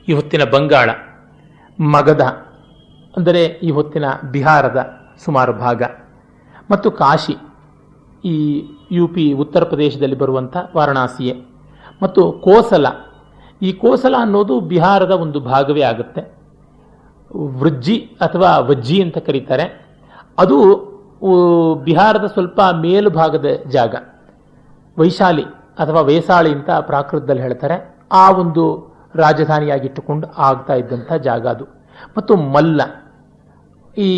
ಈ ಹೊತ್ತಿನ ಬಂಗಾಳ, ಮಗಧ ಅಂದರೆ ಈ ಹೊತ್ತಿನ ಬಿಹಾರದ ಸುಮಾರು ಭಾಗ, ಮತ್ತು ಕಾಶಿ ಈ UP ಉತ್ತರ ಪ್ರದೇಶದಲ್ಲಿ ಬರುವಂಥ ವಾರಣಾಸಿಯೇ, ಮತ್ತು ಕೋಸಲ. ಈ ಕೋಸಲ ಅನ್ನೋದು ಬಿಹಾರದ ಒಂದು ಭಾಗವೇ ಆಗುತ್ತೆ. ವೃಜ್ಜಿ ಅಥವಾ ವಜ್ಜಿ ಅಂತ ಕರೀತಾರೆ. ಅದು ಬಿಹಾರದ ಸ್ವಲ್ಪ ಮೇಲುಭಾಗದ ಜಾಗ. ವೈಶಾಲಿ ಅಥವಾ ವೇಸಾಳಿ ಅಂತ ಪ್ರಾಕೃತದಲ್ಲಿ ಹೇಳ್ತಾರೆ. ಆ ಒಂದು ರಾಜಧಾನಿಯಾಗಿಟ್ಟುಕೊಂಡು ಆಗ್ತಾ ಇದ್ದಂಥ ಜಾಗ ಅದು. ಮತ್ತು ಮಲ್ಲ, ಈ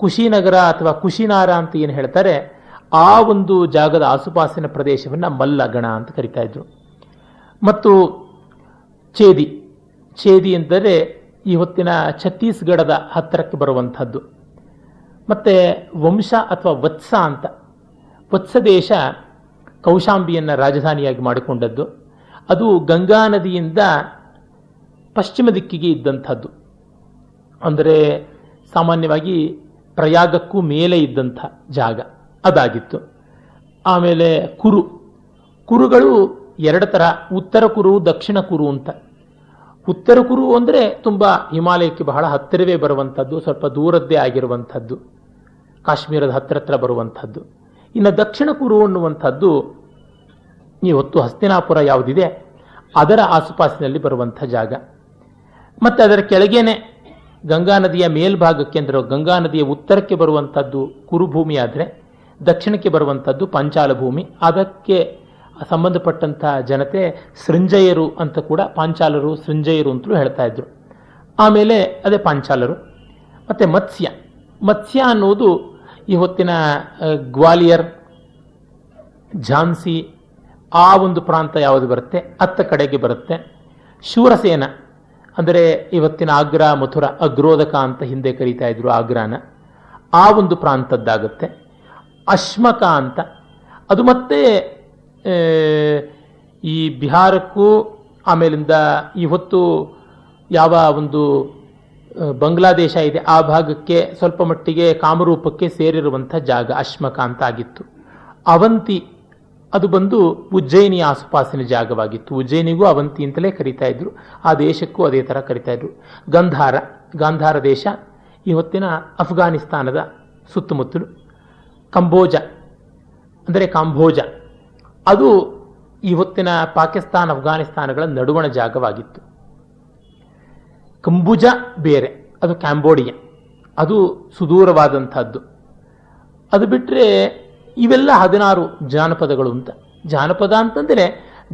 ಕುಶಿನಗರ ಅಥವಾ ಕುಶಿನಾರ ಅಂತ ಏನು ಹೇಳ್ತಾರೆ, ಆ ಒಂದು ಜಾಗದ ಆಸುಪಾಸಿನ ಪ್ರದೇಶವನ್ನು ಮಲ್ಲಗಣ ಅಂತ ಕರಿತಾ ಇದ್ರು. ಮತ್ತು ಛೇದಿ, ಛೇದಿ ಎಂದರೆ ಈ ಹೊತ್ತಿನ ಛತ್ತೀಸ್ಗಢದ ಹತ್ತಿರಕ್ಕೆ ಬರುವಂಥದ್ದು. ಮತ್ತು ವಂಶ ಅಥವಾ ವತ್ಸ ಅಂತ, ವತ್ಸ ದೇಶ ಕೌಶಾಂಬಿಯನ್ನು ರಾಜಧಾನಿಯಾಗಿ ಮಾಡಿಕೊಂಡದ್ದು. ಅದು ಗಂಗಾ ನದಿಯಿಂದ ಪಶ್ಚಿಮ ದಿಕ್ಕಿಗೆ ಇದ್ದಂಥದ್ದು, ಅಂದರೆ ಸಾಮಾನ್ಯವಾಗಿ ಪ್ರಯಾಗಕ್ಕೂ ಮೇಲೆ ಇದ್ದಂಥ ಜಾಗ ಅದಾಗಿತ್ತು. ಆಮೇಲೆ ಕುರುಗಳು ಎರಡು ಥರ, ಉತ್ತರ ಕುರು, ದಕ್ಷಿಣ ಕುರು ಅಂತ. ಉತ್ತರ ಕುರು ಅಂದರೆ ತುಂಬ ಹಿಮಾಲಯಕ್ಕೆ ಬಹಳ ಹತ್ತಿರವೇ ಬರುವಂಥದ್ದು, ಸ್ವಲ್ಪ ದೂರದ್ದೇ ಆಗಿರುವಂಥದ್ದು, ಕಾಶ್ಮೀರದ ಹತ್ತಿರ ಬರುವಂಥದ್ದು. ಇನ್ನು ದಕ್ಷಿಣ ಕುರು ಅನ್ನುವಂಥದ್ದು ಈ ಹೊತ್ತು ಹಸ್ತಿನಾಪುರ ಯಾವುದಿದೆ ಅದರ ಆಸುಪಾಸಿನಲ್ಲಿ ಬರುವಂಥ ಜಾಗ. ಮತ್ತು ಅದರ ಕೆಳಗೇನೆ ಗಂಗಾ ನದಿಯ ಮೇಲ್ಭಾಗಕ್ಕೆ ಅಂದರೆ ಗಂಗಾ ನದಿಯ ಉತ್ತರಕ್ಕೆ ಬರುವಂಥದ್ದು ಕುರುಭೂಮಿ ಆದರೆ, ದಕ್ಷಿಣಕ್ಕೆ ಬರುವಂಥದ್ದು ಪಾಂಚಾಲ ಭೂಮಿ. ಅದಕ್ಕೆ ಸಂಬಂಧಪಟ್ಟಂಥ ಜನತೆ ಸೃಂಜಯರು ಅಂತ ಕೂಡ, ಪಾಂಚಾಲರು ಸೃಂಜಯರು ಅಂತಲೂ ಹೇಳ್ತಾ ಇದ್ರು. ಆಮೇಲೆ ಅದೇ ಪಾಂಚಾಲರು. ಮತ್ತು ಮತ್ಸ್ಯ ಅನ್ನೋದು ಈ ಹೊತ್ತಿನ ಗ್ವಾಲಿಯರ್, ಝಾನ್ಸಿ ಆ ಒಂದು ಪ್ರಾಂತ ಯಾವುದು ಬರುತ್ತೆ ಅತ್ತ ಕಡೆಗೆ ಬರುತ್ತೆ. ಶೂರಸೇನ ಅಂದರೆ ಇವತ್ತಿನ ಆಗ್ರಾ, ಮಥುರಾ, ಅಗ್ರೋದಕ ಅಂತ ಹಿಂದೆ ಕರೀತಾ ಇದ್ರು ಆಗ್ರಾನ, ಆ ಒಂದು ಪ್ರಾಂತದ್ದಾಗುತ್ತೆ. ಅಶ್ಮಕ ಅಂತ ಅದು ಮತ್ತೆ ಈ ಬಿಹಾರಕ್ಕೂ ಆಮೇಲಿಂದ ಈ ಹೊತ್ತು ಯಾವ ಒಂದು ಬಾಂಗ್ಲಾದೇಶ ಇದೆ ಆ ಭಾಗಕ್ಕೆ ಸ್ವಲ್ಪ ಮಟ್ಟಿಗೆ ಕಾಮರೂಪಕ್ಕೆ ಸೇರಿರುವಂಥ ಜಾಗ ಅಶ್ಮಕ ಅಂತ ಆಗಿತ್ತು. ಅವಂತಿ ಅದು ಬಂದು ಉಜ್ಜಯಿನಿಯ ಆಸುಪಾಸಿನ ಜಾಗವಾಗಿತ್ತು. ಉಜ್ಜಯಿನಿಗೂ ಅವಂತಿ ಅಂತಲೇ ಕರೀತಾ ಇದ್ರು, ಆ ದೇಶಕ್ಕೂ ಅದೇ ಥರ ಕರೀತಾ ಇದ್ರು. ಗಾಂಧಾರ ದೇಶ ಈ ಹೊತ್ತಿನ ಅಫ್ಘಾನಿಸ್ತಾನದ ಸುತ್ತಮುತ್ತಲು. ಕಾಂಬೋಜ, ಅದು ಈ ಹೊತ್ತಿನ ಪಾಕಿಸ್ತಾನ ಅಫ್ಘಾನಿಸ್ತಾನಗಳ ನಡುವಣ ಜಾಗವಾಗಿತ್ತು. ಕಂಬುಜ ಬೇರೆ, ಅದು ಕ್ಯಾಂಬೋಡಿಯಾ, ಅದು ಸುದೂರವಾದಂಥದ್ದು. ಅದು ಬಿಟ್ಟರೆ ಇವೆಲ್ಲ 16 ಜಾನಪದಗಳು ಅಂತ. ಜಾನಪದ ಅಂತಂದರೆ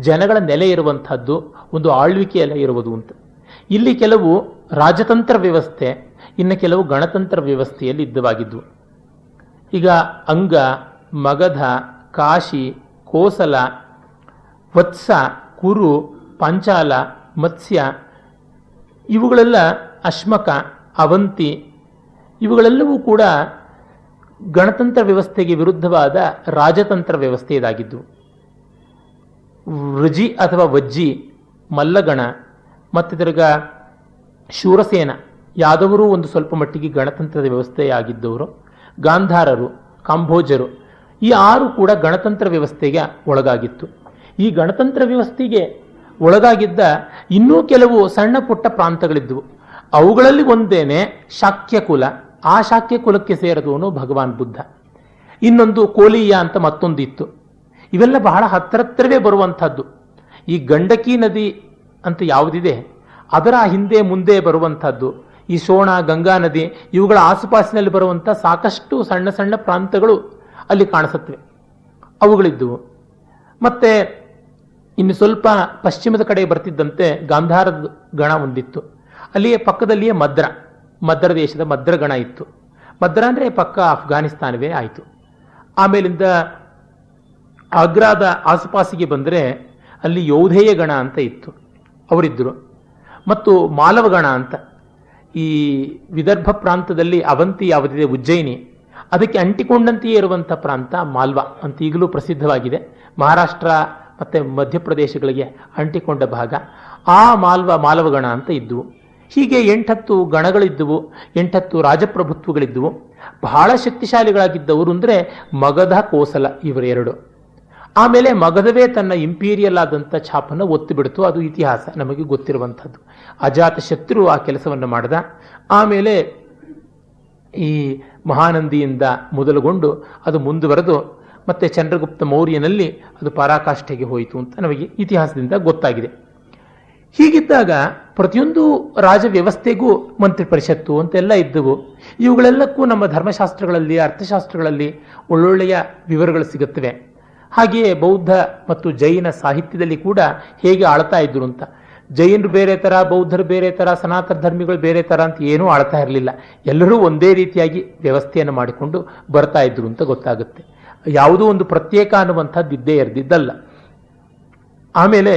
ಜನಗಳ ನೆಲೆ ಇರುವಂಥದ್ದು, ಒಂದು ಆಳ್ವಿಕೆಯೆಲ್ಲ ಇರುವುದು ಅಂತ. ಇಲ್ಲಿ ಕೆಲವು ರಾಜತಂತ್ರ ವ್ಯವಸ್ಥೆ, ಇನ್ನು ಕೆಲವು ಗಣತಂತ್ರ ವ್ಯವಸ್ಥೆಯಲ್ಲಿ ಇದ್ದವಾಗಿದ್ವು. ಈಗ ಅಂಗ, ಮಗಧ, ಕಾಶಿ, ಕೋಸಲ, ವತ್ಸ, ಕುರು, ಪಾಂಚಾಲ, ಮತ್ಸ್ಯ ಇವುಗಳೆಲ್ಲ, ಅಶ್ಮಕ, ಅವಂತಿ ಇವುಗಳೆಲ್ಲವೂ ಕೂಡ ಗಣತಂತ್ರ ವ್ಯವಸ್ಥೆಗೆ ವಿರುದ್ಧವಾದ ರಾಜತಂತ್ರ ವ್ಯವಸ್ಥೆ ಇದಾಗಿದ್ದು. ವೃಜಿ ಅಥವಾ ವಜ್ಜಿ ಮಲ್ಲಗಣ, ಮತ್ತು ತಿರ್ಗ ಶೂರಸೇನ ಯಾದವರು ಒಂದು ಸ್ವಲ್ಪ ಮಟ್ಟಿಗೆ ಗಣತಂತ್ರದ ವ್ಯವಸ್ಥೆಯಾಗಿದ್ದವರು. ಗಾಂಧಾರರು, ಕಾಂಬೋಜರು ಈ 6 ಕೂಡ ಗಣತಂತ್ರ ವ್ಯವಸ್ಥೆಗೆ ಒಳಗಾಗಿತ್ತು. ಈ ಗಣತಂತ್ರ ವ್ಯವಸ್ಥೆಗೆ ಒಳಗಾಗಿದ್ದ ಇನ್ನೂ ಕೆಲವು ಸಣ್ಣ ಪುಟ್ಟ ಪ್ರಾಂತಗಳಿದ್ದವು. ಅವುಗಳಲ್ಲಿ ಒಂದೇನೆ ಶಾಕ್ಯ ಕುಲ. ಆ ಶಾಕ್ಯ ಕುಲಕ್ಕೆ ಸೇರಿದವನು ಭಗವಾನ್ ಬುದ್ಧ. ಇನ್ನೊಂದು ಕೋಲಿಯ ಅಂತ ಮತ್ತೊಂದು ಇತ್ತು. ಇವೆಲ್ಲ ಬಹಳ ಹತ್ತಿರವೇ ಬರುವಂಥದ್ದು. ಈ ಗಂಡಕಿ ನದಿ ಅಂತ ಯಾವುದಿದೆ ಅದರ ಹಿಂದೆ ಮುಂದೆ ಬರುವಂಥದ್ದು, ಈ ಶೋಣ, ಗಂಗಾ ನದಿ ಇವುಗಳ ಆಸುಪಾಸಿನಲ್ಲಿ ಬರುವಂಥ ಸಾಕಷ್ಟು ಸಣ್ಣ ಸಣ್ಣ ಪ್ರಾಂತಗಳು ಅಲ್ಲಿ ಕಾಣಿಸುತ್ತವೆ, ಅವುಗಳಿದ್ದವು. ಮತ್ತೆ ಇನ್ನು ಸ್ವಲ್ಪ ಪಶ್ಚಿಮದ ಕಡೆ ಬರ್ತಿದ್ದಂತೆ ಗಾಂಧಾರದ ಗಣ ಒಂದಿತ್ತು. ಅಲ್ಲಿಯೇ ಪಕ್ಕದಲ್ಲಿಯೇ ಮದ್ರ ದೇಶದ ಮದ್ರಗಣ ಇತ್ತು. ಮದ್ರ ಅಂದರೆ ಪಕ್ಕ ಅಫ್ಘಾನಿಸ್ತಾನವೇ ಆಯಿತು. ಆಮೇಲಿಂದ ಆಗ್ರಾದ ಆಸುಪಾಸಿಗೆ ಬಂದರೆ ಅಲ್ಲಿ ಯೌಧೇಯ ಗಣ ಅಂತ ಇತ್ತು, ಅವರಿದ್ದರು. ಮತ್ತು ಮಾಲವಗಣ ಅಂತ, ಈ ವಿದರ್ಭ ಪ್ರಾಂತದಲ್ಲಿ ಅವಂತಿ ಯಾವುದಿದೆ ಉಜ್ಜಯಿನಿ ಅದಕ್ಕೆ ಅಂಟಿಕೊಂಡಂತೆಯೇ ಇರುವಂಥ ಪ್ರಾಂತ ಮಾಲ್ವಾ ಅಂತ ಈಗಲೂ ಪ್ರಸಿದ್ಧವಾಗಿದೆ. ಮಹಾರಾಷ್ಟ್ರ ಮತ್ತು ಮಧ್ಯಪ್ರದೇಶಗಳಿಗೆ ಅಂಟಿಕೊಂಡ ಭಾಗ ಆ ಮಾಲವಗಣ ಅಂತ ಇದ್ದವು. ಹೀಗೆ 8-10 ಗಣಗಳಿದ್ದವು, 8-10 ರಾಜಪ್ರಭುತ್ವಗಳಿದ್ದವು. ಬಹಳ ಶಕ್ತಿಶಾಲಿಗಳಾಗಿದ್ದವರು ಅಂದರೆ ಮಗಧ, ಕೋಸಲ ಇವರೆರಡು. ಆಮೇಲೆ ಮಗಧವೇ ತನ್ನ ಇಂಪೀರಿಯಲ್ ಆದಂಥ ಛಾಪನ್ನು ಒತ್ತಿಬಿಡ್ತು. ಅದು ಇತಿಹಾಸ ನಮಗೆ ಗೊತ್ತಿರುವಂಥದ್ದು. ಅಜಾತ ಶತ್ರು ಆ ಕೆಲಸವನ್ನು ಮಾಡಿದ. ಆಮೇಲೆ ಈ ಮಹಾನಂದಿಯಿಂದ ಮೊದಲುಗೊಂಡು ಅದು ಮುಂದುವರೆದು ಮತ್ತೆ ಚಂದ್ರಗುಪ್ತ ಮೌರ್ಯನಲ್ಲಿ ಅದು ಪರಾಕಾಷ್ಠೆಗೆ ಹೋಯಿತು ಅಂತ ನಮಗೆ ಇತಿಹಾಸದಿಂದ ಗೊತ್ತಾಗಿದೆ. ಹೀಗಿದ್ದಾಗ ಪ್ರತಿಯೊಂದು ರಾಜ ವ್ಯವಸ್ಥೆಗೂ ಮಂತ್ರಿ ಪರಿಷತ್ತು ಅಂತೆಲ್ಲ ಇದ್ದವು. ಇವುಗಳೆಲ್ಲಕ್ಕೂ ನಮ್ಮ ಧರ್ಮಶಾಸ್ತ್ರಗಳಲ್ಲಿ, ಅರ್ಥಶಾಸ್ತ್ರಗಳಲ್ಲಿ ಒಳ್ಳೊಳ್ಳೆಯ ವಿವರಗಳು ಸಿಗುತ್ತವೆ. ಹಾಗೆಯೇ ಬೌದ್ಧ ಮತ್ತು ಜೈನ ಸಾಹಿತ್ಯದಲ್ಲಿ ಕೂಡ ಹೇಗೆ ಆಳ್ತಾ ಇದ್ರು ಅಂತ. ಜೈನರು ಬೇರೆ ಥರ, ಬೌದ್ಧರು ಬೇರೆ ಥರ, ಸನಾತನ ಧರ್ಮಿಗಳು ಬೇರೆ ಥರ ಅಂತ ಏನೂ ಆಳ್ತಾ ಇರಲಿಲ್ಲ. ಎಲ್ಲರೂ ಒಂದೇ ರೀತಿಯಾಗಿ ವ್ಯವಸ್ಥೆಯನ್ನು ಮಾಡಿಕೊಂಡು ಬರ್ತಾ ಇದ್ರು ಅಂತ ಗೊತ್ತಾಗುತ್ತೆ. ಯಾವುದೋ ಒಂದು ಪ್ರತ್ಯೇಕ ಅನ್ನುವಂಥದ್ದು ಇದ್ದೇ ಇರದಿದ್ದಲ್ಲ. ಆಮೇಲೆ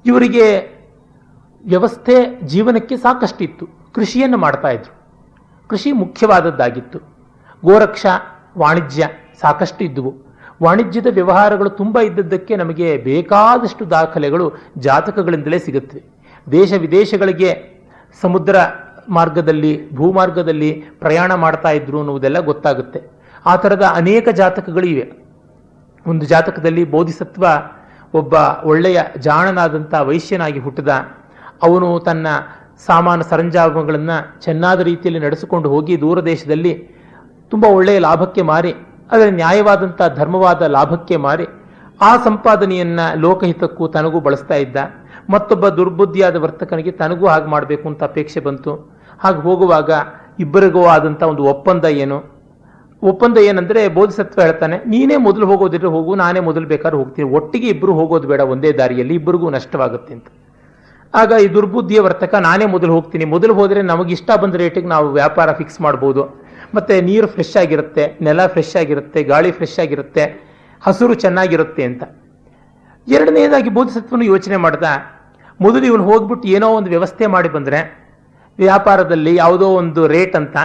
ಇವರಿಗೆ ವ್ಯವಸ್ಥೆ ಜೀವನಕ್ಕೆ ಸಾಕಷ್ಟಿತ್ತು. ಕೃಷಿಯನ್ನು ಮಾಡ್ತಾ ಇದ್ರು. ಕೃಷಿ ಮುಖ್ಯವಾದದ್ದಾಗಿತ್ತು. ಗೋರಕ್ಷ, ವಾಣಿಜ್ಯ ಸಾಕಷ್ಟು ಇದ್ದುವು. ವಾಣಿಜ್ಯದ ವ್ಯವಹಾರಗಳು ತುಂಬ ಇದ್ದದ್ದಕ್ಕೆ ನಮಗೆ ಬೇಕಾದಷ್ಟು ದಾಖಲೆಗಳು ಜಾತಕಗಳಿಂದಲೇ ಸಿಗುತ್ತವೆ. ದೇಶ ವಿದೇಶಗಳಿಗೆ ಸಮುದ್ರ ಮಾರ್ಗದಲ್ಲಿ, ಭೂಮಾರ್ಗದಲ್ಲಿ ಪ್ರಯಾಣ ಮಾಡ್ತಾ ಇದ್ರು ಅನ್ನುವುದೆಲ್ಲ ಗೊತ್ತಾಗುತ್ತೆ. ಆ ಥರದ ಅನೇಕ ಜಾತಕಗಳು ಇವೆ. ಒಂದು ಜಾತಕದಲ್ಲಿ ಬೋಧಿಸತ್ವ ಒಬ್ಬ ಒಳ್ಳೆಯ ಜಾಣನಾದಂಥ ವೈಶ್ಯನಾಗಿ ಹುಟ್ಟಿದ. ಅವನು ತನ್ನ ಸಾಮಾನು ಸರಂಜಾಮಗಳನ್ನು ಚೆನ್ನಾದ ರೀತಿಯಲ್ಲಿ ನಡೆಸಿಕೊಂಡು ಹೋಗಿ ದೂರ ದೇಶದಲ್ಲಿ ತುಂಬ ಒಳ್ಳೆಯ ಲಾಭಕ್ಕೆ ಮಾರಿ, ಅದರ ನ್ಯಾಯವಾದಂಥ ಧರ್ಮವಾದ ಲಾಭಕ್ಕೆ ಮಾರಿ ಆ ಸಂಪಾದನೆಯನ್ನು ಲೋಕಹಿತಕ್ಕೂ ತನಗೂ ಬಳಸ್ತಾ ಇದ್ದ. ಮತ್ತೊಬ್ಬ ದುರ್ಬುದ್ಧಿಯಾದ ವರ್ತಕನಿಗೆ ತನಗೂ ಹಾಗೆ ಮಾಡಬೇಕು ಅಂತ ಅಪೇಕ್ಷೆ ಬಂತು. ಹಾಗೆ ಹೋಗುವಾಗ ಇಬ್ಬರಿಗೂ ಆದಂಥ ಒಂದು ಒಪ್ಪಂದ ಏನಂದರೆ ಬೋಧಿಸತ್ವ ಹೇಳ್ತಾನೆ, ನೀನೇ ಮೊದಲು ಹೋಗೋದಿದ್ರೆ ಹೋಗು, ನಾನೇ ಮೊದಲು ಬೇಕಾದ್ರೆ ಹೋಗ್ತೀನಿ, ಒಟ್ಟಿಗೆ ಇಬ್ಬರು ಹೋಗೋದು ಬೇಡ ಒಂದೇ ದಾರಿಯಲ್ಲಿ, ಇಬ್ಬರಿಗೂ ನಷ್ಟವಾಗುತ್ತೆ ಅಂತ. ಆಗ ಈ ದುರ್ಬುದ್ಧಿಯ ವರ್ತಕ, ನಾನೇ ಮೊದಲು ಹೋಗ್ತೀನಿ, ಮೊದಲು ಹೋದರೆ ನಮಗೆ ಇಷ್ಟ ಬಂದ ರೇಟಿಗೆ ನಾವು ವ್ಯಾಪಾರ ಫಿಕ್ಸ್ ಮಾಡ್ಬೋದು, ಮತ್ತೆ ನೀರು ಫ್ರೆಶ್ ಆಗಿರುತ್ತೆ, ನೆಲ ಫ್ರೆಶ್ ಆಗಿರುತ್ತೆ, ಗಾಳಿ ಫ್ರೆಶ್ ಆಗಿರುತ್ತೆ, ಹಸುರು ಚೆನ್ನಾಗಿರುತ್ತೆ ಅಂತ. ಎರಡನೇದಾಗಿ ಬೋಧಿಸತ್ವನು ಯೋಚನೆ ಮಾಡ್ದ, ಮೊದಲು ಇವನು ಹೋಗ್ಬಿಟ್ಟು ಏನೋ ಒಂದು ವ್ಯವಸ್ಥೆ ಮಾಡಿ ಬಂದರೆ ವ್ಯಾಪಾರದಲ್ಲಿ ಯಾವುದೋ ಒಂದು ರೇಟ್ ಅಂತ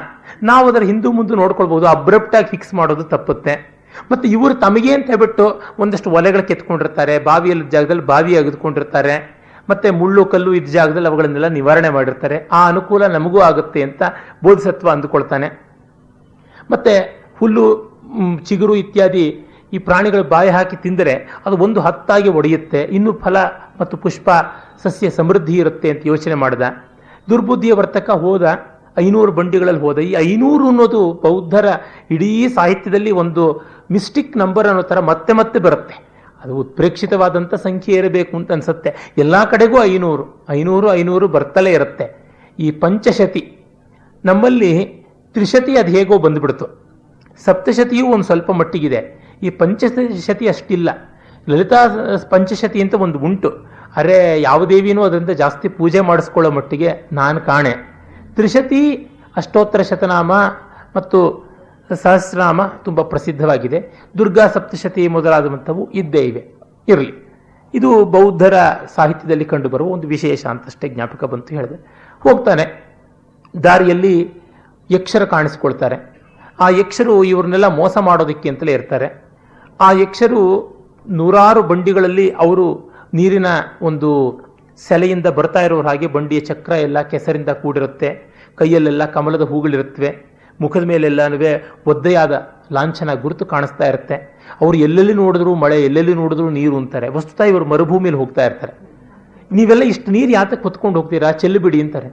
ನಾವು ಅದರ ಹಿಂದೂ ಮುಂದೆ ನೋಡ್ಕೊಳ್ಬೋದು. ಅಬ್ರಪ್ಟಾಗಿ ಫಿಕ್ಸ್ ಮಾಡೋದು ತಪ್ಪುತ್ತೆ. ಮತ್ತು ಇವರು ತಮಗೆ ಅಂತ ಹೇಳ್ಬಿಟ್ಟು ಒಂದಷ್ಟು ಒಲೆಗಳು ಕೆತ್ಕೊಂಡಿರ್ತಾರೆ, ಬಾವಿಯಲ್ಲಿ ಜಾಗದಲ್ಲಿ ಬಾವಿ ಅಗೆದುಕೊಂಡಿರ್ತಾರೆ, ಮತ್ತೆ ಮುಳ್ಳು ಕಲ್ಲು ಇದ್ದ ಜಾಗದಲ್ಲಿ ಅವುಗಳನ್ನೆಲ್ಲ ನಿವಾರಣೆ ಮಾಡಿರ್ತಾರೆ. ಆ ಅನುಕೂಲ ನಮಗೂ ಆಗುತ್ತೆ ಅಂತ ಬೋಧಿಸತ್ವ ಅಂದುಕೊಳ್ತಾನೆ. ಮತ್ತೆ ಹುಲ್ಲು, ಚಿಗುರು ಇತ್ಯಾದಿ ಈ ಪ್ರಾಣಿಗಳು ಬಾಯಿ ಹಾಕಿ ತಿಂದರೆ ಅದು ಒಂದು ಹತ್ತಾಗಿ ಒಡೆಯುತ್ತೆ, ಇನ್ನು ಫಲ ಮತ್ತು ಪುಷ್ಪ ಸಸ್ಯ ಸಮೃದ್ಧಿ ಇರುತ್ತೆ ಅಂತ ಯೋಚನೆ ಮಾಡಿದ. ದುರ್ಬುದ್ಧಿಯ ವರ್ತಕ ಹೋದ, 500 ಬಂಡಿಗಳಲ್ಲಿ ಹೋದ. ಈ 500 ಅನ್ನೋದು ಬೌದ್ಧರ ಇಡೀ ಸಾಹಿತ್ಯದಲ್ಲಿ ಒಂದು ಮಿಸ್ಟಿಕ್ ನಂಬರ್ ಅನ್ನೋ ಥರ ಮತ್ತೆ ಮತ್ತೆ ಬರುತ್ತೆ. ಅದು ಉತ್ಪ್ರೇಕ್ಷಿತವಾದಂಥ ಸಂಖ್ಯೆ ಇರಬೇಕು ಅಂತ ಅನ್ಸುತ್ತೆ. ಎಲ್ಲ ಕಡೆಗೂ 500 ಬರ್ತಲೇ ಇರುತ್ತೆ. ಈ ಪಂಚಶತಿ ನಮ್ಮಲ್ಲಿ ತ್ರಿಶತಿ ಅದು ಹೇಗೋ ಬಂದುಬಿಡ್ತು. ಸಪ್ತಶತಿಯೂ ಒಂದು ಸ್ವಲ್ಪ ಮಟ್ಟಿಗಿದೆ. ಈ ಪಂಚಶತಿ ಅಷ್ಟಿಲ್ಲ. ಲಲಿತಾ ಪಂಚಶತಿ ಅಂತ ಒಂದು ಉಂಟು. ಅರೆ ಯಾವ ದೇವಿನೂ ಅದರಿಂದ ಜಾಸ್ತಿ ಪೂಜೆ ಮಾಡಿಸ್ಕೊಳ್ಳೋ ಮಟ್ಟಿಗೆ ನಾನು ಕಾಣೆ. ತ್ರಿಶತಿ, ಅಷ್ಟೋತ್ತರ ಶತನಾಮ ಮತ್ತು ಸಹಸ್ರನಾಮ ತುಂಬ ಪ್ರಸಿದ್ಧವಾಗಿದೆ. ದುರ್ಗಾ ಸಪ್ತಶತಿ ಮೊದಲಾದಂಥವು ಇದ್ದೇ ಇವೆ. ಇರಲಿ, ಇದು ಬೌದ್ಧರ ಸಾಹಿತ್ಯದಲ್ಲಿ ಕಂಡುಬರುವ ಒಂದು ವಿಶೇಷ ಅಂತಷ್ಟೇ ಜ್ಞಾಪಕ ಬಂತು ಹೇಳಿದೆ. ಹೋಗ್ತಾನೆ, ದಾರಿಯಲ್ಲಿ ಯಕ್ಷರು ಕಾಣಿಸ್ಕೊಳ್ತಾರೆ. ಆ ಯಕ್ಷರು ಇವ್ರನ್ನೆಲ್ಲ ಮೋಸ ಮಾಡೋದಕ್ಕೆ ಅಂತಲೇ ಇರ್ತಾರೆ. ಆ ಯಕ್ಷರು 100 ಬಂಡಿಗಳಲ್ಲಿ ಅವರು ನೀರಿನ ಒಂದು ಸೆಲೆಯಿಂದ ಬರ್ತಾ ಇರೋರು ಹಾಗೆ ಬಂಡಿಯ ಚಕ್ರ ಎಲ್ಲ ಕೆಸರಿಂದ ಕೂಡಿರುತ್ತೆ, ಕೈಯಲ್ಲೆಲ್ಲ ಕಮಲದ ಹೂಗಳಿರುತ್ತವೆ, ಮುಖದ ಮೇಲೆಲ್ಲನೂ ಒದ್ದೆಯಾದ ಲಾಂಛನ ಗುರುತು ಕಾಣಿಸ್ತಾ ಇರುತ್ತೆ. ಅವರು ಎಲ್ಲೆಲ್ಲಿ ನೋಡಿದ್ರು ಮಳೆ, ಎಲ್ಲೆಲ್ಲಿ ನೋಡಿದ್ರು ನೀರು ಅಂತಾರೆ. ವಸ್ತುತ ಇವರು ಮರುಭೂಮಿಯಲ್ಲಿ ಹೋಗ್ತಾ ಇರ್ತಾರೆ. ನೀವೆಲ್ಲ ಇಷ್ಟು ನೀರು ಯಾತಕ್ಕೆ ಹೊತ್ಕೊಂಡು ಹೋಗ್ತೀರಾ, ಚೆಲ್ಲಿಬಿಡಿ ಅಂತಾರೆ.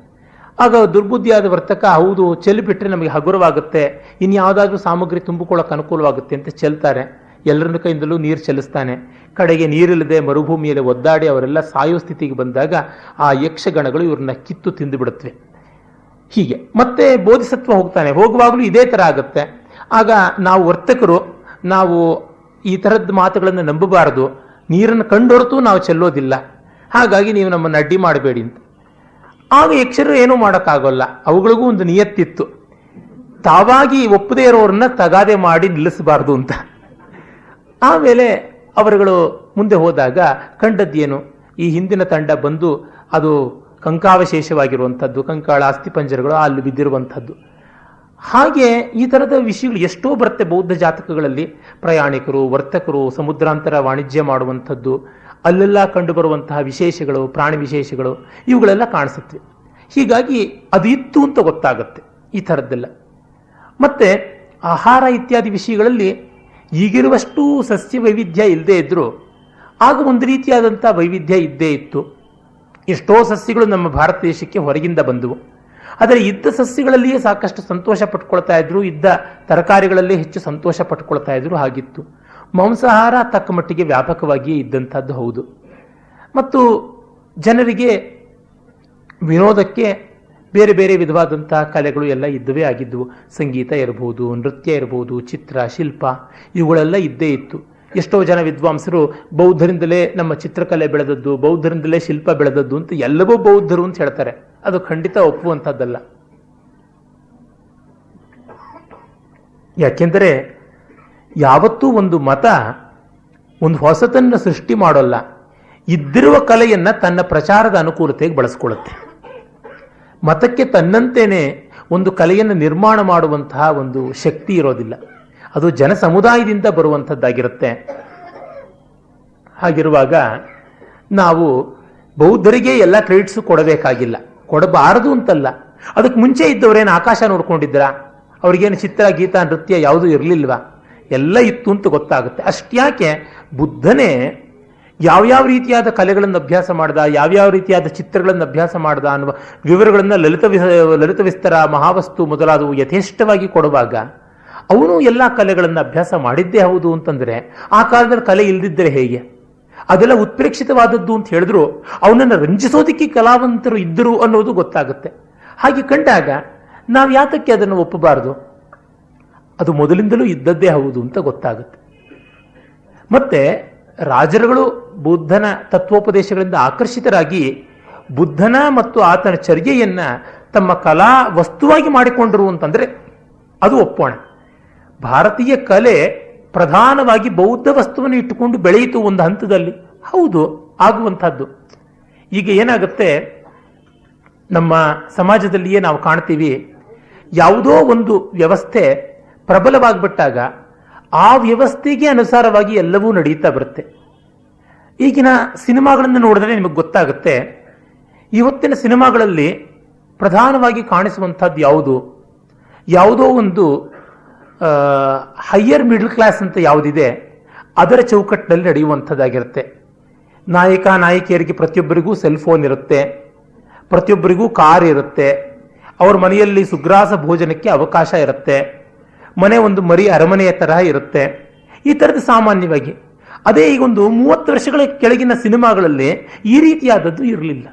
ಆಗ ದುರ್ಬುದ್ಧಿಯಾದ ವರ್ತಕ, ಹೌದು ಚೆಲ್ಲಿಬಿಟ್ರೆ ನಮಗೆ ಹಗುರವಾಗುತ್ತೆ, ಇನ್ಯಾವುದಾದ್ರೂ ಸಾಮಗ್ರಿ ತುಂಬಿಕೊಳ್ಳೋಕೆ ಅನುಕೂಲವಾಗುತ್ತೆ ಅಂತ ಚೆಲ್ತಾರೆ. ಎಲ್ಲರನ್ನ ಕೈಯಿಂದಲೂ ನೀರು ಚೆಲ್ಲಿಸ್ತಾನೆ. ಕಡೆಗೆ ನೀರಿಲ್ಲದೆ ಮರುಭೂಮಿಯಲ್ಲಿ ಒದ್ದಾಡಿ ಅವರೆಲ್ಲ ಸಾಯೋ ಸ್ಥಿತಿಗೆ ಬಂದಾಗ ಆ ಯಕ್ಷಗಣಗಳು ಇವ್ರನ್ನ ಕಿತ್ತು ತಿಂದು ಬಿಡುತ್ತವೆ. ಹೀಗೆ ಮತ್ತೆ ಬೋಧಿಸತ್ವ ಹೋಗ್ತಾನೆ. ಹೋಗುವಾಗಲೂ ಇದೇ ಥರ ಆಗುತ್ತೆ. ಆಗ ನಾವು ವರ್ತಕರು, ನಾವು ಈ ಥರದ್ದು ಮಾತುಗಳನ್ನು ನಂಬಬಾರದು, ನೀರನ್ನು ಕಂಡೊರೆತು ನಾವು ಚೆಲ್ಲೋದಿಲ್ಲ, ಹಾಗಾಗಿ ನೀವು ನಮ್ಮನ್ನು ಅಡ್ಡಿ ಮಾಡಬೇಡಿ ಅಂತ. ಆಗ ಯಕ್ಷರು ಏನೂ ಮಾಡೋಕ್ಕಾಗೋಲ್ಲ, ಅವುಗಳಿಗೂ ಒಂದು ನಿಯತ್ತಿತ್ತು, ತಾವಾಗಿ ಒಪ್ಪದೇ ಇರೋರನ್ನ ತಗಾದೆ ಮಾಡಿ ನಿಲ್ಲಿಸಬಾರ್ದು ಅಂತ. ಆಮೇಲೆ ಅವರುಗಳು ಮುಂದೆ ಹೋದಾಗ ಕಂಡದ್ದೇನು, ಈ ಹಿಂದಿನ ತಂಡ ಬಂದು ಅದು ಕಂಕಾವಶೇಷವಾಗಿರುವಂಥದ್ದು, ಕಂಕಾಳ ಅಸ್ಥಿಪಂಜರಗಳು ಅಲ್ಲಿ ಬಿದ್ದಿರುವಂಥದ್ದು. ಹಾಗೆ ಈ ಥರದ ವಿಷಯಗಳು ಎಷ್ಟೋ ಬರುತ್ತೆ ಬೌದ್ಧ ಜಾತಕಗಳಲ್ಲಿ. ಪ್ರಯಾಣಿಕರು, ವರ್ತಕರು, ಸಮುದ್ರಾಂತರ ವಾಣಿಜ್ಯ ಮಾಡುವಂಥದ್ದು, ಅಲ್ಲೆಲ್ಲ ಕಂಡುಬರುವಂತಹ ವಿಶೇಷಗಳು, ಪ್ರಾಣಿ ವಿಶೇಷಗಳು, ಇವುಗಳೆಲ್ಲ ಕಾಣಿಸುತ್ತವೆ. ಹೀಗಾಗಿ ಅದು ಇತ್ತು ಅಂತ ಗೊತ್ತಾಗುತ್ತೆ ಈ ಥರದ್ದೆಲ್ಲ. ಮತ್ತೆ ಆಹಾರ ಇತ್ಯಾದಿ ವಿಷಯಗಳಲ್ಲಿ ಈಗಿರುವಷ್ಟು ಸಸ್ಯ ವೈವಿಧ್ಯ ಇಲ್ಲದೇ ಇದ್ದರೂ ಆಗ ಒಂದು ರೀತಿಯಾದಂಥ ವೈವಿಧ್ಯ ಇದ್ದೇ ಇತ್ತು. ಎಷ್ಟೋ ಸಸ್ಯಗಳು ನಮ್ಮ ಭಾರತ ದೇಶಕ್ಕೆ ಹೊರಗಿಂದ ಬಂದವು. ಆದರೆ ಇದ್ದ ಸಸ್ಯಗಳಲ್ಲಿಯೇ ಸಾಕಷ್ಟು ಸಂತೋಷ ಪಟ್ಕೊಳ್ತಾ ಇದ್ರು, ಇದ್ದ ತರಕಾರಿಗಳಲ್ಲೇ ಹೆಚ್ಚು ಸಂತೋಷ ಪಟ್ಕೊಳ್ತಾ ಇದ್ರು. ಹಾಗಿತ್ತು. ಮಾಂಸಾಹಾರ ತಕ್ಕ ಮಟ್ಟಿಗೆ ವ್ಯಾಪಕವಾಗಿಯೇ ಇದ್ದಂಥದ್ದು ಹೌದು. ಮತ್ತು ಜನರಿಗೆ ವಿನೋದಕ್ಕೆ ಬೇರೆ ಬೇರೆ ವಿಧವಾದಂಥ ಕಲೆಗಳು ಎಲ್ಲ ಇದ್ದವೇ ಆಗಿದ್ದವು. ಸಂಗೀತ ಇರಬಹುದು, ನೃತ್ಯ ಇರಬಹುದು, ಚಿತ್ರ, ಶಿಲ್ಪ, ಇವುಗಳೆಲ್ಲ ಇದ್ದೇ ಇತ್ತು. ಎಷ್ಟೋ ಜನ ವಿದ್ವಾಂಸರು ಬೌದ್ಧರಿಂದಲೇ ನಮ್ಮ ಚಿತ್ರಕಲೆ ಬೆಳೆದದ್ದು, ಬೌದ್ಧರಿಂದಲೇ ಶಿಲ್ಪ ಬೆಳೆದದ್ದು ಅಂತ ಎಲ್ಲವೂ ಬೌದ್ಧರು ಅಂತ ಹೇಳ್ತಾರೆ. ಅದು ಖಂಡಿತ ಒಪ್ಪುವಂಥದ್ದಲ್ಲ. ಯಾಕೆಂದರೆ ಯಾವತ್ತೂ ಒಂದು ಮತ ಒಂದು ಹೊಸತನ್ನು ಸೃಷ್ಟಿ ಮಾಡೋಲ್ಲ, ಇದ್ದಿರುವ ಕಲೆಯನ್ನ ತನ್ನ ಪ್ರಚಾರದ ಅನುಕೂಲತೆಗೆ ಬಳಸ್ಕೊಳ್ಳುತ್ತೆ. ಮತಕ್ಕೆ ತನ್ನಂತೆಯೇ ಒಂದು ಕಲೆಯನ್ನು ನಿರ್ಮಾಣ ಮಾಡುವಂತಹ ಒಂದು ಶಕ್ತಿ ಇರೋದಿಲ್ಲ. ಅದು ಜನ ಸಮುದಾಯದಿಂದ ಬರುವಂಥದ್ದಾಗಿರುತ್ತೆ. ಹಾಗಿರುವಾಗ ನಾವು ಬೌದ್ಧರಿಗೆ ಎಲ್ಲ ಕ್ರೆಡಿಟ್ಸು ಕೊಡಬೇಕಾಗಿಲ್ಲ, ಕೊಡಬಾರದು ಅಂತಲ್ಲ. ಅದಕ್ಕೆ ಮುಂಚೆ ಇದ್ದವರೇನು ಆಕಾಶ ನೋಡ್ಕೊಂಡಿದ್ರ? ಅವ್ರಿಗೇನು ಚಿತ್ರ, ಗೀತ, ನೃತ್ಯ ಯಾವುದೂ ಇರಲಿಲ್ವಾ? ಎಲ್ಲ ಇತ್ತು ಅಂತ ಗೊತ್ತಾಗುತ್ತೆ. ಅಷ್ಟ್ಯಾಕೆ ಬುದ್ಧನೇ ಯಾವ್ಯಾವ ರೀತಿಯಾದ ಕಲೆಗಳನ್ನು ಅಭ್ಯಾಸ ಮಾಡ್ದ, ಯಾವ್ಯಾವ ರೀತಿಯಾದ ಚಿತ್ರಗಳನ್ನು ಅಭ್ಯಾಸ ಮಾಡ್ದ ಅನ್ನುವ ವಿವರಗಳನ್ನು ಲಲಿತ ವಿಸ್ತಾರ, ಮಹಾವಸ್ತು ಮೊದಲಾದವು ಯಥೇಷ್ಟವಾಗಿ ಕೊಡುವಾಗ ಅವನು ಎಲ್ಲ ಕಲೆಗಳನ್ನು ಅಭ್ಯಾಸ ಮಾಡಿದ್ದೇ ಹೌದು ಅಂತಂದ್ರೆ ಆ ಕಾಲದಲ್ಲಿ ಕಲೆ ಇಲ್ದಿದ್ದರೆ ಹೇಗೆ? ಅದೆಲ್ಲ ಉತ್ಪ್ರೇಕ್ಷಿತವಾದದ್ದು ಅಂತ ಹೇಳಿದ್ರು ಅವನನ್ನು ರಂಜಿಸೋದಕ್ಕೆ ಕಲಾವಂತರು ಇದ್ದರು ಅನ್ನೋದು ಗೊತ್ತಾಗುತ್ತೆ. ಹಾಗೆ ಕಂಡಾಗ ನಾವು ಯಾತಕ್ಕೆ ಅದನ್ನು ಒಪ್ಪಬಾರದು? ಅದು ಮೊದಲಿಂದಲೂ ಇದ್ದದ್ದೇ ಹೌದು ಅಂತ ಗೊತ್ತಾಗುತ್ತೆ. ಮತ್ತೆ ರಾಜರುಗಳು ಬುದ್ಧನ ತತ್ವೋಪದೇಶಗಳಿಂದ ಆಕರ್ಷಿತರಾಗಿ ಬುದ್ಧನ ಮತ್ತು ಆತನ ಚರ್ಯೆಯನ್ನ ತಮ್ಮ ಕಲಾ ವಸ್ತುವಾಗಿ ಮಾಡಿಕೊಂಡರು ಅಂತಂದ್ರೆ ಅದು ಒಪ್ಪೋಣ. ಭಾರತೀಯ ಕಲೆ ಪ್ರಧಾನವಾಗಿ ಬೌದ್ಧ ವಸ್ತುವನ್ನು ಇಟ್ಟುಕೊಂಡು ಬೆಳೆಯಿತು ಒಂದು ಹಂತದಲ್ಲಿ, ಹೌದು, ಆಗುವಂಥದ್ದು. ಈಗ ಏನಾಗುತ್ತೆ, ನಮ್ಮ ಸಮಾಜದಲ್ಲಿಯೇ ನಾವು ಕಾಣ್ತೀವಿ, ಯಾವುದೋ ಒಂದು ವ್ಯವಸ್ಥೆ ಪ್ರಬಲವಾಗಿಬಿಟ್ಟಾಗ ಆ ವ್ಯವಸ್ಥೆಗೆ ಅನುಸಾರವಾಗಿ ಎಲ್ಲವೂ ನಡೆಯುತ್ತಾ ಬರುತ್ತೆ. ಈಗಿನ ಸಿನಿಮಾಗಳನ್ನು ನೋಡಿದ್ರೆ ನಿಮಗೆ ಗೊತ್ತಾಗುತ್ತೆ, ಇವತ್ತಿನ ಸಿನಿಮಾಗಳಲ್ಲಿ ಪ್ರಧಾನವಾಗಿ ಕಾಣಿಸುವಂಥದ್ದು ಯಾವುದೋ ಒಂದು ಹೈಯರ್ ಮಿಡಲ್ ಕ್ಲಾಸ್ ಅಂತ ಯಾವುದಿದೆ ಅದರ ಚೌಕಟ್ಟಿನಲ್ಲಿ ನಡೆಯುವಂಥದ್ದಾಗಿರುತ್ತೆ. ನಾಯಕ ನಾಯಕಿಯರಿಗೆ ಪ್ರತಿಯೊಬ್ಬರಿಗೂ ಸೆಲ್ ಫೋನ್ ಇರುತ್ತೆ, ಪ್ರತಿಯೊಬ್ಬರಿಗೂ ಕಾರ್ ಇರುತ್ತೆ, ಅವ್ರ ಮನೆಯಲ್ಲಿ ಸುಗ್ರಾಸ ಭೋಜನಕ್ಕೆ ಅವಕಾಶ ಇರುತ್ತೆ, ಮನೆ ಒಂದು ಮರಿ ಅರಮನೆಯ ತರಹ ಇರುತ್ತೆ. ಈ ಥರದ್ದು ಸಾಮಾನ್ಯವಾಗಿ. ಅದೇ ಈಗ ಒಂದು 30 ವರ್ಷಗಳ ಕೆಳಗಿನ ಸಿನಿಮಾಗಳಲ್ಲಿ ಈ ರೀತಿಯಾದದ್ದು ಇರಲಿಲ್ಲ.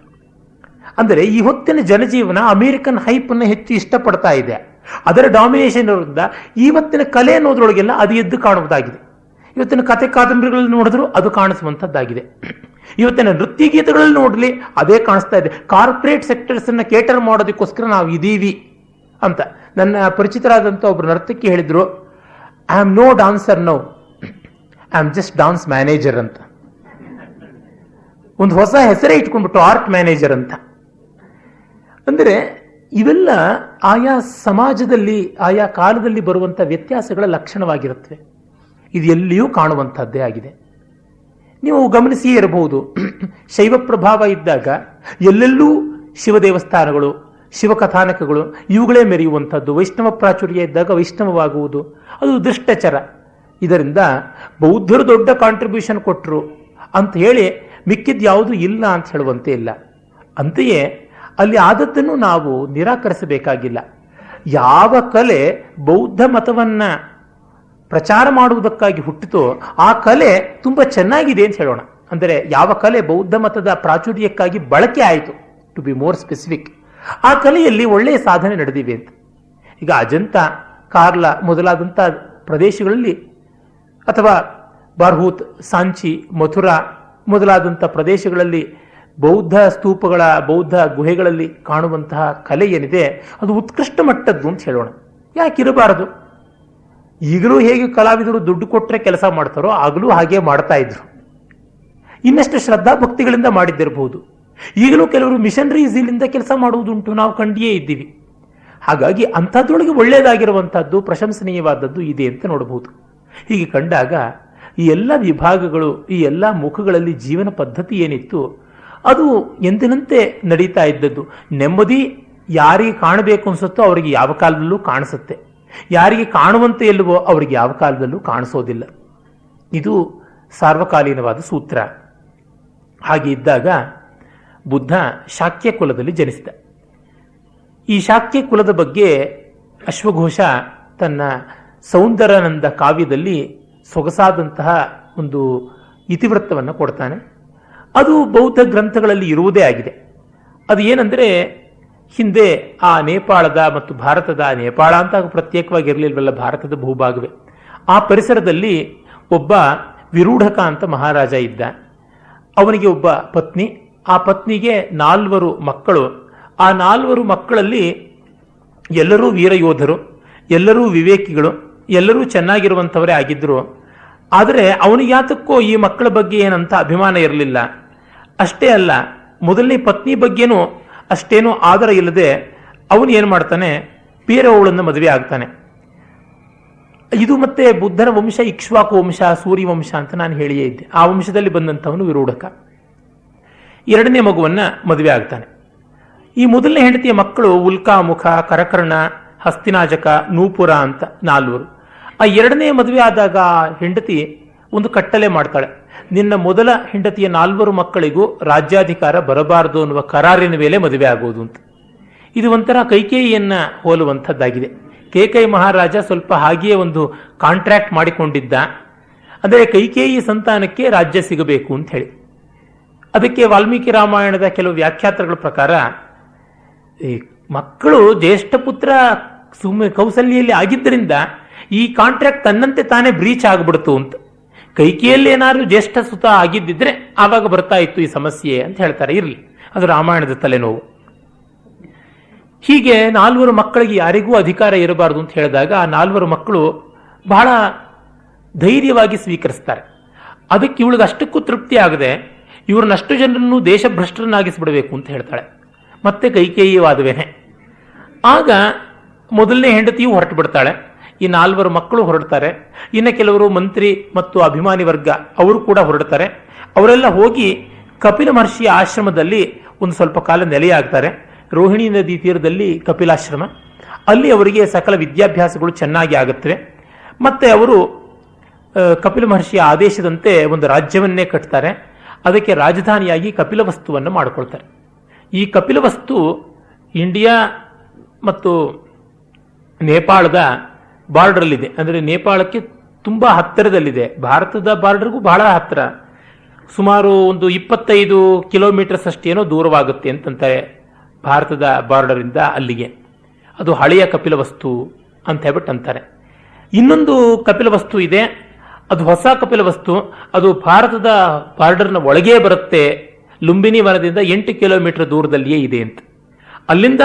ಅಂದರೆ ಈ ಹೊತ್ತಿನ ಜನಜೀವನ ಅಮೆರಿಕನ್ ಹೈಪ್ ಅನ್ನು ಹೆಚ್ಚು ಇಷ್ಟಪಡ್ತಾ ಇದೆ. ಅದರ ಡಾಮಿನೇಷನ್ ಇರೋದ್ರಿಂದ ಇವತ್ತಿನ ಕಲೆ ಅನ್ನೋದ್ರೊಳಗೆಲ್ಲ ಅದು ಎದ್ದು ಕಾಣುವುದಾಗಿದೆ. ಇವತ್ತಿನ ಕತೆ ಕಾದಂಬರಿಗಳಲ್ಲಿ ನೋಡಿದ್ರು ಅದು ಕಾಣಿಸುವಂಥದ್ದಾಗಿದೆ. ಇವತ್ತಿನ ನೃತ್ಯ ಗೀತೆಗಳಲ್ಲಿ ನೋಡಲಿ ಅದೇ ಕಾಣಿಸ್ತಾ ಇದೆ. ಕಾರ್ಪೊರೇಟ್ ಸೆಕ್ಟರ್ಸ್ ಅನ್ನ ಕೇಟರ್ ಮಾಡೋದಕ್ಕೋಸ್ಕರ ನಾವು ಇದೀವಿ ಅಂತ ನನ್ನ ಪರಿಚಿತರಾದಂಥ ಒಬ್ರು ನರ್ತಕಿ ಹೇಳಿದ್ರು, I am no dancer now, I am just dance manager ಅಂತ. ಒಂದು ಹೊಸ ಹೆಸರೇ ಇಟ್ಕೊಂಡ್ಬಿಟ್ಟು, ಆರ್ಟ್ ಮ್ಯಾನೇಜರ್ ಅಂತ. ಅಂದರೆ ಇವೆಲ್ಲ ಆಯಾ ಸಮಾಜದಲ್ಲಿ ಆಯಾ ಕಾಲದಲ್ಲಿ ಬರುವಂಥ ವ್ಯತ್ಯಾಸಗಳ ಲಕ್ಷಣವಾಗಿರುತ್ತವೆ. ಇದು ಎಲ್ಲಿಯೂ ಕಾಣುವಂಥದ್ದೇ ಆಗಿದೆ. ನೀವು ಗಮನಿಸಿಯೇ ಇರಬಹುದು, ಶೈವ ಪ್ರಭಾವ ಇದ್ದಾಗ ಎಲ್ಲೆಲ್ಲೂ ಶಿವ ದೇವಸ್ಥಾನಗಳು, ಶಿವಕಥಾನಕಗಳು ಇವುಗಳೇ ಮೆರೆಯುವಂಥದ್ದು. ವೈಷ್ಣವ ಪ್ರಾಚುರ್ಯ ಇದ್ದಾಗ ವೈಷ್ಣವವಾಗುವುದು, ಅದು ದುಷ್ಟಚರ. ಇದರಿಂದ ಬೌದ್ಧರು ದೊಡ್ಡ ಕಾಂಟ್ರಿಬ್ಯೂಷನ್ ಕೊಟ್ಟರು ಅಂತ ಹೇಳಿ ಮಿಕ್ಕಿದ್ದು ಯಾವುದು ಇಲ್ಲ ಅಂತ ಹೇಳುವಂತೆ ಇಲ್ಲ. ಅಂತೆಯೇ ಅಲ್ಲಿ ಆದದ್ದನ್ನು ನಾವು ನಿರಾಕರಿಸಬೇಕಾಗಿಲ್ಲ. ಯಾವ ಕಲೆ ಬೌದ್ಧ ಮತವನ್ನ ಪ್ರಚಾರ ಮಾಡುವುದಕ್ಕಾಗಿ ಹುಟ್ಟಿತೋ ಆ ಕಲೆ ತುಂಬ ಚೆನ್ನಾಗಿದೆ ಅಂತ ಹೇಳೋಣ. ಅಂದರೆ ಯಾವ ಕಲೆ ಬೌದ್ಧ ಮತದ ಪ್ರಾಚುರ್ಯಕ್ಕಾಗಿ ಬಳಕೆ ಆಯಿತು, ಟು ಬಿ ಮೋರ್ ಸ್ಪೆಸಿಫಿಕ್, ಆ ಕಲೆಯಲ್ಲಿ ಒಳ್ಳೆಯ ಸಾಧನೆ ನಡೆದಿವೆ ಅಂತ. ಈಗ ಅಜಂತ, ಕಾರ್ಲಾ ಮೊದಲಾದಂಥ ಪ್ರದೇಶಗಳಲ್ಲಿ ಅಥವಾ ಬರ್ಹೂತ್, ಸಾಂಚಿ, ಮಥುರಾ ಮೊದಲಾದಂಥ ಪ್ರದೇಶಗಳಲ್ಲಿ ಬೌದ್ಧ ಸ್ತೂಪಗಳ, ಬೌದ್ಧ ಗುಹೆಗಳಲ್ಲಿ ಕಾಣುವಂತಹ ಕಲೆ ಏನಿದೆ ಅದು ಉತ್ಕೃಷ್ಟ ಮಟ್ಟದ್ದು ಅಂತ ಹೇಳೋಣ. ಯಾಕಿರಬಾರದು? ಈಗಲೂ ಹೇಗೆ ಕಲಾವಿದರು ದುಡ್ಡು ಕೊಟ್ಟರೆ ಕೆಲಸ ಮಾಡ್ತಾರೋ ಆಗಲೂ ಹಾಗೆ ಮಾಡ್ತಾ ಇದ್ರು. ಇನ್ನಷ್ಟು ಶ್ರದ್ಧಾ ಭಕ್ತಿಗಳಿಂದ ಮಾಡಿದ್ದಿರಬಹುದು. ಈಗಲೂ ಕೆಲವರು ಮಿಷನರಿ ಝೀಲಿಂದ ಕೆಲಸ ಮಾಡುವುದುಂಟು, ನಾವು ಕಂಡಿಯೇ ಇದ್ದೀವಿ. ಹಾಗಾಗಿ ಅಂಥದ್ರೊಳಗೆ ಒಳ್ಳೆಯದಾಗಿರುವಂಥದ್ದು, ಪ್ರಶಂಸನೀಯವಾದದ್ದು ಇದೆ ಅಂತ ನೋಡಬಹುದು. ಹೀಗೆ ಕಂಡಾಗ ಈ ಎಲ್ಲ ವಿಭಾಗಗಳು, ಈ ಎಲ್ಲ ಮುಖಗಳಲ್ಲಿ ಜೀವನ ಪದ್ಧತಿ ಏನಿತ್ತು ಅದು ಎಂದಿನಂತೆ ನಡೀತಾ ಇದ್ದದ್ದು. ನೆಮ್ಮದಿ ಯಾರಿಗೆ ಕಾಣಬೇಕು ಅನ್ಸುತ್ತೋ ಅವರಿಗೆ ಯಾವ ಕಾಲದಲ್ಲೂ ಕಾಣಿಸುತ್ತೆ. ಯಾರಿಗೆ ಕಾಣುವಂತೆ ಇಲ್ಲವೋ ಅವರಿಗೆ ಯಾವ ಕಾಲದಲ್ಲೂ ಕಾಣಿಸೋದಿಲ್ಲ. ಇದು ಸಾರ್ವಕಾಲೀನವಾದ ಸೂತ್ರ. ಹಾಗೆ ಇದ್ದಾಗ ಬುದ್ಧ ಶಾಕ್ಯ ಕುಲದಲ್ಲಿ ಜನಿಸಿದ. ಈ ಶಾಕ್ಯ ಕುಲದ ಬಗ್ಗೆ ಅಶ್ವಘೋಷ ತನ್ನ ಸೌಂದರ್ಯಾನಂದ ಕಾವ್ಯದಲ್ಲಿ ಸೊಗಸಾದಂತಹ ಒಂದು ಇತಿವೃತ್ತವನ್ನು ಕೊಡ್ತಾನೆ. ಅದು ಬೌದ್ಧ ಗ್ರಂಥಗಳಲ್ಲಿ ಇರುವುದೇ ಆಗಿದೆ. ಅದು ಏನಂದರೆ, ಹಿಂದೆ ಆ ನೇಪಾಳದ ಮತ್ತು ಭಾರತದ, ನೇಪಾಳ ಅಂತ ಪ್ರತ್ಯೇಕವಾಗಿರಲಿಲ್ವಲ್ಲ, ಭಾರತದ ಭೂಭಾಗವೇ, ಆ ಪರಿಸರದಲ್ಲಿ ಒಬ್ಬ ವಿರೂಢಕ ಅಂತ ಮಹಾರಾಜ ಇದ್ದ. ಅವನಿಗೆ ಒಬ್ಬ ಪತ್ನಿ, ಆ ಪತ್ನಿಗೆ 4 ಮಕ್ಕಳು. ಆ 4 ಮಕ್ಕಳಲ್ಲಿ ಎಲ್ಲರೂ ವೀರಯೋಧರು, ಎಲ್ಲರೂ ವಿವೇಕಿಗಳು, ಎಲ್ಲರೂ ಚೆನ್ನಾಗಿರುವಂಥವರೇ ಆಗಿದ್ದರು. ಆದರೆ ಅವನಿಗೆ ಯಾತಕ್ಕೋ ಈ ಮಕ್ಕಳ ಬಗ್ಗೆ ಏನಂತ ಅಭಿಮಾನ ಇರಲಿಲ್ಲ. ಅಷ್ಟೇ ಅಲ್ಲ, ಮೊದಲನೇ ಪತ್ನಿ ಬಗ್ಗೆನೂ ಅಷ್ಟೇನೂ ಆದರ ಇಲ್ಲದೆ ಅವನು ಏನು ಮಾಡ್ತಾನೆ, ಬೇರೆಯವಳನ್ನು ಮದುವೆ ಆಗ್ತಾನೆ. ಇದು ಮತ್ತೆ ಬುದ್ಧನ ವಂಶ ಇಕ್ಷ್ವಾಕು ವಂಶ, ಸೂರ್ಯವಂಶ ಅಂತ ನಾನು ಹೇಳಿಯೇ ಇದ್ದೆ. ಆ ವಂಶದಲ್ಲಿ ಬಂದಂಥವನು ವಿರೂಢಕ. 2ನೇ ಮಗುವನ್ನ ಮದುವೆ ಆಗ್ತಾನೆ. ಈ ಮೊದಲನೇ ಹೆಂಡತಿಯ ಮಕ್ಕಳು ಉಲ್ಕಾಮುಖ, ಕರಕರ್ಣ, ಹಸ್ತಿನಾಜಕ, ನೂಪುರ ಅಂತ 4. ಆ 2ನೇ ಮದುವೆ ಆದಾಗ ಹೆಂಡತಿ ಒಂದು ಕಟ್ಟಲೆ ಮಾಡ್ತಾಳೆ, ನಿನ್ನ ಮೊದಲ ಹೆಂಡತಿಯ 4 ಮಕ್ಕಳಿಗೂ ರಾಜ್ಯಾಧಿಕಾರ ಬರಬಾರದು ಅನ್ನುವ ಕರಾರಿನ ಮೇಲೆ ಮದುವೆ ಆಗುವುದು ಅಂತ. ಇದು ಒಂಥರ ಕೈಕೇಯಿಯನ್ನ ಹೋಲುವಂಥದ್ದಾಗಿದೆ. ಕೇಕೈ ಮಹಾರಾಜ ಸ್ವಲ್ಪ ಹಾಗೆಯೇ ಒಂದು ಕಾಂಟ್ರಾಕ್ಟ್ ಮಾಡಿಕೊಂಡಿದ್ದ. ಅಂದರೆ ಕೈಕೇಯಿ ಸಂತಾನಕ್ಕೆ ರಾಜ್ಯ ಸಿಗಬೇಕು ಅಂತ ಹೇಳಿ. ಅದಕ್ಕೆ ವಾಲ್ಮೀಕಿ ರಾಮಾಯಣದ ಕೆಲವು ವ್ಯಾಖ್ಯಾತಗಳ ಪ್ರಕಾರ ಈ ಮಕ್ಕಳು ಜ್ಯೇಷ್ಠ ಪುತ್ರ ಕೌಸಲ್ಯಲ್ಲಿ ಆಗಿದ್ದರಿಂದ ಈ ಕಾಂಟ್ರಾಕ್ಟ್ ತನ್ನಂತೆ ತಾನೇ ಬ್ರೀಚ್ ಆಗಿಬಿಡ್ತು ಅಂತ. ಕೈಕೇಯಲ್ಲಿ ಏನಾದ್ರು ಜ್ಯೇಷ್ಠ ಸುತ ಆಗಿದ್ದಿದ್ರೆ ಆವಾಗ ಬರ್ತಾ ಇತ್ತು ಈ ಸಮಸ್ಯೆ ಅಂತ ಹೇಳ್ತಾರೆ. ಇರಲಿ, ಅದು ರಾಮಾಯಣದ ತಲೆನೋವು. ಹೀಗೆ 4 ಮಕ್ಕಳಿಗೆ ಯಾರಿಗೂ ಅಧಿಕಾರ ಇರಬಾರದು ಅಂತ ಹೇಳಿದಾಗ ಆ 4 ಮಕ್ಕಳು ಬಹಳ ಧೈರ್ಯವಾಗಿ ಸ್ವೀಕರಿಸ್ತಾರೆ. ಅದಕ್ಕೆ ಇವಳಿಗೆ ಅಷ್ಟಕ್ಕೂ ತೃಪ್ತಿ ಆಗದೆ ಇವ್ರನ್ನಷ್ಟು ಜನರನ್ನು ದೇಶಭ್ರಷ್ಟರನ್ನಾಗಿಸ್ಬಿಡಬೇಕು ಅಂತ ಹೇಳ್ತಾಳೆ. ಮತ್ತೆ ಕೈಕೇಯಿ ವಾದವೇನೆ. ಆಗ ಮೊದಲನೇ ಹೆಂಡತಿಯು ಹೊರಟು ಬಿಡ್ತಾಳೆ. ಈ 4 ಮಕ್ಕಳು ಹೊರಡ್ತಾರೆ. ಇನ್ನು ಕೆಲವರು ಮಂತ್ರಿ ಮತ್ತು ಅಭಿಮಾನಿ ವರ್ಗ ಅವರು ಕೂಡ ಹೊರಡ್ತಾರೆ. ಅವರೆಲ್ಲ ಹೋಗಿ ಕಪಿಲ ಮಹರ್ಷಿಯ ಆಶ್ರಮದಲ್ಲಿ ಒಂದು ಸ್ವಲ್ಪ ಕಾಲ ನೆಲೆಯಾಗ್ತಾರೆ. ರೋಹಿಣಿ ನದಿ ತೀರದಲ್ಲಿ ಕಪಿಲಾಶ್ರಮ. ಅಲ್ಲಿ ಅವರಿಗೆ ಸಕಲ ವಿದ್ಯಾಭ್ಯಾಸಗಳು ಚೆನ್ನಾಗಿ ಆಗುತ್ತವೆ. ಮತ್ತೆ ಅವರು ಕಪಿಲ ಮಹರ್ಷಿಯ ಆದೇಶದಂತೆ ಒಂದು ರಾಜ್ಯವನ್ನೇ ಕಟ್ತಾರೆ. ಅದಕ್ಕೆ ರಾಜಧಾನಿಯಾಗಿ ಕಪಿಲವಸ್ತುವನ್ನು ಮಾಡಿಕೊಳ್ತಾರೆ. ಈ ಕಪಿಲವಸ್ತು ಇಂಡಿಯಾ ಮತ್ತು ನೇಪಾಳದ ಬಾರ್ಡರಲ್ಲಿದೆ. ಅಂದರೆ ನೇಪಾಳಕ್ಕೆ ತುಂಬ ಹತ್ತಿರದಲ್ಲಿದೆ. ಭಾರತದ ಬಾರ್ಡರ್ಗೂ ಬಹಳ ಹತ್ತಿರ, ಸುಮಾರು ಒಂದು 25 ಕಿಲೋಮೀಟರ್ಸ್ ಅಷ್ಟೇನೋ ದೂರವಾಗುತ್ತೆ ಅಂತಂತಾರೆ ಭಾರತದ ಬಾರ್ಡರಿಂದ ಅಲ್ಲಿಗೆ. ಅದು ಹಳೆಯ ಕಪಿಲವಸ್ತು ಅಂತ ಹೇಳ್ಬಿಟ್ಟು ಅಂತಾರೆ. ಇನ್ನೊಂದು ಕಪಿಲವಸ್ತು ಇದೆ, ಅದು ಹೊಸ ಕಪಿಲವಸ್ತು. ಅದು ಭಾರತದ ಬಾರ್ಡರ್ನ ಒಳಗೇ ಬರುತ್ತೆ. ಲುಂಬಿನಿ ವನದಿಂದ 8 ಕಿಲೋಮೀಟರ್ ದೂರದಲ್ಲಿಯೇ ಇದೆ ಅಂತ. ಅಲ್ಲಿಂದ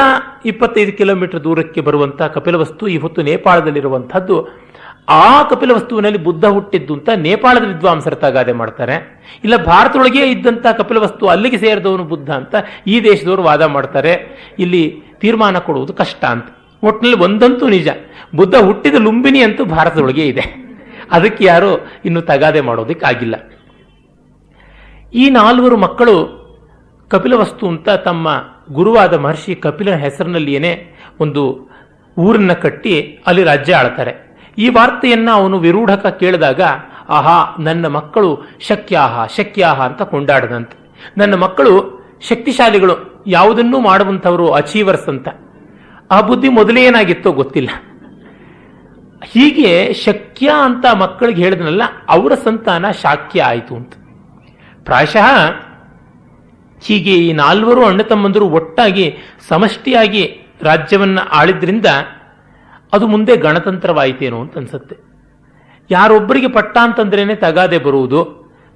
25 ಕಿಲೋಮೀಟರ್ ದೂರಕ್ಕೆ ಬರುವಂಥ ಕಪಿಲವಸ್ತು ಇವತ್ತು ನೇಪಾಳದಲ್ಲಿರುವಂಥದ್ದು. ಆ ಕಪಿಲವಸ್ತುವಿನಲ್ಲಿ ಬುದ್ಧ ಹುಟ್ಟಿದ್ದು ಅಂತ ನೇಪಾಳದ ವಿದ್ವಾಂಸರ ತಗಾದೆ ಮಾಡ್ತಾರೆ. ಇಲ್ಲ, ಭಾರತದೊಳಗೆ ಇದ್ದಂಥ ಕಪಿಲವಸ್ತು ಅಲ್ಲಿಗೆ ಸೇರಿದವನು ಬುದ್ಧ ಅಂತ ಈ ದೇಶದವರು ವಾದ ಮಾಡ್ತಾರೆ. ಇಲ್ಲಿ ತೀರ್ಮಾನ ಕೊಡುವುದು ಕಷ್ಟ ಅಂತ. ಒಟ್ಟಿನಲ್ಲಿ ಒಂದಂತೂ ನಿಜ, ಬುದ್ಧ ಹುಟ್ಟಿದ ಲುಂಬಿನಿ ಅಂತೂ ಭಾರತದೊಳಗೆ ಇದೆ. ಅದಕ್ಕೆ ಯಾರು ಇನ್ನು ತಗಾದೆ ಮಾಡೋದಕ್ಕಾಗಿಲ್ಲ. ಈ 4 ಮಕ್ಕಳು ಕಪಿಲವಸ್ತು ಅಂತ ತಮ್ಮ ಗುರುವಾದ ಮಹರ್ಷಿ ಕಪಿಲನ ಹೆಸರಿನಲ್ಲಿಯೇ ಒಂದು ಊರನ್ನ ಕಟ್ಟಿ ಅಲ್ಲಿ ರಾಜ್ಯ ಆಳ್ತಾರೆ. ಈ ವಾರ್ತೆಯನ್ನ ಅವನು ವಿರೂಢಕ ಕೇಳಿದಾಗ, ಆಹಾ, ನನ್ನ ಮಕ್ಕಳು ಶಕ್ಯಾಹ ಅಂತ ಕೊಂಡಾಡದಂತೆ. ನನ್ನ ಮಕ್ಕಳು ಶಕ್ತಿಶಾಲಿಗಳು, ಯಾವುದನ್ನೂ ಮಾಡುವಂಥವರು ಅಚೀವರ್ಸ್ ಅಂತ. ಆ ಬುದ್ಧಿ ಮೊದಲೇ ಏನಾಗಿತ್ತೋ ಗೊತ್ತಿಲ್ಲ. ಹೀಗೆ ಶಕ್ಯ ಅಂತ ಮಕ್ಕಳಿಗೆ ಹೇಳಿದ್ನಲ್ಲ, ಅವರ ಸಂತಾನ ಶಾಕ್ಯ ಆಯಿತು ಅಂತ. ಪ್ರಾಯಶಃ ಹೀಗೆ ಈ 4 ಅಣ್ಣ ತಮ್ಮಂದರು ಒಟ್ಟಾಗಿ ಸಮಷ್ಟಿಯಾಗಿ ರಾಜ್ಯವನ್ನ ಆಳಿದ್ರಿಂದ ಅದು ಮುಂದೆ ಗಣತಂತ್ರವಾಯಿತೇನೋ ಅಂತ ಅನ್ಸುತ್ತೆ. ಯಾರೊಬ್ಬರಿಗೆ ಪಟ್ಟ ಅಂತಂದ್ರೇನೆ ತಗಾದೆ ಬರುವುದು,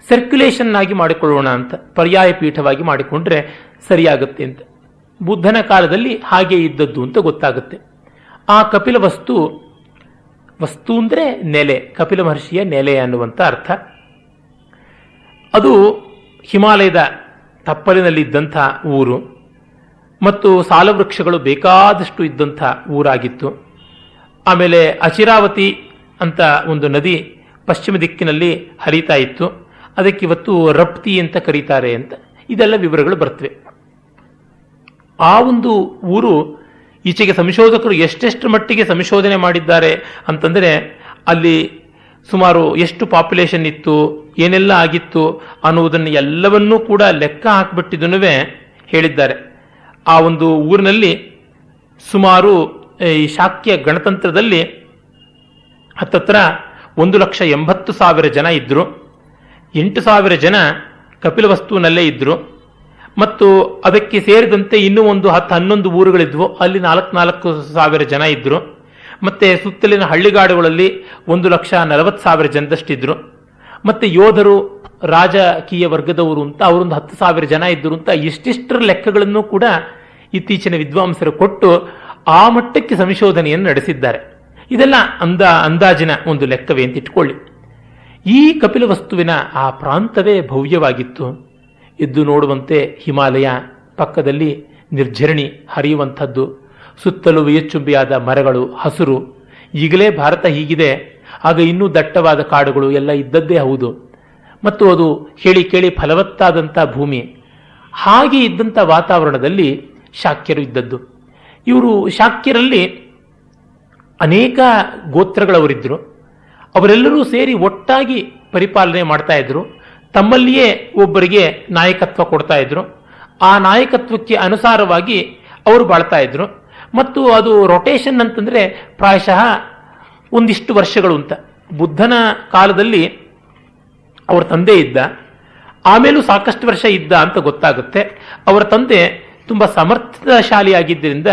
ಸರ್ಕ್ಯುಲೇಷನ್ ಆಗಿ ಮಾಡಿಕೊಳ್ಳೋಣ ಅಂತ ಪರ್ಯಾಯ ಪೀಠವಾಗಿ ಮಾಡಿಕೊಂಡ್ರೆ ಸರಿಯಾಗುತ್ತೆ ಅಂತ. ಬುದ್ಧನ ಕಾಲದಲ್ಲಿ ಹಾಗೆ ಇದ್ದದ್ದು ಅಂತ ಗೊತ್ತಾಗುತ್ತೆ. ಆ ಕಪಿಲ ವಸ್ತು ಅಂದ್ರೆ ನೆಲೆ, ಕಪಿಲ ಮಹರ್ಷಿಯ ನೆಲೆ ಅನ್ನುವಂಥ ಅರ್ಥ. ಅದು ಹಿಮಾಲಯದ ತಪ್ಪಲಿನಲ್ಲಿದ್ದಂಥ ಊರು ಮತ್ತು ಸಾಲವೃಕ್ಷಗಳು ಬೇಕಾದಷ್ಟು ಇದ್ದಂಥ ಊರಾಗಿತ್ತು. ಆಮೇಲೆ ಅಚಿರಾವತಿ ಅಂತ ಒಂದು ನದಿ ಪಶ್ಚಿಮ ದಿಕ್ಕಿನಲ್ಲಿ ಹರಿತಾ ಇತ್ತು. ಅದಕ್ಕಿವತ್ತು ರಪ್ತಿ ಅಂತ ಕರೀತಾರೆ ಅಂತ ಇದೆಲ್ಲ ವಿವರಗಳು ಬರ್ತವೆ. ಆ ಒಂದು ಊರು ಈಚೆಗೆ ಸಂಶೋಧಕರು ಎಷ್ಟೆಷ್ಟು ಮಟ್ಟಿಗೆ ಸಂಶೋಧನೆ ಮಾಡಿದ್ದಾರೆ ಅಂತಂದರೆ ಅಲ್ಲಿ ಸುಮಾರು ಎಷ್ಟು ಪಾಪ್ಯುಲೇಷನ್ ಇತ್ತು, ಏನೆಲ್ಲ ಆಗಿತ್ತು ಅನ್ನುವುದನ್ನು ಎಲ್ಲವನ್ನೂ ಕೂಡ ಲೆಕ್ಕ ಹಾಕಿಬಿಟ್ಟಿದ್ದನ್ನು ಹೇಳಿದ್ದಾರೆ. ಆ ಒಂದು ಊರಿನಲ್ಲಿ ಸುಮಾರು ಈ ಶಾಕ್ಯ ಗಣತಂತ್ರದಲ್ಲಿ ಹತ್ತತ್ರ 1,80,000 ಜನ ಇದ್ದರು. 8,000 ಜನ ಕಪಿಲವಸ್ತುವಿನಲ್ಲೇ ಇದ್ದರು. ಮತ್ತು ಅದಕ್ಕೆ ಸೇರಿದಂತೆ ಇನ್ನೂ ಒಂದು 10-11 ಊರುಗಳಿದ್ವು, ಅಲ್ಲಿ 4,000 ಜನ ಇದ್ದರು. ಮತ್ತೆ ಸುತ್ತಲಿನ ಹಳ್ಳಿಗಾಡುಗಳಲ್ಲಿ 1,40,000 ಜನದಷ್ಟಿದ್ರು. ಮತ್ತೆ ಯೋಧರು, ರಾಜಕೀಯ ವರ್ಗದವರು ಅಂತ ಅವರೊಂದು 10,000 ಜನ ಇದ್ದರು ಅಂತ ಇಷ್ಟಿಷ್ಟರ ಲೆಕ್ಕಗಳನ್ನು ಕೂಡ ಇತ್ತೀಚಿನ ವಿದ್ವಾಂಸರು ಕೊಟ್ಟು ಆ ಮಟ್ಟಕ್ಕೆ ಸಂಶೋಧನೆಯನ್ನು ನಡೆಸಿದ್ದಾರೆ. ಇದೆಲ್ಲ ಅಂದಾಜಿನ ಒಂದು ಲೆಕ್ಕವೇ ಅಂತ ಇಟ್ಕೊಳ್ಳಿ. ಈ ಕಪಿಲವಸ್ತುವಿನ ಆ ಪ್ರಾಂತವೇ ಭವ್ಯವಾಗಿತ್ತು. ಎದ್ದು ನೋಡುವಂತೆ ಹಿಮಾಲಯ, ಪಕ್ಕದಲ್ಲಿ ನಿರ್ಝರಣಿ ಹರಿಯುವಂಥದ್ದು, ಸುತ್ತಲೂ ವಿಯಚ್ಚುಂಬಿಯಾದ ಮರಗಳು, ಹಸುರು. ಈಗಲೇ ಭಾರತ ಹೀಗಿದೆ, ಆಗ ಇನ್ನೂ ದಟ್ಟವಾದ ಕಾಡುಗಳು ಎಲ್ಲ ಇದ್ದದ್ದೇ ಹೌದು. ಮತ್ತು ಅದು ಹೇಳಿ ಕೇಳಿ ಫಲವತ್ತಾದಂಥ ಭೂಮಿ. ಹಾಗೆ ಇದ್ದಂಥ ವಾತಾವರಣದಲ್ಲಿ ಶಾಕ್ಯರು ಇದ್ದದ್ದು. ಇವರು ಶಾಕ್ಯರಲ್ಲಿ ಅನೇಕ ಗೋತ್ರಗಳವರಿದ್ದರು. ಅವರೆಲ್ಲರೂ ಸೇರಿ ಒಟ್ಟಾಗಿ ಪರಿಪಾಲನೆ ಮಾಡ್ತಾ ಇದ್ರು. ತಮ್ಮಲ್ಲಿಯೇ ಒಬ್ಬರಿಗೆ ನಾಯಕತ್ವ ಕೊಡ್ತಾ ಇದ್ರು. ಆ ನಾಯಕತ್ವಕ್ಕೆ ಅನುಸಾರವಾಗಿ ಅವರು ಬಾಳ್ತಾ ಇದ್ರು. ಮತ್ತು ಅದು ರೊಟೇಷನ್ ಅಂತಂದರೆ ಪ್ರಾಯಶಃ ಒಂದಿಷ್ಟು ವರ್ಷಗಳು ಅಂತ. ಬುದ್ಧನ ಕಾಲದಲ್ಲಿ ಅವರ ತಂದೆ ಇದ್ದ, ಆಮೇಲೂ ಸಾಕಷ್ಟು ವರ್ಷ ಇದ್ದ ಅಂತ ಗೊತ್ತಾಗುತ್ತೆ. ಅವರ ತಂದೆ ತುಂಬ ಸಮರ್ಥಶಾಲಿಯಾಗಿದ್ದರಿಂದ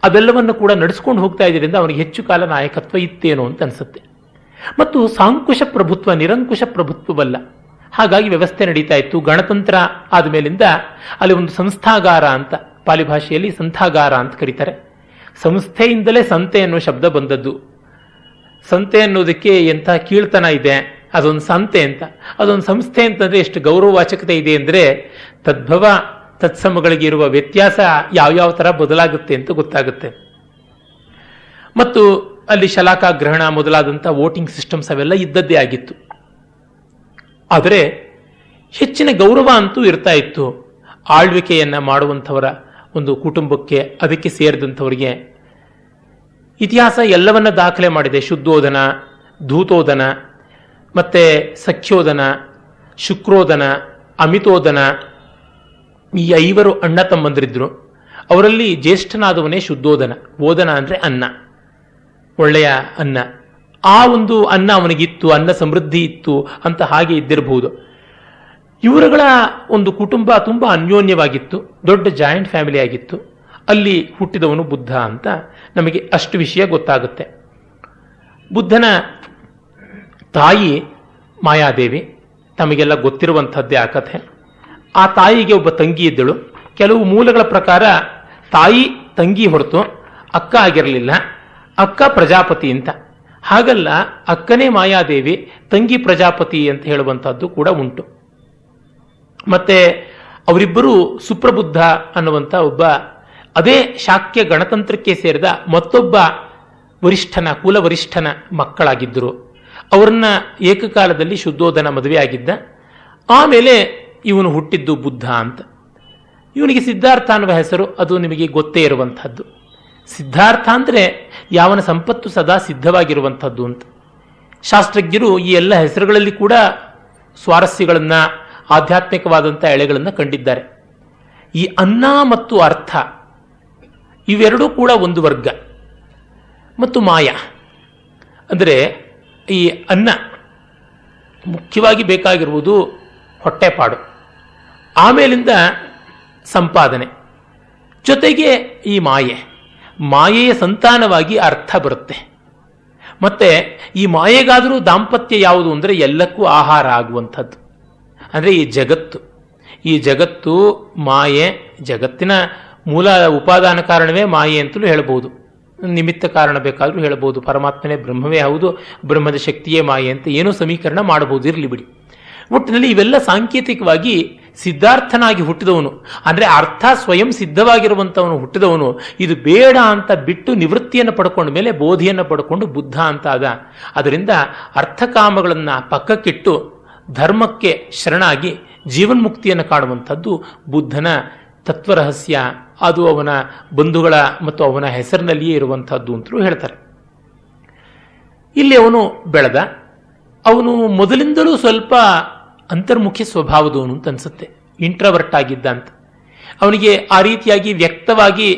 ಅದೆಲ್ಲವನ್ನು ಕೂಡ ನಡೆಸ್ಕೊಂಡು ಹೋಗ್ತಾ ಇದ್ದರಿಂದ ಅವನಿಗೆ ಹೆಚ್ಚು ಕಾಲ ನಾಯಕತ್ವ ಇತ್ತೇನೋ ಅಂತ ಅನಿಸುತ್ತೆ. ಮತ್ತು ಸಾಂಕುಶ ಪ್ರಭುತ್ವ, ನಿರಂಕುಶ ಪ್ರಭುತ್ವವಲ್ಲ. ಹಾಗಾಗಿ ವ್ಯವಸ್ಥೆ ನಡೀತಾ ಇತ್ತು. ಗಣತಂತ್ರ ಆದಮೇಲಿಂದ ಅಲ್ಲಿ ಒಂದು ಸಂಸ್ಥಾಗಾರ ಅಂತ, ಪಾಲಿ ಭಾಷೆಯಲ್ಲಿ ಸಂಸ್ಥಾಗಾರ ಅಂತ ಕರೀತಾರೆ. ಸಂಸ್ಥೆಯಿಂದಲೇ ಸಂತೆ ಅನ್ನೋ ಶಬ್ದ ಬಂದದ್ದು. ಸಂತೆ ಅನ್ನೋದಕ್ಕೆ ಎಂಥ ಕೀಳ್ತನ ಇದೆ, ಅದೊಂದು ಸಂತೆ ಅಂತ. ಅದೊಂದು ಸಂಸ್ಥೆ ಅಂತಂದರೆ ಎಷ್ಟು ಗೌರವವಾಚಕತೆ ಇದೆ ಅಂದರೆ ತದ್ಭವ ತತ್ಸಮಗಳಿಗೆ ಇರುವ ವ್ಯತ್ಯಾಸ ಯಾವ್ಯಾವ ಥರ ಬದಲಾಗುತ್ತೆ ಅಂತ ಗೊತ್ತಾಗುತ್ತೆ. ಮತ್ತು ಅಲ್ಲಿ ಶಲಾಕಾಗ್ರಹಣ ಮೊದಲಾದಂಥ ವೋಟಿಂಗ್ ಸಿಸ್ಟಮ್ಸ್ ಅವೆಲ್ಲ ಇದ್ದದ್ದೇ ಆಗಿತ್ತು. ಆದರೆ ಹೆಚ್ಚಿನ ಗೌರವ ಅಂತೂ ಇರ್ತಾ ಇತ್ತು. ಆಳ್ವಿಕೆಯನ್ನು ಮಾಡುವಂಥವರ ಒಂದು ಕುಟುಂಬಕ್ಕೆ, ಅದಕ್ಕೆ ಸೇರಿದಂಥವರಿಗೆ. ಇತಿಹಾಸ ಎಲ್ಲವನ್ನ ದಾಖಲೆ ಮಾಡಿದೆ. ಶುದ್ಧೋಧನ, ಧೂತೋಧನ, ಮತ್ತೆ ಸಖ್ಯೋಧನ, ಶುಕ್ರೋಧನ, ಅಮಿತೋಧನ, ಈ 5 ಅಣ್ಣ ತಮ್ಮಂದಿರಿದ್ರು. ಅವರಲ್ಲಿ ಜ್ಯೇಷ್ಠನಾದವನೇ ಶುದ್ಧೋಧನ. ಓದನ ಅಂದರೆ ಅನ್ನ, ಒಳ್ಳೆಯ ಅನ್ನ. ಆ ಒಂದು ಅನ್ನ ಅವನಿಗಿತ್ತು, ಅನ್ನ ಸಮೃದ್ಧಿ ಇತ್ತು ಅಂತ ಹಾಗೆ ಇದ್ದಿರಬಹುದು. ಇವರುಗಳ ಒಂದು ಕುಟುಂಬ ತುಂಬ ಅನ್ಯೋನ್ಯವಾಗಿತ್ತು. ದೊಡ್ಡ ಜಾಯಿಂಟ್ ಫ್ಯಾಮಿಲಿ ಆಗಿತ್ತು. ಅಲ್ಲಿ ಹುಟ್ಟಿದವನು ಬುದ್ಧ ಅಂತ ನಮಗೆ ಅಷ್ಟು ವಿಷಯ ಗೊತ್ತಾಗುತ್ತೆ. ಬುದ್ಧನ ತಾಯಿ ಮಾಯಾದೇವಿ, ತಮಗೆಲ್ಲ ಗೊತ್ತಿರುವಂಥದ್ದೇ ಆ ಕಥೆ. ಆ ತಾಯಿಗೆ ಒಬ್ಬ ತಂಗಿ ಇದ್ದಳು. ಕೆಲವು ಮೂಲಗಳ ಪ್ರಕಾರ ತಾಯಿ ತಂಗಿ ಹೊರತು ಅಕ್ಕ ಆಗಿರಲಿಲ್ಲ. ಅಕ್ಕ ಪ್ರಜಾಪತಿ ಅಂತ. ಹಾಗಲ್ಲ, ಅಕ್ಕನೇ ಮಾಯಾದೇವಿ, ತಂಗಿ ಪ್ರಜಾಪತಿ ಅಂತ ಹೇಳುವಂಥದ್ದು ಕೂಡ ಉಂಟು. ಮತ್ತೆ ಅವರಿಬ್ಬರು ಸುಪ್ರಬುದ್ಧ ಅನ್ನುವಂಥ ಒಬ್ಬ, ಅದೇ ಶಾಕ್ಯ ಗಣತಂತ್ರಕ್ಕೆ ಸೇರಿದ ಮತ್ತೊಬ್ಬ ವರಿಷ್ಠನ, ಕುಲವರಿಷ್ಠನ ಮಕ್ಕಳಾಗಿದ್ದರು. ಅವರನ್ನ ಏಕಕಾಲದಲ್ಲಿ ಶುದ್ಧೋಧನ ಮದುವೆಯಾಗಿದ್ದ. ಆಮೇಲೆ ಇವನು ಹುಟ್ಟಿದ್ದು ಬುದ್ಧ ಅಂತ. ಇವನಿಗೆ ಸಿದ್ಧಾರ್ಥ ಅನ್ನುವ ಹೆಸರು, ಅದು ನಿಮಗೆ ಗೊತ್ತೇ ಇರುವಂಥದ್ದು. ಸಿದ್ಧಾರ್ಥ ಅಂದರೆ ಯಾವನ ಸಂಪತ್ತು ಸದಾ ಸಿದ್ಧವಾಗಿರುವಂಥದ್ದು ಅಂತ. ಶಾಸ್ತ್ರಜ್ಞರು ಈ ಎಲ್ಲ ಹೆಸರುಗಳಲ್ಲಿ ಕೂಡ ಸ್ವಾರಸ್ಯಗಳನ್ನು, ಆಧ್ಯಾತ್ಮಿಕವಾದಂಥ ಎಳೆಗಳನ್ನು ಕಂಡಿದ್ದಾರೆ. ಈ ಅನ್ನ ಮತ್ತು ಅರ್ಥ ಇವೆರಡೂ ಕೂಡ ಒಂದು ವರ್ಗ. ಮತ್ತು ಮಾಯ ಅಂದರೆ ಈ ಅನ್ನ ಮುಖ್ಯವಾಗಿ ಬೇಕಾಗಿರುವುದು ಹೊಟ್ಟೆಪಾಡು, ಆಮೇಲಿಂದ ಸಂಪಾದನೆ, ಜೊತೆಗೆ ಈ ಮಾಯೆಯ ಸಂತಾನವಾಗಿ ಅರ್ಥ ಬರುತ್ತೆ. ಮತ್ತೆ ಈ ಮಾಯೆಗಾದರೂ ದಾಂಪತ್ಯ ಯಾವುದು ಅಂದರೆ ಎಲ್ಲಕ್ಕೂ ಆಹಾರ ಆಗುವಂಥದ್ದು. ಅಂದರೆ ಈ ಜಗತ್ತು ಮಾಯೆ, ಜಗತ್ತಿನ ಮೂಲ ಉಪಾದಾನ ಕಾರಣವೇ ಮಾಯೆ ಅಂತಲೂ ಹೇಳಬಹುದು. ನಿಮಿತ್ತ ಕಾರಣ ಬೇಕಾದರೂ ಹೇಳಬಹುದು. ಪರಮಾತ್ಮನೇ ಬ್ರಹ್ಮವೇ ಹೌದು, ಬ್ರಹ್ಮದ ಶಕ್ತಿಯೇ ಮಾಯೆ ಅಂತ ಏನೋ ಸಮೀಕರಣ ಮಾಡಬಹುದು, ಇರಲಿ ಬಿಡಿ. ಒಟ್ಟಿನಲ್ಲಿ ಇವೆಲ್ಲ ಸಾಂಕೇತಿಕವಾಗಿ ಸಿದ್ಧಾರ್ಥನಾಗಿ ಹುಟ್ಟಿದವನು, ಅಂದರೆ ಅರ್ಥ ಸ್ವಯಂ ಸಿದ್ಧವಾಗಿರುವಂಥವನು ಹುಟ್ಟಿದವನು. ಇದು ಬೇಡ ಅಂತ ಬಿಟ್ಟು ನಿವೃತ್ತಿಯನ್ನು ಪಡ್ಕೊಂಡ ಮೇಲೆ ಬೋಧಿಯನ್ನು ಪಡ್ಕೊಂಡು ಬುದ್ಧ ಅಂತ ಆದ. ಅದರಿಂದ ಅರ್ಥಕಾಮಗಳನ್ನು ಪಕ್ಕಕ್ಕಿಟ್ಟು ಧರ್ಮಕ್ಕೆ ಶರಣಾಗಿ ಜೀವನ್ಮುಕ್ತಿಯನ್ನು ಕಾಣುವಂಥದ್ದು ಬುದ್ಧನ ತತ್ವರಹಸ್ಯ ಅದು ಅವನ ಬಂಧುಗಳ ಮತ್ತು ಅವನ ಹೆಸರಿನಲ್ಲಿಯೇ ಇರುವಂತಹದ್ದು ಅಂತಲೂ ಹೇಳ್ತಾರೆ. ಇಲ್ಲಿ ಅವನು ಬೆಳೆದ, ಅವನು ಮೊದಲಿಂದಲೂ ಸ್ವಲ್ಪ ಅಂತರ್ಮುಖಿ ಸ್ವಭಾವದವನು ಅಂತ ಅನ್ಸುತ್ತೆ, ಇಂಟ್ರವರ್ಟ್ ಆಗಿದ್ದ ಅಂತ. ಅವನಿಗೆ ಆ ರೀತಿಯಾಗಿ ವ್ಯಕ್ತವಾಗಿ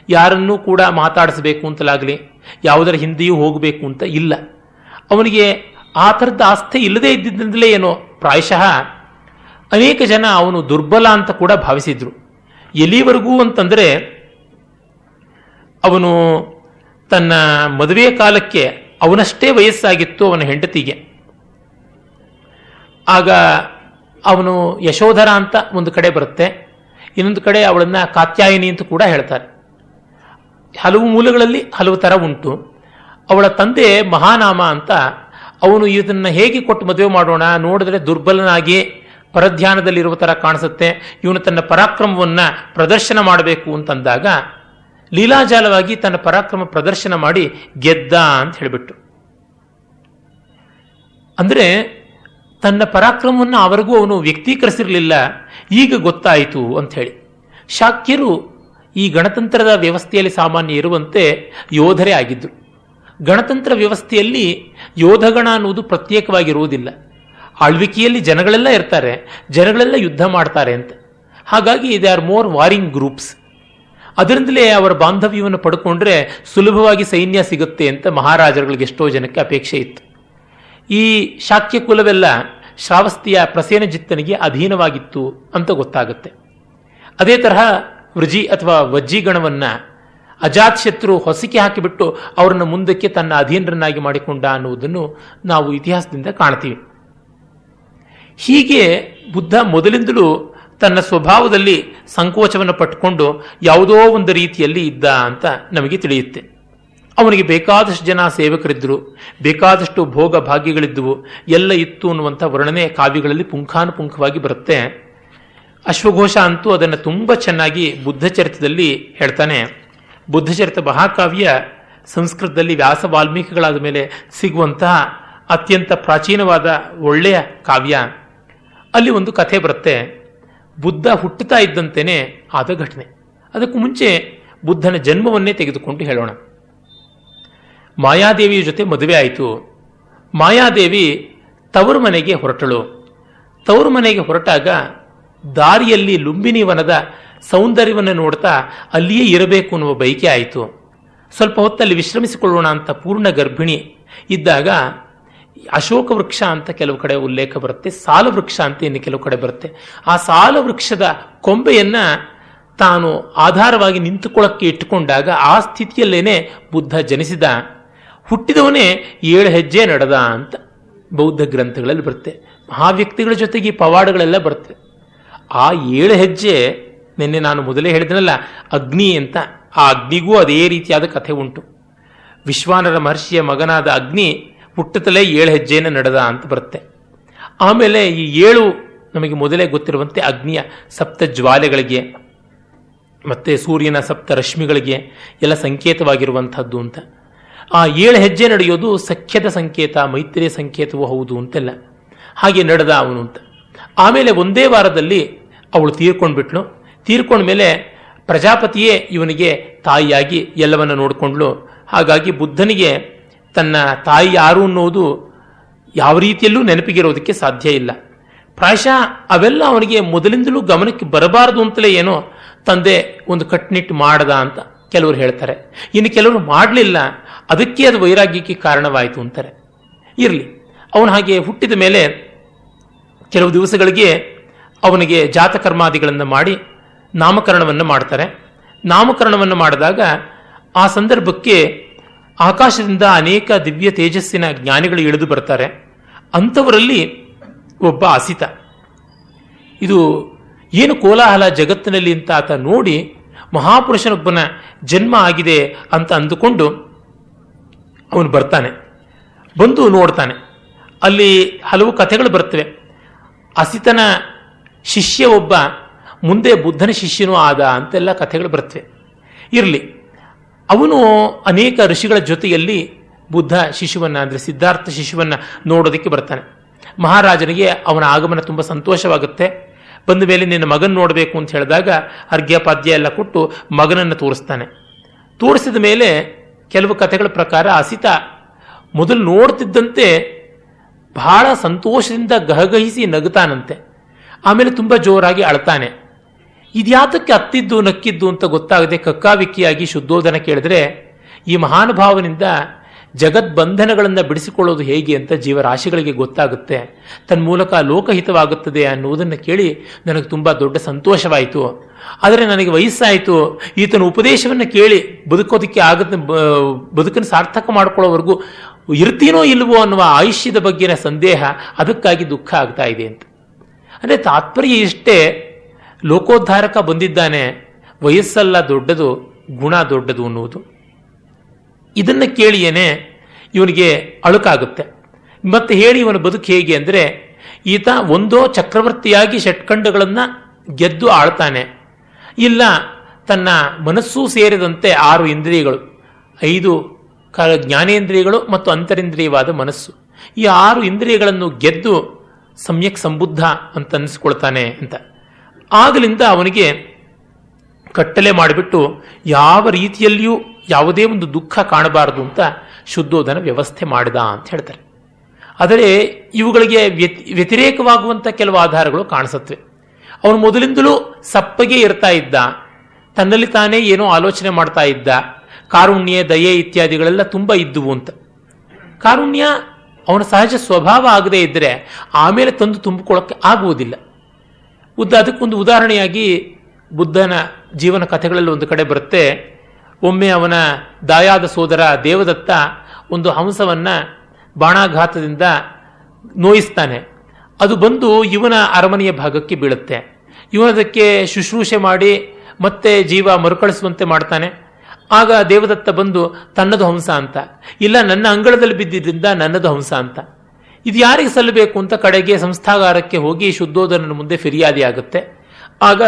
ಯಾರನ್ನೂ ಕೂಡ ಮಾತಾಡಿಸಬೇಕು ಅಂತಲಾಗಲಿ, ಯಾವುದರ ಹಿಂದೆಯೂ ಹೋಗಬೇಕು ಅಂತ ಇಲ್ಲ. ಅವನಿಗೆ ಆ ಥರದ ಆಸ್ಥೆ ಇಲ್ಲದೇ ಇದ್ದಿದ್ದರಿಂದಲೇ ಏನೋ ಪ್ರಾಯಶಃ ಅನೇಕ ಜನ ಅವನು ದುರ್ಬಲ ಅಂತ ಕೂಡ ಭಾವಿಸಿದ್ರು. ಎಲ್ಲಿವರೆಗೂ ಅಂತಂದರೆ, ಅವನು ತನ್ನ ಮದುವೆ ಕಾಲಕ್ಕೆ ಅವನಷ್ಟೇ ವಯಸ್ಸಾಗಿತ್ತು ಅವನ ಹೆಂಡತಿಗೆ. ಆಗ ಅವನು ಯಶೋಧರ ಅಂತ ಒಂದು ಕಡೆ ಬರುತ್ತೆ, ಇನ್ನೊಂದು ಕಡೆ ಅವಳನ್ನ ಕಾತ್ಯಾಯಿನಿ ಅಂತ ಕೂಡ ಹೇಳ್ತಾರೆ. ಹಲವು ಮೂಲಗಳಲ್ಲಿ ಹಲವು ಥರ ಉಂಟು. ಅವಳ ತಂದೆ ಮಹಾನಾಮ ಅಂತ. ಅವನು ಇದನ್ನು ಹೇಗೆ ಕೊಟ್ಟು ಮದುವೆ ಮಾಡೋಣ, ನೋಡಿದ್ರೆ ದುರ್ಬಲನಾಗಿ ಪರಧ್ಯಾನದಲ್ಲಿರುವ ಥರ ಕಾಣಿಸುತ್ತೆ, ಇವನು ತನ್ನ ಪರಾಕ್ರಮವನ್ನು ಪ್ರದರ್ಶನ ಮಾಡಬೇಕು ಅಂತಂದಾಗ ಲೀಲಾಜಾಲವಾಗಿ ತನ್ನ ಪರಾಕ್ರಮ ಪ್ರದರ್ಶನ ಮಾಡಿ ಗೆದ್ದ ಅಂತ ಹೇಳಿಬಿಟ್ಟು. ಅಂದರೆ ತನ್ನ ಪರಾಕ್ರಮವನ್ನು ಅವರಿಗೂ ಅವನು ವ್ಯಕ್ತೀಕರಿಸಿರಲಿಲ್ಲ, ಈಗ ಗೊತ್ತಾಯಿತು ಅಂತ ಹೇಳಿ. ಶಾಕ್ಯರು ಈ ಗಣತಂತ್ರದ ವ್ಯವಸ್ಥೆಯಲ್ಲಿ ಸಾಮಾನ್ಯ ಇರುವಂತೆ ಯೋಧರೇ ಆಗಿದ್ದರು. ಗಣತಂತ್ರ ವ್ಯವಸ್ಥೆಯಲ್ಲಿ ಯೋಧಗಣ ಅನ್ನುವುದು ಪ್ರತ್ಯೇಕವಾಗಿರುವುದಿಲ್ಲ. ಆಳ್ವಿಕೆಯಲ್ಲಿ ಜನಗಳೆಲ್ಲ ಇರ್ತಾರೆ, ಜನಗಳೆಲ್ಲ ಯುದ್ಧ ಮಾಡ್ತಾರೆ ಅಂತ. ಹಾಗಾಗಿ they are more worrying groups. ಅದರಿಂದಲೇ ಅವರ ಬಾಂಧವ್ಯವನ್ನು ಪಡ್ಕೊಂಡ್ರೆ ಸುಲಭವಾಗಿ ಸೈನ್ಯ ಸಿಗುತ್ತೆ ಅಂತ ಮಹಾರಾಜರುಗಳಿಗೆ ಎಷ್ಟೋ ಜನಕ್ಕೆ ಅಪೇಕ್ಷೆ ಇತ್ತು. ಈ ಶಾಕ್ಯ ಕುಲವೆಲ್ಲ ಶ್ರಾವಸ್ತಿಯ ಪ್ರಸೇನಜಿತ್ತನಿಗೆ ಅಧೀನವಾಗಿತ್ತು ಅಂತ ಗೊತ್ತಾಗುತ್ತೆ. ಅದೇ ತರಹ ವೃಜಿ ಅಥವಾ ವಜ್ಜಿಗಣವನ್ನು ಅಜಾತ್ ಶತ್ರು ಹೊಸಕಿ ಹಾಕಿಬಿಟ್ಟು ಅವರನ್ನು ಮುಂದಕ್ಕೆ ತನ್ನ ಅಧೀನರನ್ನಾಗಿ ಮಾಡಿಕೊಂಡ ಅನ್ನುವುದನ್ನು ನಾವು ಇತಿಹಾಸದಿಂದ ಕಾಣ್ತೀವಿ. ಹೀಗೆ ಬುದ್ಧ ಮೊದಲಿಂದಲೂ ತನ್ನ ಸ್ವಭಾವದಲ್ಲಿ ಸಂಕೋಚವನ್ನು ಪಟ್ಟುಕೊಂಡು ಯಾವುದೋ ಒಂದು ರೀತಿಯಲ್ಲಿ ಇದ್ದ ಅಂತ ನಮಗೆ ತಿಳಿಯುತ್ತೆ. ಅವನಿಗೆ ಬೇಕಾದಷ್ಟು ಜನ ಸೇವಕರಿದ್ದರು, ಬೇಕಾದಷ್ಟು ಭೋಗ ಭಾಗ್ಯಗಳಿದ್ದುವು, ಎಲ್ಲ ಇತ್ತು ಅನ್ನುವಂಥ ವರ್ಣನೆ ಕಾವ್ಯಗಳಲ್ಲಿ ಪುಂಖಾನುಪುಂಖವಾಗಿ ಬರುತ್ತೆ. ಅಶ್ವಘೋಷ ಅಂತೂ ಅದನ್ನು ತುಂಬ ಚೆನ್ನಾಗಿ ಬುದ್ಧಚರಿತದಲ್ಲಿ ಹೇಳ್ತಾನೆ. ಬುದ್ಧಚರಿತ ಮಹಾಕಾವ್ಯ ಸಂಸ್ಕೃತದಲ್ಲಿ ವ್ಯಾಸ ವಾಲ್ಮೀಕಿಗಳಾದ ಮೇಲೆ ಸಿಗುವಂತಹ ಅತ್ಯಂತ ಪ್ರಾಚೀನವಾದ ಒಳ್ಳೆಯ ಕಾವ್ಯ. ಅಲ್ಲಿ ಒಂದು ಕಥೆ ಬರುತ್ತೆ. ಬುದ್ಧ ಹುಟ್ಟುತ್ತಾ ಇದ್ದಂತೆಯೇ ಆದ ಘಟನೆ. ಅದಕ್ಕೂ ಮುಂಚೆ ಬುದ್ಧನ ಜನ್ಮವನ್ನೇ ತೆಗೆದುಕೊಂಡು ಹೇಳೋಣ. ಮಾಯಾದೇವಿಯ ಜೊತೆ ಮದುವೆ ಆಯಿತು. ಮಾಯಾದೇವಿ ತವರು ಮನೆಗೆ ಹೊರಟಳು. ತವರು ಮನೆಗೆ ಹೊರಟಾಗ ದಾರಿಯಲ್ಲಿ ಲುಂಬಿನಿ ವನದ ಸೌಂದರ್ಯವನ್ನು ನೋಡ್ತಾ ಅಲ್ಲಿಯೇ ಇರಬೇಕು ಅನ್ನುವ ಬಯಕೆ ಆಯಿತು. ಸ್ವಲ್ಪ ಹೊತ್ತಲ್ಲಿ ವಿಶ್ರಮಿಸಿಕೊಳ್ಳೋಣ ಅಂತ ಪೂರ್ಣ ಗರ್ಭಿಣಿ ಇದ್ದಾಗ ಅಶೋಕ ವೃಕ್ಷ ಅಂತ ಕೆಲವು ಕಡೆ ಉಲ್ಲೇಖ ಬರುತ್ತೆ, ಸಾಲ ವೃಕ್ಷ ಅಂತ ಇನ್ನು ಕೆಲವು ಕಡೆ ಬರುತ್ತೆ. ಆ ಸಾಲ ವೃಕ್ಷದ ಕೊಂಬೆಯನ್ನ ತಾನು ಆಧಾರವಾಗಿ ನಿಂತುಕೊಳ್ಳಕ್ಕೆ ಇಟ್ಟುಕೊಂಡಾಗ ಆ ಸ್ಥಿತಿಯಲ್ಲೇನೆ ಬುದ್ಧ ಜನಿಸಿದ. ಹುಟ್ಟಿದವನೇ 7 ಹೆಜ್ಜೆ ನಡೆದ ಅಂತ ಬೌದ್ಧ ಗ್ರಂಥಗಳಲ್ಲಿ ಬರುತ್ತೆ. ಮಹಾವ್ಯಕ್ತಿಗಳ ಜೊತೆಗೆ ಈ ಪವಾಡಗಳೆಲ್ಲ ಬರುತ್ತೆ. ಆ 7 ಹೆಜ್ಜೆ ನಿನ್ನೆ ನಾನು ಮೊದಲೇ ಹೇಳಿದನಲ್ಲ ಅಗ್ನಿ ಅಂತ, ಆ ಅಗ್ನಿಗೂ ಅದೇ ರೀತಿಯಾದ ಕಥೆ ಉಂಟು. ವಿಶ್ವಾನರ ಮಹರ್ಷಿಯ ಮಗನಾದ ಅಗ್ನಿ ಹುಟ್ಟುತ್ತಲೇ 7 ಹೆಜ್ಜೆಯನ್ನು ನಡೆದ ಅಂತ ಬರುತ್ತೆ. ಆಮೇಲೆ ಈ 7 ನಮಗೆ ಮೊದಲೇ ಗೊತ್ತಿರುವಂತೆ ಅಗ್ನಿಯ ಸಪ್ತ ಜ್ವಾಲೆಗಳಿಗೆ ಮತ್ತೆ ಸೂರ್ಯನ ಸಪ್ತ ರಶ್ಮಿಗಳಿಗೆ ಎಲ್ಲ ಸಂಕೇತವಾಗಿರುವಂಥದ್ದು ಅಂತ. ಆ 7 ಹೆಜ್ಜೆ ನಡೆಯೋದು ಸಖ್ಯದ ಸಂಕೇತ, ಮೈತ್ರಿಯ ಸಂಕೇತವೂ ಹೌದು ಅಂತೆಲ್ಲ. ಹಾಗೆ ನಡೆದ ಅವನು ಅಂತ. ಆಮೇಲೆ ಒಂದೇ ವಾರದಲ್ಲಿ ಅವಳು ತೀರ್ಕೊಂಡ್ಬಿಟ್ಲು. ತೀರ್ಕೊಂಡ್ಮೇಲೆ ಪ್ರಜಾಪತಿಯೇ ಇವನಿಗೆ ತಾಯಿಯಾಗಿ ಎಲ್ಲವನ್ನ ನೋಡಿಕೊಂಡ್ಲು. ಹಾಗಾಗಿ ಬುದ್ಧನಿಗೆ ತನ್ನ ತಾಯಿ ಯಾರು ಅನ್ನೋದು ಯಾವ ರೀತಿಯಲ್ಲೂ ನೆನಪಿಗಿರೋದಕ್ಕೆ ಸಾಧ್ಯ ಇಲ್ಲ. ಪ್ರಾಯಶಃ ಅವೆಲ್ಲ ಅವನಿಗೆ ಮೊದಲಿಂದಲೂ ಗಮನಕ್ಕೆ ಬರಬಾರದು ಅಂತಲೇ ಏನೋ ತಂದೆ ಒಂದು ಕಟ್ನಿಟ್ಟು ಮಾಡದ ಅಂತ ಕೆಲವರು ಹೇಳ್ತಾರೆ. ಇನ್ನು ಕೆಲವರು ಮಾಡಲಿಲ್ಲ, ಅದಕ್ಕೆ ಅದು ವೈರಾಗ್ಯಕ್ಕೆ ಕಾರಣವಾಯಿತು ಅಂತಾರೆ. ಇರಲಿ, ಅವನು ಹಾಗೆ ಹುಟ್ಟಿದ ಮೇಲೆ ಕೆಲವು ದಿವಸಗಳಿಗೆ ಅವನಿಗೆ ಜಾತಕರ್ಮಾದಿಗಳನ್ನು ಮಾಡಿ ನಾಮಕರಣವನ್ನು ಮಾಡ್ತಾರೆ. ನಾಮಕರಣವನ್ನು ಮಾಡಿದಾಗ ಆ ಸಂದರ್ಭಕ್ಕೆ ಆಕಾಶದಿಂದ ಅನೇಕ ದಿವ್ಯ ತೇಜಸ್ಸಿನ ಜ್ಞಾನಿಗಳು ಇಳಿದು ಬರ್ತಾರೆ. ಅಂಥವರಲ್ಲಿ ಒಬ್ಬ ಅಸಿತ. ಇದು ಏನು ಕೋಲಾಹಲ ಜಗತ್ತಿನಲ್ಲಿ ಅಂತ ಆತ ನೋಡಿ ಮಹಾಪುರುಷನೊಬ್ಬನ ಜನ್ಮ ಆಗಿದೆ ಅಂತ ಅಂದುಕೊಂಡು ಅವನು ಬರ್ತಾನೆ. ಬಂದು ನೋಡ್ತಾನೆ. ಅಲ್ಲಿ ಹಲವು ಕಥೆಗಳು ಬರ್ತವೆ. ಅಸಿತನ ಶಿಷ್ಯ ಒಬ್ಬ ಮುಂದೆ ಬುದ್ಧನ ಶಿಷ್ಯನೂ ಆದ ಅಂತೆಲ್ಲ ಕಥೆಗಳು ಬರ್ತವೆ. ಇರಲಿ, ಅವನು ಅನೇಕ ಋಷಿಗಳ ಜೊತೆಯಲ್ಲಿ ಬುದ್ಧ ಶಿಶುವನ್ನು ಅಂದರೆ ಸಿದ್ಧಾರ್ಥ ಶಿಶುವನ್ನು ನೋಡೋದಕ್ಕೆ ಬರ್ತಾನೆ. ಮಹಾರಾಜನಿಗೆ ಅವನ ಆಗಮನ ತುಂಬ ಸಂತೋಷವಾಗುತ್ತೆ. ಬಂದ ಮೇಲೆ ನಿನ್ನ ಮಗನ ನೋಡಬೇಕು ಅಂತ ಹೇಳಿದಾಗ ಅರ್ಘ್ಯ ಪಾದ್ಯ ಎಲ್ಲ ಕೊಟ್ಟು ಮಗನನ್ನು ತೋರಿಸ್ತಾನೆ. ತೋರಿಸಿದ ಮೇಲೆ ಕೆಲವು ಕಥೆಗಳ ಪ್ರಕಾರ ಅಸಿತ ಮೊದಲು ನೋಡ್ತಿದ್ದಂತೆ ಬಹಳ ಸಂತೋಷದಿಂದ ಗಹಗಹಿಸಿ ನಗುತ್ತಾನಂತೆ. ಆಮೇಲೆ ತುಂಬ ಜೋರಾಗಿ ಅಳ್ತಾನೆ. ಇದ್ಯಾತಕ್ಕೆ ಅತ್ತಿದ್ದು ನಕ್ಕಿದ್ದು ಅಂತ ಗೊತ್ತಾಗದೆ ಕಕ್ಕಾವಿಕ್ಕಿಯಾಗಿ ಶುದ್ಧೋಧನ ಕೇಳಿದ್ರೆ, ಈ ಮಹಾನುಭಾವನಿಂದ ಜಗದ್ಬಂಧನಗಳನ್ನು ಬಿಡಿಸಿಕೊಳ್ಳೋದು ಹೇಗೆ ಅಂತ ಜೀವರಾಶಿಗಳಿಗೆ ಗೊತ್ತಾಗುತ್ತೆ, ತನ್ನ ಮೂಲಕ ಲೋಕಹಿತವಾಗುತ್ತದೆ ಅನ್ನುವುದನ್ನು ಕೇಳಿ ನನಗೆ ತುಂಬ ದೊಡ್ಡ ಸಂತೋಷವಾಯಿತು. ಆದರೆ ನನಗೆ ವಯಸ್ಸಾಯಿತು, ಈತನ ಉಪದೇಶವನ್ನು ಕೇಳಿ ಬದುಕೋದಕ್ಕೆ ಬದುಕನ್ನು ಸಾರ್ಥಕ ಮಾಡ್ಕೊಳ್ಳೋವರೆಗೂ ಇರ್ತೀನೋ ಇಲ್ವೋ ಅನ್ನುವ ಆಯುಷ್ಯದ ಬಗ್ಗೆನ ಸಂದೇಹ, ಅದಕ್ಕಾಗಿ ದುಃಖ ಆಗ್ತಾ ಇದೆ ಅಂತ. ಅಂದರೆ ತಾತ್ಪರ್ಯ ಇಷ್ಟೇ, ಲೋಕೋದ್ಧಾರಕ ಬಂದಿದ್ದಾನೆ, ವಯಸ್ಸಲ್ಲ ದೊಡ್ಡದು, ಗುಣ ದೊಡ್ಡದು ಅನ್ನುವುದು. ಇದನ್ನು ಕೇಳಿಯೇನೆ ಇವನಿಗೆ ಅಳುಕಾಗುತ್ತೆ. ಮತ್ತೆ ಹೇಳಿ ಇವನ ಬದುಕು ಹೇಗೆ ಅಂದರೆ, ಈತ ಒಂದೋ ಚಕ್ರವರ್ತಿಯಾಗಿ ಷಟ್ಖಂಡಗಳನ್ನು ಗೆದ್ದು ಆಳ್ತಾನೆ, ಇಲ್ಲ ತನ್ನ ಮನಸ್ಸೂ ಸೇರಿದಂತೆ 6 ಇಂದ್ರಿಯಗಳು, 5 ಜ್ಞಾನೇಂದ್ರಿಯಗಳು ಮತ್ತು ಅಂತರಿಂದ್ರಿಯವಾದ ಮನಸ್ಸು, ಈ 6 ಇಂದ್ರಿಯಗಳನ್ನು ಗೆದ್ದು ಸಮ್ಯಕ್ ಸಂಬುದ್ಧ ಅಂತ ಅನಿಸ್ಕೊಳ್ತಾನೆ ಅಂತ. ಆಗಲಿಂದ ಅವನಿಗೆ ಕಟ್ಟಲೆ ಮಾಡಿಬಿಟ್ಟು ಯಾವ ರೀತಿಯಲ್ಲಿಯೂ ಯಾವುದೇ ಒಂದು ದುಃಖ ಕಾಣಬಾರದು ಅಂತ ಶುದ್ಧೋಧನ ವ್ಯವಸ್ಥೆ ಮಾಡಿದ ಅಂತ ಹೇಳ್ತಾರೆ. ಆದರೆ ಇವುಗಳಿಗೆ ವ್ಯತಿರೇಕವಾಗುವಂಥ ಕೆಲವು ಆಧಾರಗಳು ಕಾಣಿಸುತ್ತವೆ. ಅವನು ಮೊದಲಿಂದಲೂ ಸಪ್ಪಗೆ ಇರ್ತಾ ಇದ್ದ, ತನ್ನಲ್ಲಿ ತಾನೇ ಏನೋ ಆಲೋಚನೆ ಮಾಡ್ತಾ ಇದ್ದ, ಕಾರುಣ್ಯ ದಯೆ ಇತ್ಯಾದಿಗಳೆಲ್ಲ ತುಂಬ ಇದ್ದುವು ಅಂತ. ಕಾರುಣ್ಯ ಅವನ ಸಹಜ ಸ್ವಭಾವ ಆಗದೇ ಇದ್ದರೆ ಆಮೇಲೆ ತಂದು ತುಂಬಿಕೊಳ್ಳೋಕ್ಕೆ ಆಗುವುದಿಲ್ಲ. ಅದಕ್ಕೊಂದು ಉದಾಹರಣೆಯಾಗಿ ಬುದ್ಧನ ಜೀವನ ಕಥೆಗಳಲ್ಲಿ ಒಂದು ಕಡೆ ಬರುತ್ತೆ. ಒಮ್ಮೆ ಅವನ ದಾಯಾದ ಸೋದರ ದೇವದತ್ತ ಒಂದು ಹಂಸವನ್ನು ಬಾಣಾಘಾತದಿಂದ ನೋಯಿಸ್ತಾನೆ. ಅದು ಬಂದು ಇವನ ಅರಮನೆಯ ಭಾಗಕ್ಕೆ ಬೀಳುತ್ತೆ. ಇವನದಕ್ಕೆ ಶುಶ್ರೂಷೆ ಮಾಡಿ ಮತ್ತೆ ಜೀವ ಮರುಕಳಿಸುವಂತೆ ಮಾಡ್ತಾನೆ. ಆಗ ದೇವದತ್ತ ಬಂದು ತನ್ನದು ಹಂಸ ಅಂತ, ಇಲ್ಲ ನನ್ನ ಅಂಗಳದಲ್ಲಿ ಬಿದ್ದಿದ್ದರಿಂದ ನನ್ನದು ಹಂಸ ಅಂತ. ಇದು ಯಾರಿಗೆ ಸಲ್ಲಬೇಕು ಅಂತ ಕಡೆಗೆ ಸಂಸ್ಥಾಗಾರಕ್ಕೆ ಹೋಗಿ ಶುದ್ಧೋಧನನ ಮುಂದೆ ಫಿರ್ಯಾದಿ ಆಗುತ್ತೆ. ಆಗ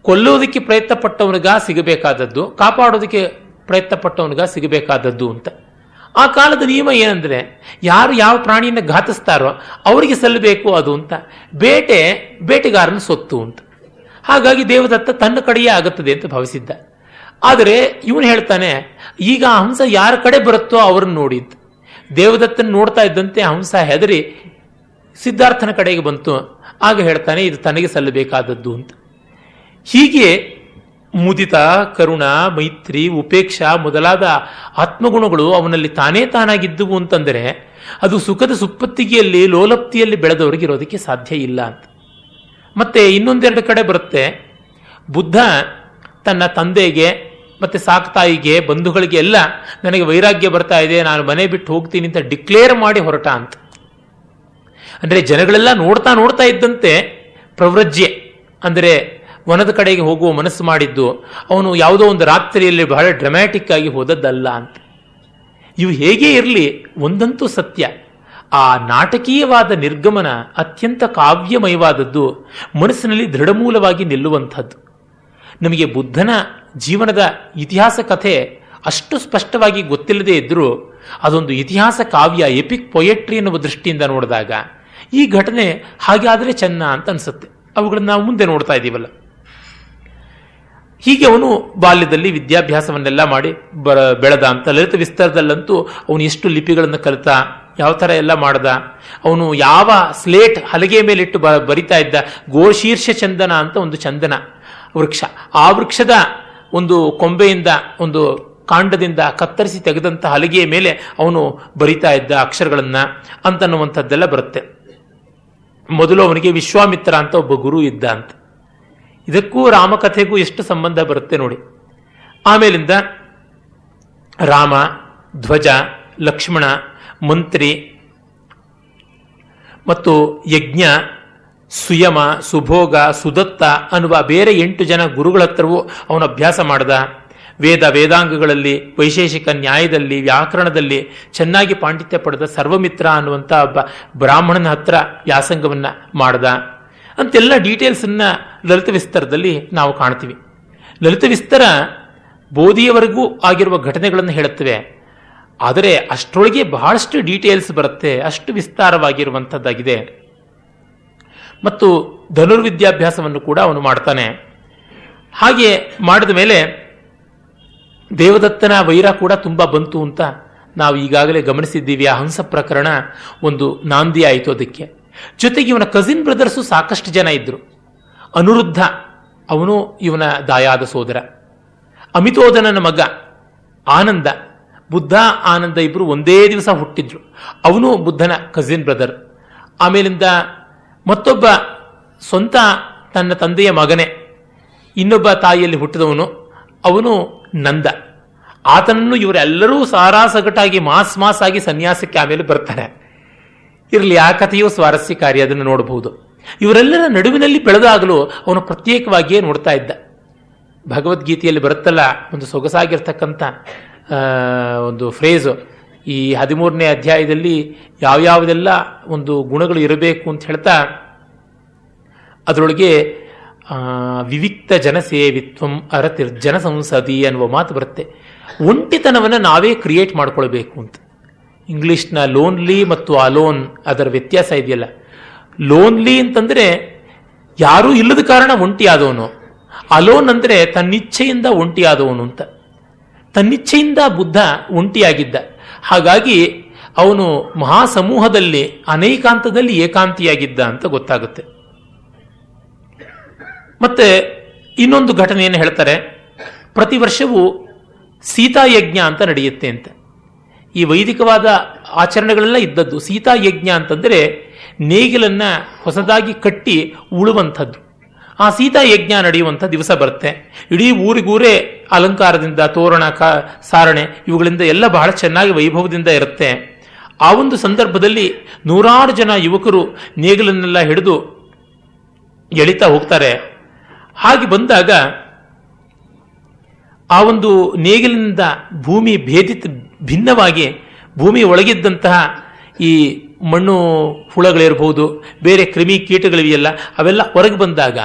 ಕೊಲ್ಲೋದಕ್ಕೆ ಪ್ರಯತ್ನ ಪಟ್ಟವನಿಗ ಸಿಗಬೇಕಾದದ್ದು, ಕಾಪಾಡೋದಕ್ಕೆ ಪ್ರಯತ್ನ ಪಟ್ಟವನಿಗ ಸಿಗಬೇಕಾದದ್ದು ಅಂತ. ಆ ಕಾಲದ ನಿಯಮ ಏನಂದ್ರೆ, ಯಾರು ಯಾವ ಪ್ರಾಣಿಯನ್ನು ಘಾತಿಸ್ತಾರೋ ಅವರಿಗೆ ಸಲ್ಲಬೇಕು ಅದು ಅಂತ. ಬೇಟೆಗಾರನ ಸೊತ್ತು ಅಂತ. ಹಾಗಾಗಿ ದೇವದತ್ತ ತನ್ನ ಕಡೆಯೇ ಆಗುತ್ತದೆ ಅಂತ ಭಾವಿಸಿದ್ದ. ಆದರೆ ಇವನು ಹೇಳ್ತಾನೆ, ಈಗ ಹಂಸ ಯಾರ ಕಡೆ ಬರುತ್ತೋ ಅವ್ರನ್ನ ನೋಡಿ. ದೇವದತ್ತನ ನೋಡ್ತಾ ಇದ್ದಂತೆ ಹಂಸ ಹೆದರಿ ಸಿದ್ಧಾರ್ಥನ ಕಡೆಗೆ ಬಂತು. ಆಗ ಹೇಳ್ತಾನೆ, ಇದು ತನಗೆ ಸಲ್ಲಬೇಕಾದದ್ದು ಅಂತ. ಹೀಗೆ ಮುದಿತ, ಕರುಣ, ಮೈತ್ರಿ, ಉಪೇಕ್ಷಾ ಮೊದಲಾದ ಆತ್ಮಗುಣಗಳು ಅವನಲ್ಲಿ ತಾನೇ ತಾನಾಗಿದ್ದುವು ಅಂತಂದರೆ ಅದು ಸುಖದ ಸುಪ್ಪತ್ತಿಗೆಯಲ್ಲಿ ಲೋಲಪ್ತಿಯಲ್ಲಿ ಬೆಳೆದವರಿಗೆ ಇರೋದಕ್ಕೆ ಸಾಧ್ಯ ಇಲ್ಲ ಅಂತ. ಮತ್ತೆ ಇನ್ನೊಂದೆರಡು ಕಡೆ ಬರುತ್ತೆ. ಬುದ್ಧ ತನ್ನ ತಂದೆಗೆ ಮತ್ತೆ ಸಾಕ್ತಾಯಿಗೆ, ಬಂಧುಗಳಿಗೆ ಎಲ್ಲ ನನಗೆ ವೈರಾಗ್ಯ ಬರ್ತಾ ಇದೆ, ನಾನು ಮನೆ ಬಿಟ್ಟು ಹೋಗ್ತೀನಿ ಅಂತ ಡಿಕ್ಲೇರ್ ಮಾಡಿ ಹೊರಟ ಅಂತ. ಅಂದರೆ ಜನಗಳೆಲ್ಲ ನೋಡ್ತಾ ಇದ್ದಂತೆ ಪ್ರವ್ರಜ್ಯೆ ಅಂದರೆ ವನದ ಕಡೆಗೆ ಹೋಗುವ ಮನಸ್ಸು ಮಾಡಿದ್ದು, ಅವನು ಯಾವುದೋ ಒಂದು ರಾತ್ರಿಯಲ್ಲಿ ಬಹಳ ಡ್ರಮ್ಯಾಟಿಕ್ ಆಗಿ ಹೋದದ್ದಲ್ಲ ಅಂತ. ಇವು ಹೇಗೇ ಇರಲಿ, ಒಂದಂತೂ ಸತ್ಯ, ಆ ನಾಟಕೀಯವಾದ ನಿರ್ಗಮನ ಅತ್ಯಂತ ಕಾವ್ಯಮಯವಾದದ್ದು, ಮನಸ್ಸಿನಲ್ಲಿ ದೃಢಮೂಲವಾಗಿ ನಿಲ್ಲುವಂಥದ್ದು. ನಮಗೆ ಬುದ್ಧನ ಜೀವನದ ಇತಿಹಾಸ ಕಥೆ ಅಷ್ಟು ಸ್ಪಷ್ಟವಾಗಿ ಗೊತ್ತಿಲ್ಲದೆ ಇದ್ದರೂ ಅದೊಂದು ಇತಿಹಾಸ ಕಾವ್ಯ, ಎಪಿಕ್ ಪೊಯೆಟ್ರಿ ಎನ್ನುವ ದೃಷ್ಟಿಯಿಂದ ನೋಡಿದಾಗ ಈ ಘಟನೆ ಹಾಗೆ ಆದರೆ ಚೆನ್ನ ಅಂತ ಅನಿಸುತ್ತೆ. ಅವುಗಳನ್ನು ನಾವು ಮುಂದೆ ನೋಡ್ತಾ ಇದ್ದೀವಲ್ಲ. ಹೀಗೆ ಅವನು ಬಾಲ್ಯದಲ್ಲಿ ವಿದ್ಯಾಭ್ಯಾಸವನ್ನೆಲ್ಲ ಮಾಡಿ ಬೆಳೆದ ಅಂತ. ಲಲಿತ ವಿಸ್ತಾರದಲ್ಲಂತೂ ಅವನು ಎಷ್ಟು ಲಿಪಿಗಳನ್ನು ಕಲಿತ, ಯಾವ ಥರ ಎಲ್ಲ ಮಾಡ್ದ. ಅವನು ಯಾವ ಸ್ಲೇಟ್ ಹಲಗೆ ಮೇಲಿಟ್ಟು ಬರಿತಾ ಇದ್ದ. ಗೋಶೀರ್ಷ ಚಂದನ ಅಂತ ಒಂದು ಚಂದನ ವೃಕ್ಷ, ಆ ವೃಕ್ಷದ ಒಂದು ಕೊಂಬೆಯಿಂದ, ಒಂದು ಕಾಂಡದಿಂದ ಕತ್ತರಿಸಿ ತೆಗೆದಂಥ ಹಲಗೆಯ ಮೇಲೆ ಅವನು ಬರಿತಾ ಇದ್ದ ಅಕ್ಷರಗಳನ್ನು ಅಂತನ್ನುವಂಥದ್ದೆಲ್ಲ ಬರುತ್ತೆ. ಮೊದಲು ಅವನಿಗೆ ವಿಶ್ವಾಮಿತ್ರ ಅಂತ ಒಬ್ಬ ಗುರು ಇದ್ದ ಅಂತ. ಇದಕ್ಕೂ ರಾಮಕಥೆಗೂ ಎಷ್ಟು ಸಂಬಂಧ ಬರುತ್ತೆ ನೋಡಿ. ಆಮೇಲಿಂದ ರಾಮ, ಧ್ವಜ, ಲಕ್ಷ್ಮಣ, ಮಂತ್ರಿ ಮತ್ತು ಯಜ್ಞ, ಸುಯಮ, ಸುಭೋಗ, ಸುದತ್ತ ಅನ್ನುವ ಬೇರೆ 8 ಜನ ಗುರುಗಳ ಹತ್ರವೂ ಅವನು ಅಭ್ಯಾಸ ಮಾಡ್ದ. ವೇದಾಂಗಗಳಲ್ಲಿ, ವೈಶೇಷಿಕ ನ್ಯಾಯದಲ್ಲಿ, ವ್ಯಾಕರಣದಲ್ಲಿ ಚೆನ್ನಾಗಿ ಪಾಂಡಿತ್ಯ ಪಡೆದ ಸರ್ವಮಿತ್ರ ಅನ್ನುವಂಥ ಒಬ್ಬ ಬ್ರಾಹ್ಮಣನ ಹತ್ರ ವ್ಯಾಸಂಗವನ್ನು ಮಾಡ್ದ ಅಂತೆಲ್ಲ ಡೀಟೇಲ್ಸನ್ನ ಲಲಿತ ವಿಸ್ತಾರದಲ್ಲಿ ನಾವು ಕಾಣ್ತೀವಿ. ಲಲಿತ ವಿಸ್ತಾರ ಬೋಧಿಯವರೆಗೂ ಆಗಿರುವ ಘಟನೆಗಳನ್ನು ಹೇಳುತ್ತವೆ. ಆದರೆ ಅಷ್ಟರೊಳಗೆ ಬಹಳಷ್ಟು ಡೀಟೇಲ್ಸ್ ಬರುತ್ತೆ, ಅಷ್ಟು ವಿಸ್ತಾರವಾಗಿರುವಂಥದ್ದಾಗಿದೆ. ಮತ್ತು ಧನುರ್ವಿದ್ಯಾಭ್ಯಾಸವನ್ನು ಕೂಡ ಅವನು ಮಾಡ್ತಾನೆ. ಹಾಗೆ ಮಾಡಿದ ಮೇಲೆ ದೇವದತ್ತನ ವೈರ ಕೂಡ ತುಂಬ ಬಂತು ಅಂತ ನಾವು ಈಗಾಗಲೇ ಗಮನಿಸಿದ್ದೀವಿ. ಆ ಹಂಸ ಪ್ರಕರಣ ಒಂದು ನಾಂದಿ ಆಯಿತು ಅದಕ್ಕೆ. ಜೊತೆಗೆ ಇವನ ಕಸಿನ್ ಬ್ರದರ್ಸು ಸಾಕಷ್ಟು ಜನ ಇದ್ದರು. ಅನುರುದ್ಧ, ಅವನು ಇವನ ದಾಯಾದ ಸೋದರ. ಅಮಿತೋದನನ ಮಗ ಆನಂದ, ಬುದ್ಧ ಆನಂದ ಇಬ್ಬರು ಒಂದೇ ದಿವಸ ಹುಟ್ಟಿದ್ರು. ಅವನು ಬುದ್ಧನ ಕಸಿನ್ ಬ್ರದರ್. ಆಮೇಲಿಂದ ಮತ್ತೊಬ್ಬ ಸ್ವಂತ ತನ್ನ ತಂದೆಯ ಮಗನೇ, ಇನ್ನೊಬ್ಬ ತಾಯಿಯಲ್ಲಿ ಹುಟ್ಟಿದವನು, ಅವನು ನಂದ. ಆತನನ್ನು ಇವರೆಲ್ಲರೂ ಸಾರಾಸಗಟಾಗಿ ಮಾಸ್ ಆಗಿ ಸನ್ಯಾಸಕ್ಕೆ ಆಮೇಲೆ ಬರ್ತಾರೆ. ಇರಲಿ, ಆ ಕಥೆಯು ಸ್ವಾರಸ್ಯಕಾರಿ, ಅದನ್ನು ನೋಡಬಹುದು. ಇವರೆಲ್ಲರ ನಡುವಿನಲ್ಲಿ ಬೆಳೆದಾಗಲೂ ಅವನು ಪ್ರತ್ಯೇಕವಾಗಿಯೇ ನೋಡ್ತಾ ಇದ್ದ. ಭಗವದ್ಗೀತೆಯಲ್ಲಿ ಬರುತ್ತಲ್ಲ ಒಂದು ಸೊಗಸಾಗಿರ್ತಕ್ಕಂಥ ಒಂದು ಫ್ರೇಜು, ಈ 13ನೇ ಅಧ್ಯಾಯದಲ್ಲಿ ಯಾವ್ಯಾವುದೆಲ್ಲ ಒಂದು ಗುಣಗಳು ಇರಬೇಕು ಅಂತ ಹೇಳ್ತಾ ಅದರೊಳಗೆ ವಿವಿಕ್ತ ಜನಸೇವಿತ್ವಂ ಅರತಿರ್ಜನ ಸಂಸದಿ ಅನ್ನುವ ಮಾತು ಬರುತ್ತೆ. ಒಂಟಿತನವನ್ನು ನಾವೇ ಕ್ರಿಯೇಟ್ ಮಾಡ್ಕೊಳ್ಬೇಕು ಅಂತ. ಇಂಗ್ಲಿಷ್ನ ಲೋನ್ಲಿ ಮತ್ತು ಅಲೋನ್, ಅದರ ವ್ಯತ್ಯಾಸ ಇದೆಯಲ್ಲ. ಲೋನ್ಲಿ ಅಂತಂದ್ರೆ ಯಾರೂ ಇಲ್ಲದ ಕಾರಣ ಒಂಟಿಯಾದವನು, ಅಲೋನ್ ಅಂದರೆ ತನ್ನಿಚ್ಛೆಯಿಂದ ಒಂಟಿಯಾದವನು ಅಂತ. ತನ್ನಿಚ್ಛೆಯಿಂದ ಬುದ್ಧ ಒಂಟಿಯಾಗಿದ್ದ. ಹಾಗಾಗಿ ಅವನು ಮಹಾಸಮೂಹದಲ್ಲಿ ಅನೇಕಾಂತದಲ್ಲಿ ಏಕಾಂತಿಯಾಗಿದ್ದ ಅಂತ ಗೊತ್ತಾಗುತ್ತೆ. ಮತ್ತೆ ಇನ್ನೊಂದು ಘಟನೆಯನ್ನು ಹೇಳ್ತಾರೆ. ಪ್ರತಿ ವರ್ಷವೂ ಸೀತಾಯಜ್ಞ ಅಂತ ನಡೆಯುತ್ತೆ ಅಂತ. ಈ ವೈದಿಕವಾದ ಆಚರಣೆಗಳೆಲ್ಲ ಇದ್ದದ್ದು. ಸೀತಾಯಜ್ಞ ಅಂತಂದರೆ ನೇಗಿಲನ್ನ ಹೊಸದಾಗಿ ಕಟ್ಟಿ ಉಳುವಂಥದ್ದು. ಆ ಸೀತಾಯಜ್ಞ ನಡೆಯುವಂಥ ದಿವಸ ಬರುತ್ತೆ. ಇಡೀ ಊರಿಗೂರೇ ಅಲಂಕಾರದಿಂದ, ತೋರಣ, ಸಾರಣೆ ಇವುಗಳಿಂದ ಎಲ್ಲ ಬಹಳ ಚೆನ್ನಾಗಿ ವೈಭವದಿಂದ ಇರುತ್ತೆ. ಆ ಒಂದು ಸಂದರ್ಭದಲ್ಲಿ ನೂರಾರು ಜನ ಯುವಕರು ನೇಗಿಲನ್ನೆಲ್ಲ ಹಿಡಿದು ಎಳಿತಾ ಹೋಗ್ತಾರೆ. ಹಾಗೆ ಬಂದಾಗ ಆ ಒಂದು ನೇಗಿಲಿನಿಂದ ಭೂಮಿ ಭಿನ್ನವಾಗಿ ಭೂಮಿ ಒಳಗಿದ್ದಂತಹ ಈ ಮಣ್ಣು ಹುಳಗಳಿರ್ಬೋದು, ಬೇರೆ ಕ್ರಿಮಿ ಕೀಟಗಳಿವೆಯಲ್ಲ, ಅವೆಲ್ಲ ಹೊರಗೆ ಬಂದಾಗ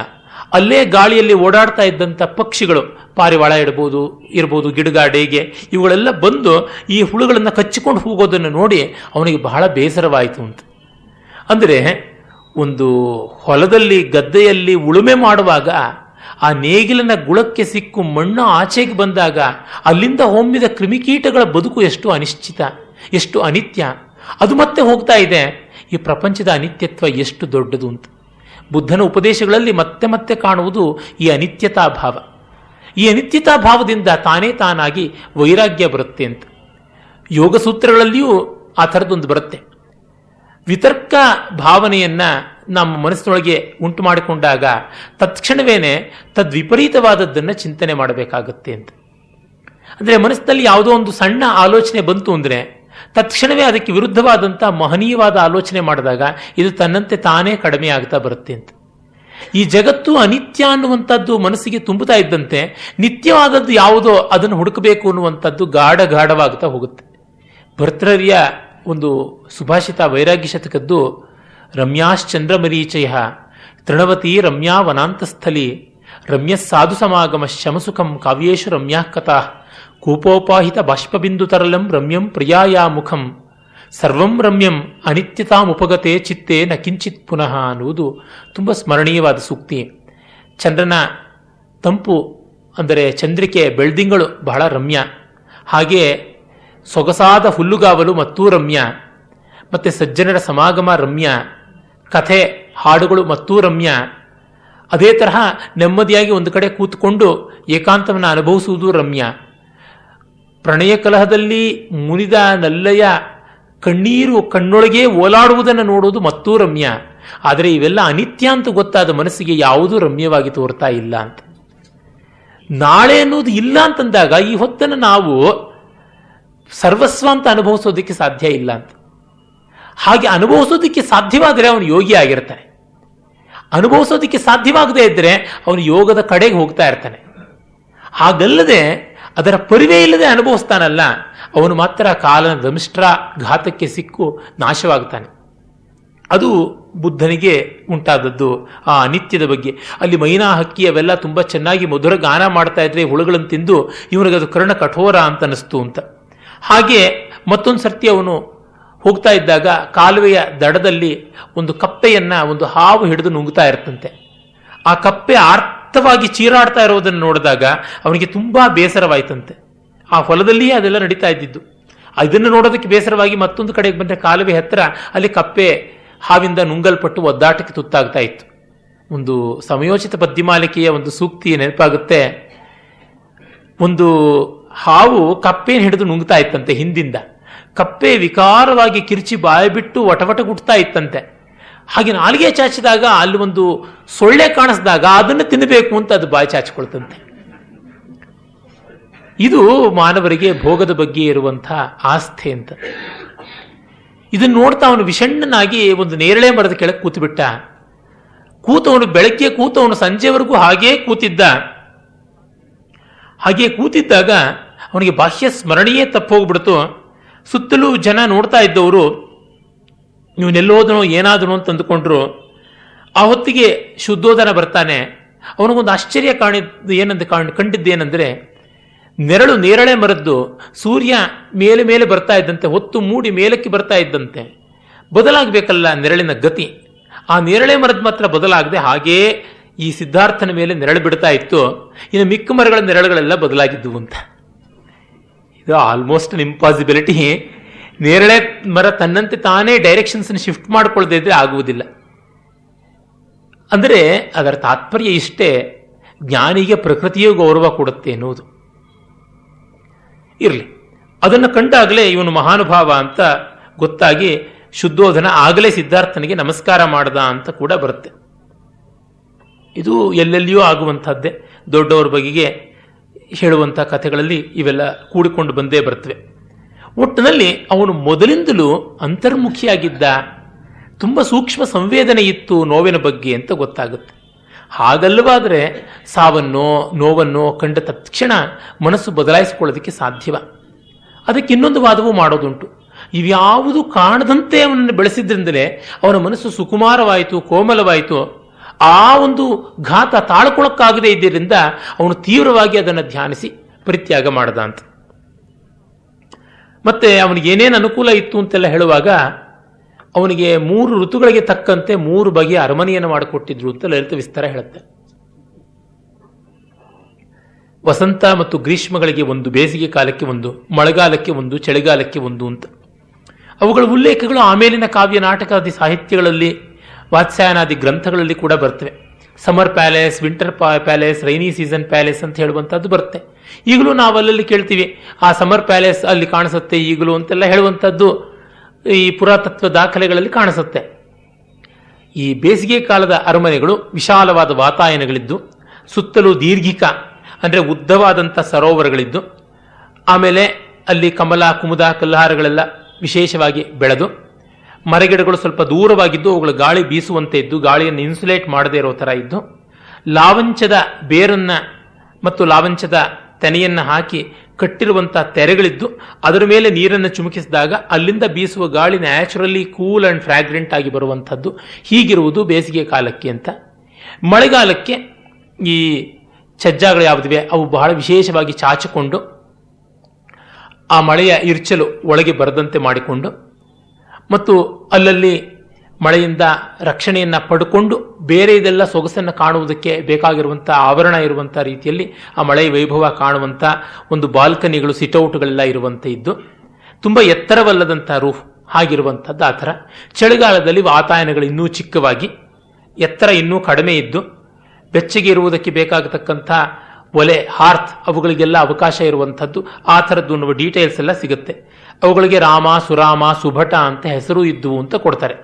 ಅಲ್ಲೇ ಗಾಳಿಯಲ್ಲಿ ಓಡಾಡ್ತಾ ಇದ್ದಂಥ ಪಕ್ಷಿಗಳು, ಪಾರಿವಾಳ ಇರ್ಬೋದು, ಗಿಡಗ, ಡೇಗೆ, ಇವುಗಳೆಲ್ಲ ಬಂದು ಈ ಹುಳುಗಳನ್ನು ಕಚ್ಚಿಕೊಂಡು ಹೋಗೋದನ್ನು ನೋಡಿ ಅವನಿಗೆ ಬಹಳ ಬೇಸರವಾಯಿತು ಅಂತ. ಅಂದರೆ ಒಂದು ಹೊಲದಲ್ಲಿ, ಗದ್ದೆಯಲ್ಲಿ ಉಳುಮೆ ಮಾಡುವಾಗ ಆ ನೇಗಿಲಿನ ಗುಳಕ್ಕೆ ಸಿಕ್ಕು ಮಣ್ಣು ಆಚೆಗೆ ಬಂದಾಗ ಅಲ್ಲಿಂದ ಹೊಮ್ಮಿದ ಕ್ರಿಮಿಕೀಟಗಳ ಬದುಕು ಎಷ್ಟು ಅನಿಶ್ಚಿತ, ಎಷ್ಟು ಅನಿತ್ಯ. ಅದು ಮತ್ತೆ ಹೋಗ್ತಾ ಇದೆ. ಈ ಪ್ರಪಂಚದ ಅನಿತ್ಯತ್ವ ಎಷ್ಟು ದೊಡ್ಡದು ಅಂತ ಬುದ್ಧನ ಉಪದೇಶಗಳಲ್ಲಿ ಮತ್ತೆ ಮತ್ತೆ ಕಾಣುವುದು ಈ ಅನಿತ್ಯತಾ ಭಾವ. ಈ ಅನಿತ್ಯತಾ ಭಾವದಿಂದ ತಾನೇ ತಾನಾಗಿ ವೈರಾಗ್ಯ ಬರುತ್ತೆ ಅಂತ. ಯೋಗ ಸೂತ್ರಗಳಲ್ಲಿಯೂ ಆ ಥರದ್ದೊಂದು ಬರುತ್ತೆ. ವಿತರ್ಕ ಭಾವನೆಯನ್ನ ನಮ್ಮ ಮನಸ್ಸಿನೊಳಗೆ ಉಂಟು ಮಾಡಿಕೊಂಡಾಗ ತತ್ಕ್ಷಣವೇನೆ ತದ್ವಿಪರೀತವಾದದ್ದನ್ನು ಚಿಂತನೆ ಮಾಡಬೇಕಾಗತ್ತೆ ಅಂತ. ಅಂದರೆ ಮನಸ್ಸಿನಲ್ಲಿ ಯಾವುದೋ ಒಂದು ಸಣ್ಣ ಆಲೋಚನೆ ಬಂತು ಅಂದರೆ ತತ್ಕ್ಷಣವೇ ಅದಕ್ಕೆ ವಿರುದ್ಧವಾದಂಥ ಮಹನೀಯವಾದ ಆಲೋಚನೆ ಮಾಡಿದಾಗ ಇದು ತನ್ನಂತೆ ತಾನೇ ಕಡಿಮೆ ಆಗ್ತಾ ಬರುತ್ತೆ ಅಂತ. ಈ ಜಗತ್ತು ಅನಿತ್ಯ ಅನ್ನುವಂಥದ್ದು ಮನಸ್ಸಿಗೆ ತುಂಬುತ್ತಾ ಇದ್ದಂತೆ ನಿತ್ಯವಾದದ್ದು ಯಾವುದೋ ಅದನ್ನು ಹುಡುಕಬೇಕು ಅನ್ನುವಂಥದ್ದು ಗಾಢವಾಗ್ತಾ ಹೋಗುತ್ತೆ. ಭರ್ತೃರ್ಯ ಒಂದು ಸುಭಾಷಿತ ವೈರಾಗ್ಯ ಶತಕದ್ದು, ರಮ್ಯಾಶ್ಚಂದ್ರಮರೀಚಯ ತೃಣವತಿ ರಮ್ಯಾ ವನಾಂತಸ್ಥಲಿ ರಮ್ಯ ಸಾಧು ಸಮಾಗಮ ಶಮಸುಖಂ ಕಾವ್ಯೇಶು ರಮ್ಯಾ ಕಥಾ ಕೂಪೋಪಾಹಿತ ಬಾಷ್ಪಬಿಂದು ತರಲಂ ರಮ್ಯಂ ಪ್ರಿಯಾಯಾ ಮುಖಂ ಸರ್ವಂ ರಮ್ಯಂ ಅನಿತ್ಯತಾಮುಪಗತೆ ಚಿತ್ತೆ ನ ಕಿಂಚಿತ್ ಪುನಃ ಅನ್ನುವುದು ತುಂಬ ಸ್ಮರಣೀಯವಾದ ಸೂಕ್ತಿ. ಚಂದ್ರನ ತಂಪು ಅಂದರೆ ಚಂದ್ರಿಕೆ, ಬೆಳ್ದಿಂಗಳು ಬಹಳ ರಮ್ಯ. ಹಾಗೆ ಸೊಗಸಾದ ಹುಲ್ಲುಗಾವಲು ಮತ್ತೂ ರಮ್ಯ. ಮತ್ತೆ ಸಜ್ಜನರ ಸಮಾಗಮ ರಮ್ಯ, ಕಥೆ ಹಾಡುಗಳು ಮತ್ತೂ ರಮ್ಯ. ಅದೇ ತರಹ ನೆಮ್ಮದಿಯಾಗಿ ಒಂದು ಕಡೆ ಕೂತ್ಕೊಂಡು ಏಕಾಂತವನ್ನು ಅನುಭವಿಸುವುದು ರಮ್ಯ. ಪ್ರಣಯ ಕಲಹದಲ್ಲಿ ಮುನಿದ ನಲ್ಲಯ ಕಣ್ಣೀರು ಕಣ್ಣೊಳಗೆ ಓಲಾಡುವುದನ್ನು ನೋಡುವುದು ಮತ್ತೂ ರಮ್ಯ. ಆದರೆ ಇವೆಲ್ಲ ಅನಿತ್ಯ ಅಂತ ಗೊತ್ತಾದ ಮನಸ್ಸಿಗೆ ಯಾವುದೂ ರಮ್ಯವಾಗಿ ತೋರ್ತಾ ಇಲ್ಲ ಅಂತ. ನಾಳೆ ಅನ್ನೋದು ಇಲ್ಲ ಅಂತಂದಾಗ ಈ ಹೊತ್ತನ್ನು ನಾವು ಸರ್ವಸ್ವ ಅಂತ ಅನುಭವಿಸೋದಕ್ಕೆ ಸಾಧ್ಯ ಇಲ್ಲ ಅಂತ. ಹಾಗೆ ಅನುಭವಿಸೋದಕ್ಕೆ ಸಾಧ್ಯವಾದರೆ ಅವನು ಯೋಗಿ ಆಗಿರ್ತಾನೆ. ಅನುಭವಿಸೋದಕ್ಕೆ ಸಾಧ್ಯವಾಗದೇ ಇದ್ದರೆ ಅವನು ಯೋಗದ ಕಡೆಗೆ ಹೋಗ್ತಾ ಇರ್ತಾನೆ. ಹಾಗಲ್ಲದೆ ಅದರ ಪರಿವೇ ಇಲ್ಲದೆ ಅನುಭವಿಸ್ತಾನಲ್ಲ, ಅವನು ಮಾತ್ರ ಕಾಲನ ದಂಷ್ಟ್ರ ಘಾತಕ್ಕೆ ಸಿಕ್ಕು ನಾಶವಾಗ್ತಾನೆ. ಅದು ಬುದ್ಧನಿಗೆ ಉಂಟಾದದ್ದು ಆ ಅನಿತ್ಯದ ಬಗ್ಗೆ. ಅಲ್ಲಿ ಮೈನಾ ಹಕ್ಕಿ ಅವೆಲ್ಲ ತುಂಬ ಚೆನ್ನಾಗಿ ಮಧುರ ಗಾನ ಮಾಡ್ತಾ ಇದ್ರೆ ಹುಳುಗಳನ್ನು ತಿಂದು ಇವನಿಗದು ಕರ್ಣ ಕಠೋರ ಅಂತ ಅನಿಸ್ತು ಅಂತ. ಹಾಗೆ ಮತ್ತೊಂದು ಸರ್ತಿ ಅವನು ಹೋಗ್ತಾ ಇದ್ದಾಗ ಕಾಲುವೆಯ ದಡದಲ್ಲಿ ಒಂದು ಕಪ್ಪೆಯನ್ನ ಒಂದು ಹಾವು ಹಿಡಿದು ನುಂಗ್ತಾ ಇರ್ತಂತೆ. ಆ ಕಪ್ಪೆ ಆರ್ತವಾಗಿ ಚೀರಾಡ್ತಾ ಇರೋದನ್ನು ನೋಡಿದಾಗ ಅವನಿಗೆ ತುಂಬಾ ಬೇಸರವಾಯ್ತಂತೆ. ಆ ಹೊಲದಲ್ಲಿಯೇ ಅದೆಲ್ಲ ನಡೀತಾ ಇದ್ದಿದ್ದು. ಇದನ್ನು ನೋಡೋದಕ್ಕೆ ಬೇಸರವಾಗಿ ಮತ್ತೊಂದು ಕಡೆಗೆ ಬಂದರೆ ಕಾಲುವೆ ಹತ್ತಿರ ಅಲ್ಲಿ ಕಪ್ಪೆ ಹಾವಿಂದ ನುಂಗಲ್ಪಟ್ಟು ಒದ್ದಾಟಕ್ಕೆ ತುತ್ತಾಗ್ತಾ ಇತ್ತು. ಒಂದು ಸಮಯೋಚಿತ ಪದ್ಯಮಾಲಿಕೆಯ ಒಂದು ಸೂಕ್ತಿ ನೆನಪಾಗುತ್ತೆ. ಒಂದು ಹಾವು ಕಪ್ಪೆಯನ್ನು ಹಿಡಿದು ನುಂಗ್ತಾ ಇತ್ತಂತೆ ಹಿಂದಿಂದ. ಕಪ್ಪೆ ವಿಕಾರವಾಗಿ ಕಿರ್ಚಿ ಬಾಯಿ ಬಿಟ್ಟು ವಟವಟ ಗುಟ್ತಾ ಇತ್ತಂತೆ. ಹಾಗೆ ನಾಲಿಗೆ ಚಾಚಿದಾಗ ಅಲ್ಲಿ ಒಂದು ಸೊಳ್ಳೆ ಕಾಣಿಸಿದಾಗ ಅದನ್ನು ತಿನ್ನಬೇಕು ಅಂತ ಅದು ಬಾಯಿ ಚಾಚಿಕೊಳ್ತಂತೆ. ಇದು ಮಾನವರಿಗೆ ಭೋಗದ ಬಗ್ಗೆ ಇರುವಂತಹ ಆಸ್ಥೆ ಅಂತ. ಇದನ್ನು ನೋಡ್ತಾ ಅವನು ವಿಷಣ್ಣನಾಗಿ ಒಂದು ನೇರಳೆ ಮರದ ಕೆಳಗೆ ಕೂತುಬಿಟ್ಟ. ಕೂತವನು ಬೆಳಗ್ಗೆ ಕೂತವನು ಸಂಜೆವರೆಗೂ ಹಾಗೇ ಕೂತಿದ್ದ. ಹಾಗೆ ಕೂತಿದ್ದಾಗ ಅವನಿಗೆ ಬಾಹ್ಯ ಸ್ಮರಣೆಯೇ ತಪ್ಪೋಗ್ಬಿಡ್ತು. ಸುತ್ತಲೂ ಜನ ನೋಡ್ತಾ ಇದ್ದವರು ಇವನೆಲ್ಲೋದನೋ ಏನಾದನೋ ಅಂತ ಅಂದುಕೊಂಡ್ರು. ಆ ಹೊತ್ತಿಗೆ ಶುದ್ಧೋಧನ ಬರ್ತಾನೆ. ಅವನಿಗೊಂದು ಆಶ್ಚರ್ಯ ಕಂಡಿದ್ದೇನೆಂದರೆ, ನೇರಳೆ ಮರದ್ದು ಸೂರ್ಯ ಮೇಲೆ ಮೇಲೆ ಬರ್ತಾ ಇದ್ದಂತೆ, ಹೊತ್ತು ಮೂಡಿ ಮೇಲಕ್ಕೆ ಬರ್ತಾ ಇದ್ದಂತೆ. ಬದಲಾಗಬೇಕಲ್ಲ ನೆರಳಿನ ಗತಿ. ಆ ನೇರಳೆ ಮರದ ಮಾತ್ರ ಬದಲಾಗದೆ ಹಾಗೇ ಈ ಸಿದ್ಧಾರ್ಥನ ಮೇಲೆ ನೆರಳು ಬಿಡ್ತಾ ಇತ್ತು. ಇನ್ನು ಮಿಕ್ಕ ಮರಗಳ ನೆರಳುಗಳೆಲ್ಲ ಬದಲಾಗಿದ್ದವು ಅಂತ. ಇದು ಆಲ್ಮೋಸ್ಟ್ ಅನ್ ಇಂಪಾಸಿಬಿಲಿಟಿ. ನೇರಳೆ ಮರ ತನ್ನಂತೆ ತಾನೇ ಡೈರೆಕ್ಷನ್ಸ್ ಶಿಫ್ಟ್ ಮಾಡಿಕೊಳ್ಳದೆ ಇದ್ರೆ ಆಗುವುದಿಲ್ಲ. ಅಂದರೆ ಅದರ ತಾತ್ಪರ್ಯ ಇಷ್ಟೇ, ಜ್ಞಾನಿಗೆ ಪ್ರಕೃತಿಯೂ ಗೌರವ ಕೊಡುತ್ತೆ ಎನ್ನುವುದು. ಇರಲಿ, ಅದನ್ನು ಕಂಡಾಗಲೇ ಇವನು ಮಹಾನುಭಾವ ಅಂತ ಗೊತ್ತಾಗಿ ಶುದ್ಧೋಧನ ಆಗಲೇ ಸಿದ್ಧಾರ್ಥನಿಗೆ ನಮಸ್ಕಾರ ಮಾಡದ ಅಂತ ಕೂಡ ಬರುತ್ತೆ. ಇದು ಎಲ್ಲೆಲ್ಲಿಯೂ ಆಗುವಂಥದ್ದೇ. ದೊಡ್ಡವರ ಬಗೆಗೆ ಹೇಳುವಂಥ ಕಥೆಗಳಲ್ಲಿ ಇವೆಲ್ಲ ಕೂಡಿಕೊಂಡು ಬಂದೇ ಬರ್ತವೆ. ಒಟ್ಟಿನಲ್ಲಿ ಅವನು ಮೊದಲಿಂದಲೂ ಅಂತರ್ಮುಖಿಯಾಗಿದ್ದ, ತುಂಬ ಸೂಕ್ಷ್ಮ ಸಂವೇದನೆ ಇತ್ತು ನೋವಿನ ಬಗ್ಗೆ ಅಂತ ಗೊತ್ತಾಗುತ್ತೆ. ಹಾಗಲ್ಲವಾದರೆ ಸಾವನ್ನೋ ನೋವನ್ನೋ ಕಂಡ ತಕ್ಷಣ ಮನಸ್ಸು ಬದಲಾಯಿಸಿಕೊಳ್ಳೋದಕ್ಕೆ ಸಾಧ್ಯವ. ಅದಕ್ಕೆ ಇನ್ನೊಂದು ವಾದವೂ ಮಾಡೋದುಂಟು. ಇವ್ಯಾವುದು ಕಾಣದಂತೆ ಅವನನ್ನು ಬೆಳೆಸಿದ್ರಿಂದಲೇ ಅವನ ಮನಸ್ಸು ಸುಕುಮಾರವಾಯಿತು, ಕೋಮಲವಾಯಿತು. ಆ ಒಂದು ಘಾತ ತಾಳ್ಕೊಳಕ್ಕಾಗದೇ ಇದ್ದರಿಂದ ಅವನು ತೀವ್ರವಾಗಿ ಅದನ್ನು ಧ್ಯಾನಿಸಿ ಪರಿತ್ಯಾಗ ಮಾಡದ ಅಂತ. ಮತ್ತೆ ಅವನಿಗೆ ಏನೇನು ಅನುಕೂಲ ಇತ್ತು ಅಂತೆಲ್ಲ ಹೇಳುವಾಗ ಅವನಿಗೆ 3 ಋತುಗಳಿಗೆ ತಕ್ಕಂತೆ 3 ಬಗೆಯ ಅರಮನೆಯನ್ನು ಮಾಡಿಕೊಟ್ಟಿದ್ರು ಅಂತ ಲಲಿತ ವಿಸ್ತಾರ ಹೇಳುತ್ತೆ. ವಸಂತ ಮತ್ತು ಗ್ರೀಷ್ಮಗಳಿಗೆ ಒಂದು, ಬೇಸಿಗೆ ಕಾಲಕ್ಕೆ ಒಂದು, ಮಳೆಗಾಲಕ್ಕೆ ಒಂದು, ಚಳಿಗಾಲಕ್ಕೆ ಒಂದು ಅಂತ. ಅವುಗಳ ಉಲ್ಲೇಖಗಳು ಆಮೇಲಿನ ಕಾವ್ಯ ನಾಟಕಾದಿ ಸಾಹಿತ್ಯಗಳಲ್ಲಿ, ವಾತ್ಸಾಯನಾದಿ ಗ್ರಂಥಗಳಲ್ಲಿ ಕೂಡ ಬರ್ತವೆ. Summer palace, winter palace, rainy season palace ಅಂತ ಹೇಳುವಂಥದ್ದು ಬರುತ್ತೆ. ಈಗಲೂ ನಾವು ಅಲ್ಲಲ್ಲಿ ಕೇಳ್ತೀವಿ, ಆ ಸಮರ್ ಪ್ಯಾಲೇಸ್ ಅಲ್ಲಿ ಕಾಣಿಸುತ್ತೆ ಈಗಲೂ ಅಂತೆಲ್ಲ ಹೇಳುವಂಥದ್ದು ಈ ಪುರಾತತ್ವ ದಾಖಲೆಗಳಲ್ಲಿ ಕಾಣಿಸುತ್ತೆ. ಈ ಬೇಸಿಗೆ ಕಾಲದ ಅರಮನೆಗಳು ವಿಶಾಲವಾದ ವಾತಾಯನಗಳಿದ್ದು, ಸುತ್ತಲೂ ದೀರ್ಘಿಕ ಅಂದರೆ ಉದ್ದವಾದಂಥ ಸರೋವರಗಳಿದ್ದು, ಆಮೇಲೆ ಅಲ್ಲಿ ಕಮಲ, ಕುಮುದ, ಕಲ್ಹಾರಗಳೆಲ್ಲ ವಿಶೇಷವಾಗಿ ಬೆಳೆದು, ಮರಗಿಡಗಳು ಸ್ವಲ್ಪ ದೂರವಾಗಿದ್ದು ಅವುಗಳ ಗಾಳಿ ಬೀಸುವಂತೆ ಇದ್ದು, ಗಾಳಿಯನ್ನು ಇನ್ಸುಲೇಟ್ ಮಾಡದೇ ಇರೋ ಥರ ಇದ್ದು, ಲಾವಂಚದ ಬೇರನ್ನು ಮತ್ತು ಲಾವಂಚದ ತೆನೆಯನ್ನು ಹಾಕಿ ಕಟ್ಟಿರುವಂಥ ತೆರೆಗಳಿದ್ದು, ಅದರ ಮೇಲೆ ನೀರನ್ನು ಚುಮುಕಿಸಿದಾಗ ಅಲ್ಲಿಂದ ಬೀಸುವ ಗಾಳಿ ನ್ಯಾಚುರಲಿ ಕೂಲ್ ಆ್ಯಂಡ್ ಫ್ರಾಗ್ರೆಂಟ್ ಆಗಿ ಬರುವಂಥದ್ದು. ಹೀಗಿರುವುದು ಬೇಸಿಗೆ ಕಾಲಕ್ಕೆ ಅಂತ. ಮಳೆಗಾಲಕ್ಕೆ ಈ ಛಜ್ಜಾಗಳು ಯಾವುದಿವೆ ಅವು ಬಹಳ ವಿಶೇಷವಾಗಿ ಚಾಚಿಕೊಂಡು ಆ ಮಳೆಯ ಇರ್ಚಲು ಒಳಗೆ ಬರದಂತೆ ಮಾಡಿಕೊಂಡು ಮತ್ತು ಅಲ್ಲಲ್ಲಿ ಮಳೆಯಿಂದ ರಕ್ಷಣೆಯನ್ನು ಪಡ್ಕೊಂಡು ಬೇರೆ ಇದೆಲ್ಲ ಸೊಗಸನ್ನು ಕಾಣುವುದಕ್ಕೆ ಬೇಕಾಗಿರುವಂಥ ಆವರಣ ಇರುವಂಥ ರೀತಿಯಲ್ಲಿ ಆ ಮಳೆಯ ವೈಭವ ಕಾಣುವಂಥ ಒಂದು ಬಾಲ್ಕನಿಗಳು, ಸಿಟೌಟ್ಗಳೆಲ್ಲ ಇರುವಂಥ ಇದ್ದು, ತುಂಬ ಎತ್ತರವಲ್ಲದಂಥ ರೂಫ್ ಹಾಗಿರುವಂಥದ್ದು. ಆ ಥರ ಚಳಿಗಾಲದಲ್ಲಿ ವಾತಾಯನಗಳು ಇನ್ನೂ ಚಿಕ್ಕವಾಗಿ, ಎತ್ತರ ಇನ್ನೂ ಕಡಿಮೆ ಇದ್ದು, ಬೆಚ್ಚಗೆ ಇರುವುದಕ್ಕೆ ಬೇಕಾಗತಕ್ಕಂಥ ಒಲೆ, ಹಾರ್ತ್ ಅವುಗಳಿಗೆಲ್ಲ ಅವಕಾಶ ಇರುವಂಥದ್ದು. ಆ ಥರದ್ದು ಅನ್ನುವ ಡೀಟೇಲ್ಸ್ ಎಲ್ಲ ಸಿಗುತ್ತೆ. ಅವುಗಳಿಗೆ ರಾಮ, ಸುರಾಮ, ಸುಭಟ ಅಂತ ಹೆಸರು ಇದ್ದುವು ಅಂತ ಕೊಡ್ತಾರೆ.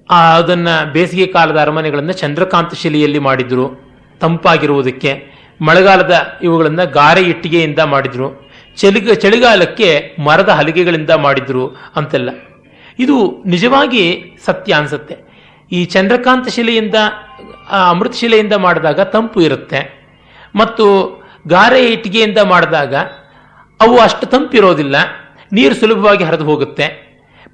ಅದನ್ನು ಬೇಸಿಗೆ ಕಾಲದ ಅರಮನೆಗಳನ್ನು ಚಂದ್ರಕಾಂತ ಶಿಲೆಯಲ್ಲಿ ಮಾಡಿದ್ರು ತಂಪಾಗಿರುವುದಕ್ಕೆ. ಮಳೆಗಾಲದ ಇವುಗಳನ್ನು ಗಾರೆ ಇಟ್ಟಿಗೆಯಿಂದ ಮಾಡಿದ್ರು. ಚಳಿಗಾಲಕ್ಕೆ ಮರದ ಹಲಿಗೆಗಳಿಂದ ಮಾಡಿದ್ರು ಅಂತೆಲ್ಲ. ಇದು ನಿಜವಾಗಿ ಸತ್ಯ ಅನ್ಸುತ್ತೆ. ಈ ಚಂದ್ರಕಾಂತ ಶಿಲೆಯಿಂದ, ಅಮೃತ ಶಿಲೆಯಿಂದ ಮಾಡಿದಾಗ ತಂಪು ಇರುತ್ತೆ, ಮತ್ತು ಗಾರೆ ಇಟ್ಟಿಗೆಯಿಂದ ಮಾಡಿದಾಗ ಅವು ಅಷ್ಟು ತಂಪಿರೋದಿಲ್ಲ, ನೀರು ಸುಲಭವಾಗಿ ಹರಿದು ಹೋಗುತ್ತೆ.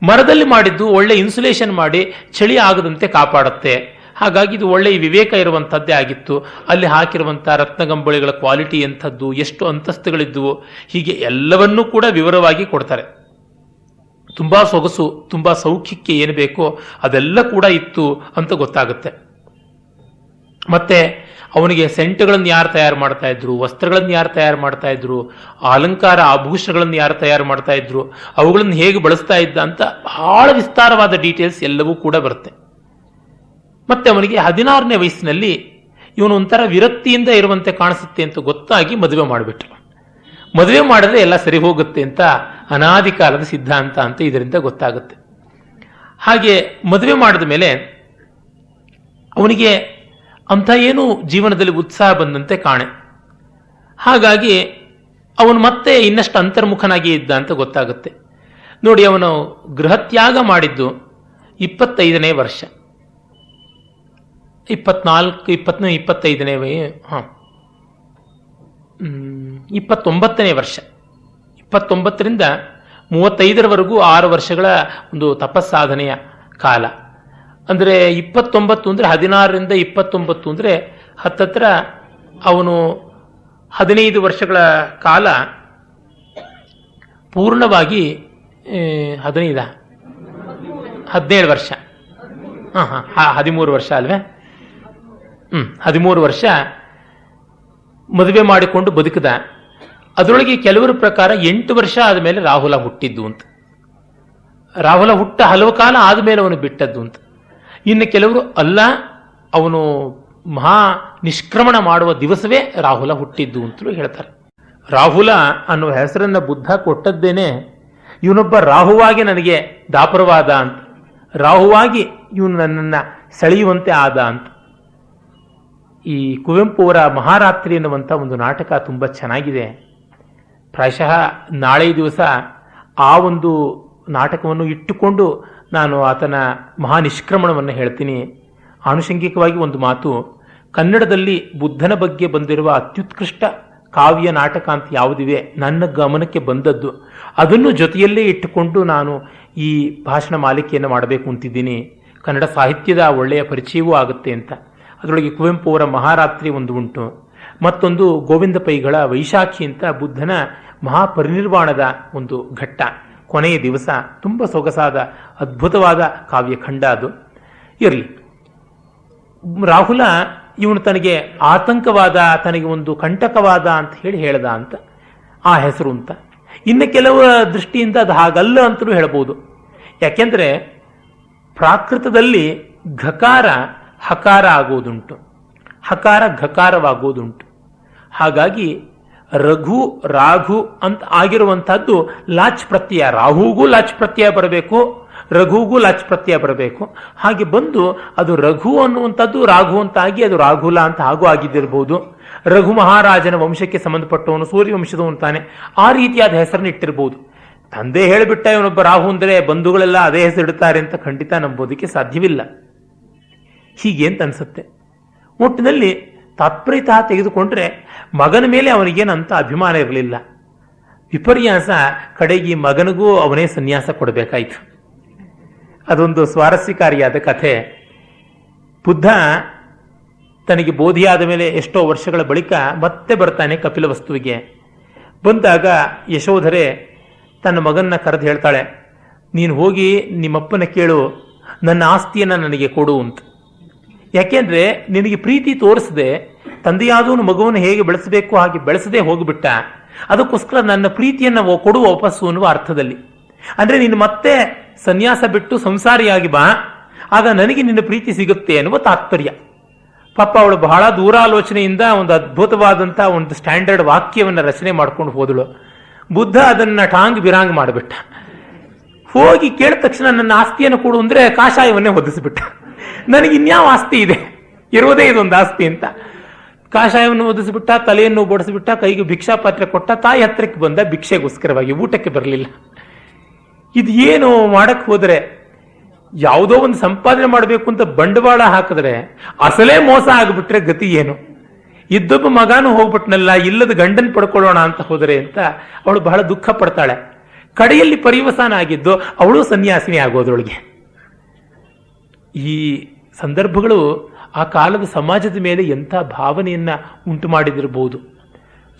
ಮರದಲ್ಲಿ ಮಾಡಿದ್ದು ಒಳ್ಳೆ ಇನ್ಸುಲೇಷನ್ ಮಾಡಿ ಚಳಿ ಆಗದಂತೆ ಕಾಪಾಡುತ್ತೆ. ಹಾಗಾಗಿ ಇದು ಒಳ್ಳೆಯ ವಿವೇಕ ಇರುವಂಥದ್ದೇ ಆಗಿತ್ತು. ಅಲ್ಲಿ ಹಾಕಿರುವಂಥ ರತ್ನಗಂಬಳಿಗಳ ಕ್ವಾಲಿಟಿ ಎಂಥದ್ದು, ಎಷ್ಟು ಅಂತಸ್ತುಗಳಿದ್ದುವು, ಹೀಗೆ ಎಲ್ಲವನ್ನೂ ಕೂಡ ವಿವರವಾಗಿ ಕೊಡ್ತಾರೆ. ತುಂಬ ಸೊಗಸು, ತುಂಬ ಸೌಖ್ಯಕ್ಕೆ ಏನು ಬೇಕೋ ಅದೆಲ್ಲ ಕೂಡ ಇತ್ತು ಅಂತ ಗೊತ್ತಾಗುತ್ತೆ. ಮತ್ತೆ ಅವನಿಗೆ ಸೆಂಟ್ಗಳನ್ನು ಯಾರು ತಯಾರು ಮಾಡ್ತಾ ಇದ್ರು, ವಸ್ತ್ರಗಳನ್ನು ಯಾರು ತಯಾರು ಮಾಡ್ತಾ ಇದ್ರು, ಅಲಂಕಾರ ಆಭೂಷಣಗಳನ್ನು ಯಾರು ತಯಾರು ಮಾಡ್ತಾ ಇದ್ರು, ಅವುಗಳನ್ನು ಹೇಗೆ ಬಳಸ್ತಾ ಇದ್ದ ಅಂತ ಬಹಳ ವಿಸ್ತಾರವಾದ ಡೀಟೇಲ್ಸ್ ಎಲ್ಲವೂ ಕೂಡ ಬರುತ್ತೆ. ಮತ್ತೆ ಅವನಿಗೆ 16ನೇ ವಯಸ್ಸಿನಲ್ಲಿ ಇವನು ಒಂಥರ ವಿರಕ್ತಿಯಿಂದ ಇರುವಂತೆ ಕಾಣಿಸುತ್ತೆ ಅಂತ ಗೊತ್ತಾಗಿ ಮದುವೆ ಮಾಡಿಬಿಟ್ರು. ಮದುವೆ ಮಾಡಿದ್ರೆ ಎಲ್ಲ ಸರಿ ಹೋಗುತ್ತೆ ಅಂತ ಅನಾದಿ ಕಾಲದ ಸಿದ್ಧಾಂತ ಅಂತ ಇದರಿಂದ ಗೊತ್ತಾಗುತ್ತೆ. ಹಾಗೆ ಮದುವೆ ಮಾಡಿದ ಮೇಲೆ ಅವನಿಗೆ ಅಂಥ ಏನು ಜೀವನದಲ್ಲಿ ಉತ್ಸಾಹ ಬಂದಂತೆ ಕಾಣೆ. ಹಾಗಾಗಿ ಅವನು ಮತ್ತೆ ಇನ್ನಷ್ಟು ಅಂತರ್ಮುಖನಾಗಿ ಇದ್ದ ಅಂತ ಗೊತ್ತಾಗುತ್ತೆ. ನೋಡಿ, ಅವನು ಗೃಹತ್ಯಾಗ ಮಾಡಿದ್ದು 25ನೇ ವರ್ಷ, 29ನೇ ವರ್ಷ, 29ರಿಂದ 35ರವರೆಗೂ 6 ವರ್ಷಗಳ ಒಂದು ತಪಸ್ಸಾಧನೆಯ ಕಾಲ. ಅಂದರೆ 29 ಅಂದರೆ 16ರಿಂದ 29 ಅಂದರೆ ಹತ್ತತ್ರ ಅವನು 15 ವರ್ಷಗಳ ಕಾಲ ಪೂರ್ಣವಾಗಿ 17 ವರ್ಷ, 13 ವರ್ಷ ಅಲ್ವೇ, 13 ವರ್ಷ ಮದುವೆ ಮಾಡಿಕೊಂಡು ಬದುಕಿದ. ಅದರೊಳಗೆ ಕೆಲವರ ಪ್ರಕಾರ 8 ವರ್ಷ ಆದಮೇಲೆ ರಾಹುಲ ಹುಟ್ಟಿದ್ದು ಅಂತ, ರಾಹುಲ ಹುಟ್ಟ ಹಲವು ಕಾಲ ಆದಮೇಲೆ ಅವನು ಬಿಟ್ಟದ್ದು ಅಂತ. ಇನ್ನು ಕೆಲವರು ಅಲ್ಲ, ಅವನು ಮಹಾ ನಿಷ್ಕ್ರಮಣ ಮಾಡುವ ದಿವಸವೇ ರಾಹುಲ ಹುಟ್ಟಿದ್ದು ಅಂತಲೂ ಹೇಳ್ತಾರೆ. ರಾಹುಲ ಅನ್ನುವ ಹೆಸರನ್ನ ಬುದ್ಧ ಕೊಟ್ಟದ್ದೇನೆ ಇವನೊಬ್ಬ ರಾಹುವಾಗಿ ನನಗೆ ದಾಪರವಾದ ಅಂತ, ರಾಹುವಾಗಿ ಇವನು ನನ್ನನ್ನು ಸೆಳೆಯುವಂತೆ ಆದ ಅಂತ. ಈ ಕುವೆಂಪು ಅವರ ಮಹಾರಾತ್ರಿ ಎನ್ನುವಂಥ ಒಂದು ನಾಟಕ ತುಂಬ ಚೆನ್ನಾಗಿದೆ. ಪ್ರಾಯಶಃ ನಾಳೆ ದಿವಸ ಆ ಒಂದು ನಾಟಕವನ್ನು ಇಟ್ಟುಕೊಂಡು ನಾನು ಆತನ ಮಹಾನಿಷ್ಕ್ರಮಣವನ್ನು ಹೇಳ್ತೀನಿ. ಆನುಷಂಗಿಕವಾಗಿ ಒಂದು ಮಾತು, ಕನ್ನಡದಲ್ಲಿ ಬುದ್ಧನ ಬಗ್ಗೆ ಬಂದಿರುವ ಅತ್ಯುತ್ಕೃಷ್ಟ ಕಾವ್ಯ ನಾಟಕ ಅಂತ ಯಾವುದಿವೆ ನನ್ನ ಗಮನಕ್ಕೆ ಬಂದದ್ದು, ಅದನ್ನು ಜೊತೆಯಲ್ಲೇ ಇಟ್ಟುಕೊಂಡು ನಾನು ಈ ಭಾಷಣ ಮಾಲಿಕೆಯನ್ನು ಮಾಡಬೇಕು ಅಂತಿದ್ದೀನಿ. ಕನ್ನಡ ಸಾಹಿತ್ಯದ ಒಳ್ಳೆಯ ಪರಿಚಯವೂ ಆಗುತ್ತೆ ಅಂತ. ಅದರೊಳಗೆ ಕುವೆಂಪು ಅವರ ಮಹಾರಾತ್ರಿ ಒಂದು ಉಂಟು, ಮತ್ತೊಂದು ಗೋವಿಂದ ಪೈಗಳ ವೈಶಾಖಿ ಅಂತ ಬುದ್ಧನ ಮಹಾಪರಿನಿರ್ವಾಣದ ಒಂದು ಘಟ್ಟ, ಕೊನೆಯ ದಿವಸ. ತುಂಬ ಸೊಗಸಾದ ಅದ್ಭುತವಾದ ಕಾವ್ಯಖಂಡ ಅದು. ಇರಲಿ, ರಾಹುಲ ಇವನು ತನಗೆ ಆತಂಕವಾದ, ತನಗೆ ಒಂದು ಕಂಟಕವಾದ ಅಂತ ಹೇಳ್ದ ಅಂತ ಆ ಹೆಸರು ಅಂತ. ಇನ್ನು ಕೆಲವು ದೃಷ್ಟಿಯಿಂದ ಅದು ಹಾಗಲ್ಲ ಅಂತಲೂ ಹೇಳ್ಬೋದು. ಯಾಕೆಂದರೆ ಪ್ರಾಕೃತದಲ್ಲಿ ಘಕಾರ ಹಕಾರ ಆಗೋದುಂಟು, ಹಕಾರ ಘಕಾರವಾಗೋದುಂಟು. ಹಾಗಾಗಿ ರಘು ರಾಘು ಅಂತ ಆಗಿರುವಂತಹದ್ದು ಲಾಚ್ ಪ್ರತ್ಯಯ. ರಾಹುಗೂ ಲಾಚ್ ಪ್ರತ್ಯಯ ಬರಬೇಕು, ರಘುಗೂ ಲಾಚ್ ಪ್ರತ್ಯಯ ಬರಬೇಕು. ಹಾಗೆ ಬಂದು ಅದು ರಘು ಅನ್ನುವಂಥದ್ದು ರಾಘು ಅಂತ ಆಗಿ ಅದು ರಾಘುಲ ಅಂತ ಹಾಗೂ ಆಗಿದ್ದಿರಬಹುದು. ರಘು ಮಹಾರಾಜನ ವಂಶಕ್ಕೆ ಸಂಬಂಧಪಟ್ಟವನು, ಸೂರ್ಯವಂಶದವನು ತಾನೆ, ಆ ರೀತಿಯಾದ ಹೆಸರನ್ನು ಇಟ್ಟಿರ್ಬೋದು. ತಂದೆ ಹೇಳಿಬಿಟ್ಟ ಇವನೊಬ್ಬ ರಾಹು ಅಂದರೆ ಬಂಧುಗಳೆಲ್ಲ ಅದೇ ಹೆಸರಿಡ್ತಾರೆ ಅಂತ ಖಂಡಿತ ನಂಬೋದಕ್ಕೆ ಸಾಧ್ಯವಿಲ್ಲ. ಹೀಗೆ ಅಂತ ಅನ್ಸುತ್ತೆ. ಒಟ್ಟಿನಲ್ಲಿ ತಾತ್ಪರ್ಯ ತೆಗೆದುಕೊಂಡ್ರೆ ಮಗನ ಮೇಲೆ ಅವನಿಗೇನಂತ ಅಭಿಮಾನ ಇರಲಿಲ್ಲ. ವಿಪರ್ಯಾಸ, ಕಡೆಗೆ ಮಗನಿಗೂ ಅವನೇ ಸನ್ಯಾಸ ಕೊಡಬೇಕಾಯಿತು. ಅದೊಂದು ಸ್ವಾರಸ್ಯಕಾರಿಯಾದ ಕಥೆ. ಬುದ್ಧ ತನಗೆ ಬೋಧಿಯಾದ ಮೇಲೆ ಎಷ್ಟೋ ವರ್ಷಗಳ ಬಳಿಕ ಮತ್ತೆ ಬರ್ತಾನೆ ಕಪಿಲವಸ್ತುವಿಗೆ. ಬಂದಾಗ ಯಶೋಧರೆ ತನ್ನ ಮಗನ್ನ ಕರೆದು ಹೇಳ್ತಾಳೆ, ನೀನು ಹೋಗಿ ನಿಮ್ಮಪ್ಪನ ಕೇಳು, ನನ್ನ ಆಸ್ತಿಯನ್ನು ನನಗೆ ಕೊಡು ಅಂತ. ಯಾಕೆಂದ್ರೆ ನಿನಗೆ ಪ್ರೀತಿ ತೋರಿಸದೆ ತಂದೆಯಾದವನು ಮಗುವನ್ನು ಹೇಗೆ ಬೆಳೆಸಬೇಕು ಹಾಗೆ ಬೆಳೆಸದೆ ಹೋಗಿಬಿಟ್ಟ. ಅದಕ್ಕೋಸ್ಕರ ನನ್ನ ಪ್ರೀತಿಯನ್ನು ಕೊಡುವ ವಾಪಸ್ಸು ಅನ್ನುವ ಅರ್ಥದಲ್ಲಿ. ಅಂದ್ರೆ ನೀನು ಮತ್ತೆ ಸನ್ಯಾಸ ಬಿಟ್ಟು ಸಂಸಾರಿಯಾಗಿ ಬಾ, ಆಗ ನನಗೆ ನಿನ್ನ ಪ್ರೀತಿ ಸಿಗುತ್ತೆ ಅನ್ನುವ ತಾತ್ಪರ್ಯ. ಪಾಪ ಅವಳು ಬಹಳ ದೂರಾಲೋಚನೆಯಿಂದ ಒಂದು ಅದ್ಭುತವಾದಂಥ ಒಂದು ಸ್ಟ್ಯಾಂಡರ್ಡ್ ವಾಕ್ಯವನ್ನು ರಚನೆ ಮಾಡ್ಕೊಂಡು ಹೋದಳು. ಬುದ್ಧ ಅದನ್ನ ಟಾಂಗ್ ಬಿರಾಂಗ್ ಮಾಡಿಬಿಟ್ಟ. ಹೋಗಿ ಕೇಳಿದ ತಕ್ಷಣ ನನ್ನ ಆಸ್ತಿಯನ್ನು ಕೊಡು ಅಂದ್ರೆ ಕಾಷಾಯವನ್ನೇ ಒದಿಸ್ಬಿಟ್ಟ. ನನಗೆ ಇನ್ಯಾವ ಆಸ್ತಿ ಇದೆ, ಇರೋದೇ ಇದೊಂದು ಆಸ್ತಿ ಅಂತ ಕಾಷಾಯವನ್ನು ಒದಿಸ್ಬಿಟ್ಟ, ತಲೆಯನ್ನು ಬೋಡಿಸ್ಬಿಟ್ಟ, ಕೈಗೆ ಭಿಕ್ಷಾ ಪಾತ್ರೆ ಕೊಟ್ಟ. ತಾಯಿ ಹತ್ರಕ್ಕೆ ಬಂದ ಭಿಕ್ಷೆಗೋಸ್ಕರವಾಗಿ, ಊಟಕ್ಕೆ ಬರಲಿಲ್ಲ. ಇದು ಏನು ಮಾಡಕ್ ಹೋದ್ರೆ, ಯಾವುದೋ ಒಂದು ಸಂಪಾದನೆ ಮಾಡಬೇಕು ಅಂತ ಬಂಡವಾಳ ಹಾಕಿದ್ರೆ ಅಸಲೇ ಮೋಸ ಆಗಿಬಿಟ್ರೆ ಗತಿ ಏನು? ಇದ್ದೊಬ್ಬ ಮಗಾನು ಹೋಗ್ಬಿಟ್ನಲ್ಲ, ಇಲ್ಲದ ಗಂಡನ್ ಪಡ್ಕೊಳ್ಳೋಣ ಅಂತ ಹೋದರೆ ಅಂತ ಅವಳು ಬಹಳ ದುಃಖ ಪಡ್ತಾಳೆ. ಕಡೆಯಲ್ಲಿ ಪರಿವಸಾನ ಆಗಿದ್ದು ಅವಳು ಸನ್ಯಾಸಿನಿ ಆಗೋದ್ರೊಳಗೆ. ಈ ಸಂದರ್ಭಗಳು ಆ ಕಾಲದ ಸಮಾಜದ ಮೇಲೆ ಎಂಥ ಭಾವನೆಯನ್ನ ಉಂಟು ಮಾಡಿದಿರಬಹುದು.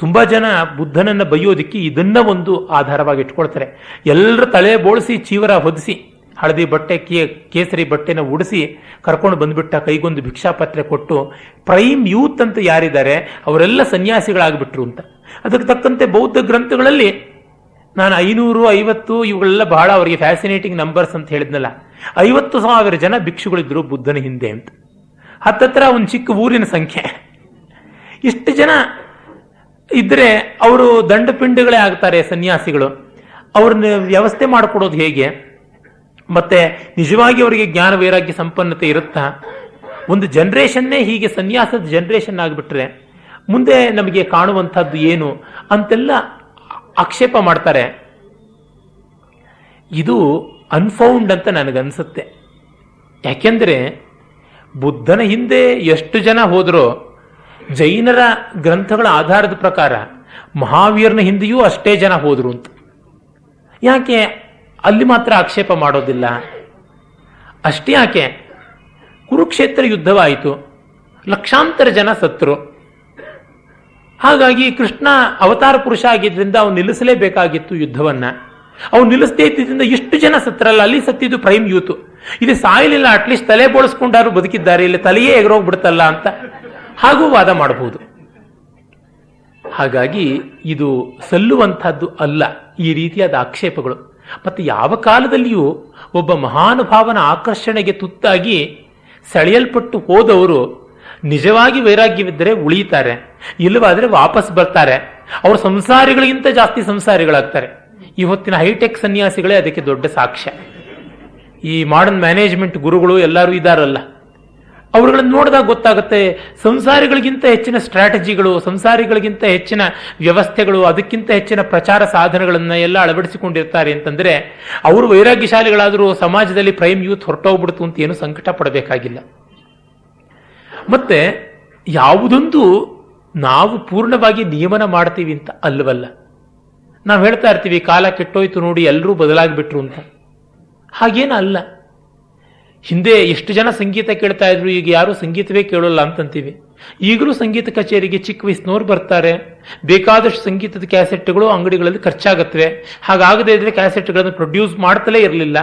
ತುಂಬ ಜನ ಬುದ್ಧನನ್ನು ಬೈಯೋದಿಕ್ಕೆ ಇದನ್ನ ಒಂದು ಆಧಾರವಾಗಿ ಇಟ್ಕೊಳ್ತಾರೆ. ಎಲ್ಲರ ತಲೆ ಬೋಳಿಸಿ ಚೀವರ ಹೊದಿಸಿ ಹಳದಿ ಬಟ್ಟೆ ಕೇಸರಿ ಬಟ್ಟೆನ ಉಡಿಸಿ ಕರ್ಕೊಂಡು ಬಂದ್ಬಿಟ್ಟ, ಕೈಗೊಂದು ಭಿಕ್ಷಾಪತ್ರೆ ಕೊಟ್ಟು ಪ್ರೈಮ್ ಯೂತ್ ಅಂತ ಯಾರಿದ್ದಾರೆ ಅವರೆಲ್ಲ ಸನ್ಯಾಸಿಗಳಾಗ್ಬಿಟ್ರು ಅಂತ. ಅದಕ್ಕೆ ತಕ್ಕಂತೆ ಬೌದ್ಧ ಗ್ರಂಥಗಳಲ್ಲಿ ನಾನು 550 ಇವುಗಳೆಲ್ಲ ಬಹಳ ಅವರಿಗೆ ಫ್ಯಾಸಿನೇಟಿಂಗ್ ನಂಬರ್ಸ್ ಅಂತ ಹೇಳಿದ್ನಲ್ಲ, 50,000 ಜನ ಭಿಕ್ಷುಗಳಿದ್ರು ಬುದ್ಧನ ಹಿಂದೆ ಅಂತ. ಹತ್ತತ್ರ ಒಂದು ಚಿಕ್ಕ ಊರಿನ ಸಂಖ್ಯೆ. ಇಷ್ಟು ಜನ ಇದ್ರೆ ಅವರು ದಂಡಪಿಂಡಗಳೇ ಆಗ್ತಾರೆ ಸನ್ಯಾಸಿಗಳು. ಅವ್ರನ್ನ ವ್ಯವಸ್ಥೆ ಮಾಡಿಕೊಡೋದು ಹೇಗೆ? ಮತ್ತೆ ನಿಜವಾಗಿ ಅವರಿಗೆ ಜ್ಞಾನ ವೈರಾಗ್ಯ ಸಂಪನ್ನತೆ ಇರುತ್ತಾ? ಒಂದು ಜನರೇಷನ್ನೇ ಹೀಗೆ ಸನ್ಯಾಸದ ಜನರೇಷನ್ ಆಗಿಬಿಟ್ರೆ ಮುಂದೆ ನಮಗೆ ಕಾಣುವಂಥದ್ದು ಏನು ಅಂತೆಲ್ಲ ಆಕ್ಷೇಪ ಮಾಡ್ತಾರೆ. ಇದು ಅನ್ಫೌಂಡ್ ಅಂತ ನನಗನ್ಸುತ್ತೆ. ಯಾಕೆಂದ್ರೆ ಬುದ್ಧನ ಹಿಂದೆ ಎಷ್ಟು ಜನ ಹೋದರೋ ಜೈನರ ಗ್ರಂಥಗಳ ಆಧಾರದ ಪ್ರಕಾರ ಮಹಾವೀರನ ಹಿಂದೆಯೂ ಅಷ್ಟೇ ಜನ ಹೋದ್ರು ಅಂತ. ಯಾಕೆ ಅಲ್ಲಿ ಮಾತ್ರ ಆಕ್ಷೇಪ ಮಾಡೋದಿಲ್ಲ? ಅಷ್ಟೇ ಯಾಕೆ, ಕುರುಕ್ಷೇತ್ರ ಯುದ್ಧವಾಯಿತು, ಲಕ್ಷಾಂತರ ಜನ ಸತ್ರು. ಹಾಗಾಗಿ ಕೃಷ್ಣ ಅವತಾರ ಪುರುಷ ಆಗಿದ್ದರಿಂದ ಅವನು ನಿಲ್ಲಿಸಲೇಬೇಕಾಗಿತ್ತು ಯುದ್ಧವನ್ನ. ಅವನು ನಿಲ್ಲಿಸದೇ ಇದ್ದಿದ್ದರಿಂದ ಎಷ್ಟು ಜನ ಸತ್ರಲ್ಲ, ಅಲ್ಲಿ ಸತ್ತಿದ್ದು ಪ್ರೈಮ್ ಯೂತ್. ಇದು ಸಾಯಲಿಲ್ಲ, ಅಟ್ಲೀಸ್ಟ್ ತಲೆ ಬೋಳಿಸ್ಕೊಂಡಾರು ಬದುಕಿದ್ದಾರೆ, ಇಲ್ಲಿ ತಲೆಯೇ ಎಗರೋಗ್ಬಿಡುತ್ತಲ್ಲ ಅಂತ ಹಾಗೂ ವಾದ ಮಾಡಬಹುದು. ಹಾಗಾಗಿ ಇದು ಸಲ್ಲುವಂಥದ್ದು ಅಲ್ಲ ಈ ರೀತಿಯಾದ ಆಕ್ಷೇಪಗಳು. ಮತ್ತು ಯಾವ ಕಾಲದಲ್ಲಿಯೂ ಒಬ್ಬ ಮಹಾನುಭಾವನ ಆಕರ್ಷಣೆಗೆ ತುತ್ತಾಗಿ ಸೆಳೆಯಲ್ಪಟ್ಟು ಹೋದವರು ನಿಜವಾಗಿ ವೈರಾಗ್ಯವಿದ್ದರೆ ಉಳಿಯುತ್ತಾರೆ, ಇಲ್ಲವಾದರೆ ವಾಪಸ್ ಬರ್ತಾರೆ. ಅವರು ಸಂಸಾರಿಗಳಿಗಿಂತ ಜಾಸ್ತಿ ಸಂಸಾರಿಗಳಾಗ್ತಾರೆ. ಇವತ್ತಿನ ಹೈಟೆಕ್ ಸನ್ಯಾಸಿಗಳೇ ಅದಕ್ಕೆ ದೊಡ್ಡ ಸಾಕ್ಷ್ಯ. ಈ ಮಾಡರ್ನ್ ಮ್ಯಾನೇಜ್ಮೆಂಟ್ ಗುರುಗಳು ಎಲ್ಲರೂ ಇದ್ದಾರಲ್ಲ, ಅವರುಗಳನ್ನು ನೋಡಿದಾಗ ಗೊತ್ತಾಗುತ್ತೆ ಸಂಸಾರಿಗಳಿಗಿಂತ ಹೆಚ್ಚಿನ ಸ್ಟ್ರಾಟಜಿಗಳು, ಸಂಸಾರಿಗಳಿಗಿಂತ ಹೆಚ್ಚಿನ ವ್ಯವಸ್ಥೆಗಳು, ಅದಕ್ಕಿಂತ ಹೆಚ್ಚಿನ ಪ್ರಚಾರ ಸಾಧನಗಳನ್ನ ಎಲ್ಲ ಅಳವಡಿಸಿಕೊಂಡಿರ್ತಾರೆ. ಅಂತಂದ್ರೆ ಅವರು ವೈರಾಗ್ಯಶಾಲಿಗಳಾದರೂ ಸಮಾಜದಲ್ಲಿ ಪ್ರೈಮ್ ಯೂತ್ ಹೊರಟೋಗ್ಬಿಡ್ತು ಅಂತ ಏನು ಸಂಕಟ ಪಡಬೇಕಾಗಿಲ್ಲ. ಮತ್ತೆ ಯಾವುದೊಂದು ನಾವು ಪೂರ್ಣವಾಗಿ ನಿಯಮನ ಮಾಡ್ತೀವಿ ಅಂತ ಅಲ್ಲವಲ್ಲ. ನಾವು ಹೇಳ್ತಾ ಇರ್ತೀವಿ ಕಾಲ ಕೆಟ್ಟೋಯ್ತು ನೋಡಿ ಎಲ್ಲರೂ ಬದಲಾಗ್ಬಿಟ್ರು ಅಂತ. ಹಾಗೇನ ಅಲ್ಲ. ಹಿಂದೆ ಎಷ್ಟು ಜನ ಸಂಗೀತ ಕೇಳ್ತಾ ಇದ್ರು, ಈಗ ಯಾರು ಸಂಗೀತವೇ ಕೇಳೋಲ್ಲ ಅಂತಂತೀವಿ. ಈಗಲೂ ಸಂಗೀತ ಕಚೇರಿಗೆ ಚಿಕ್ಕ ವಯಸ್ಸಿನವ್ರು ಬರ್ತಾರೆ. ಬೇಕಾದಷ್ಟು ಸಂಗೀತದ ಕ್ಯಾಸೆಟ್ಗಳು ಅಂಗಡಿಗಳಲ್ಲಿ ಖರ್ಚಾಗತ್ವೆ. ಹಾಗಾಗದೇ ಇದ್ರೆ ಕ್ಯಾಸೆಟ್ಗಳನ್ನು ಪ್ರೊಡ್ಯೂಸ್ ಮಾಡ್ತಲೇ ಇರಲಿಲ್ಲ.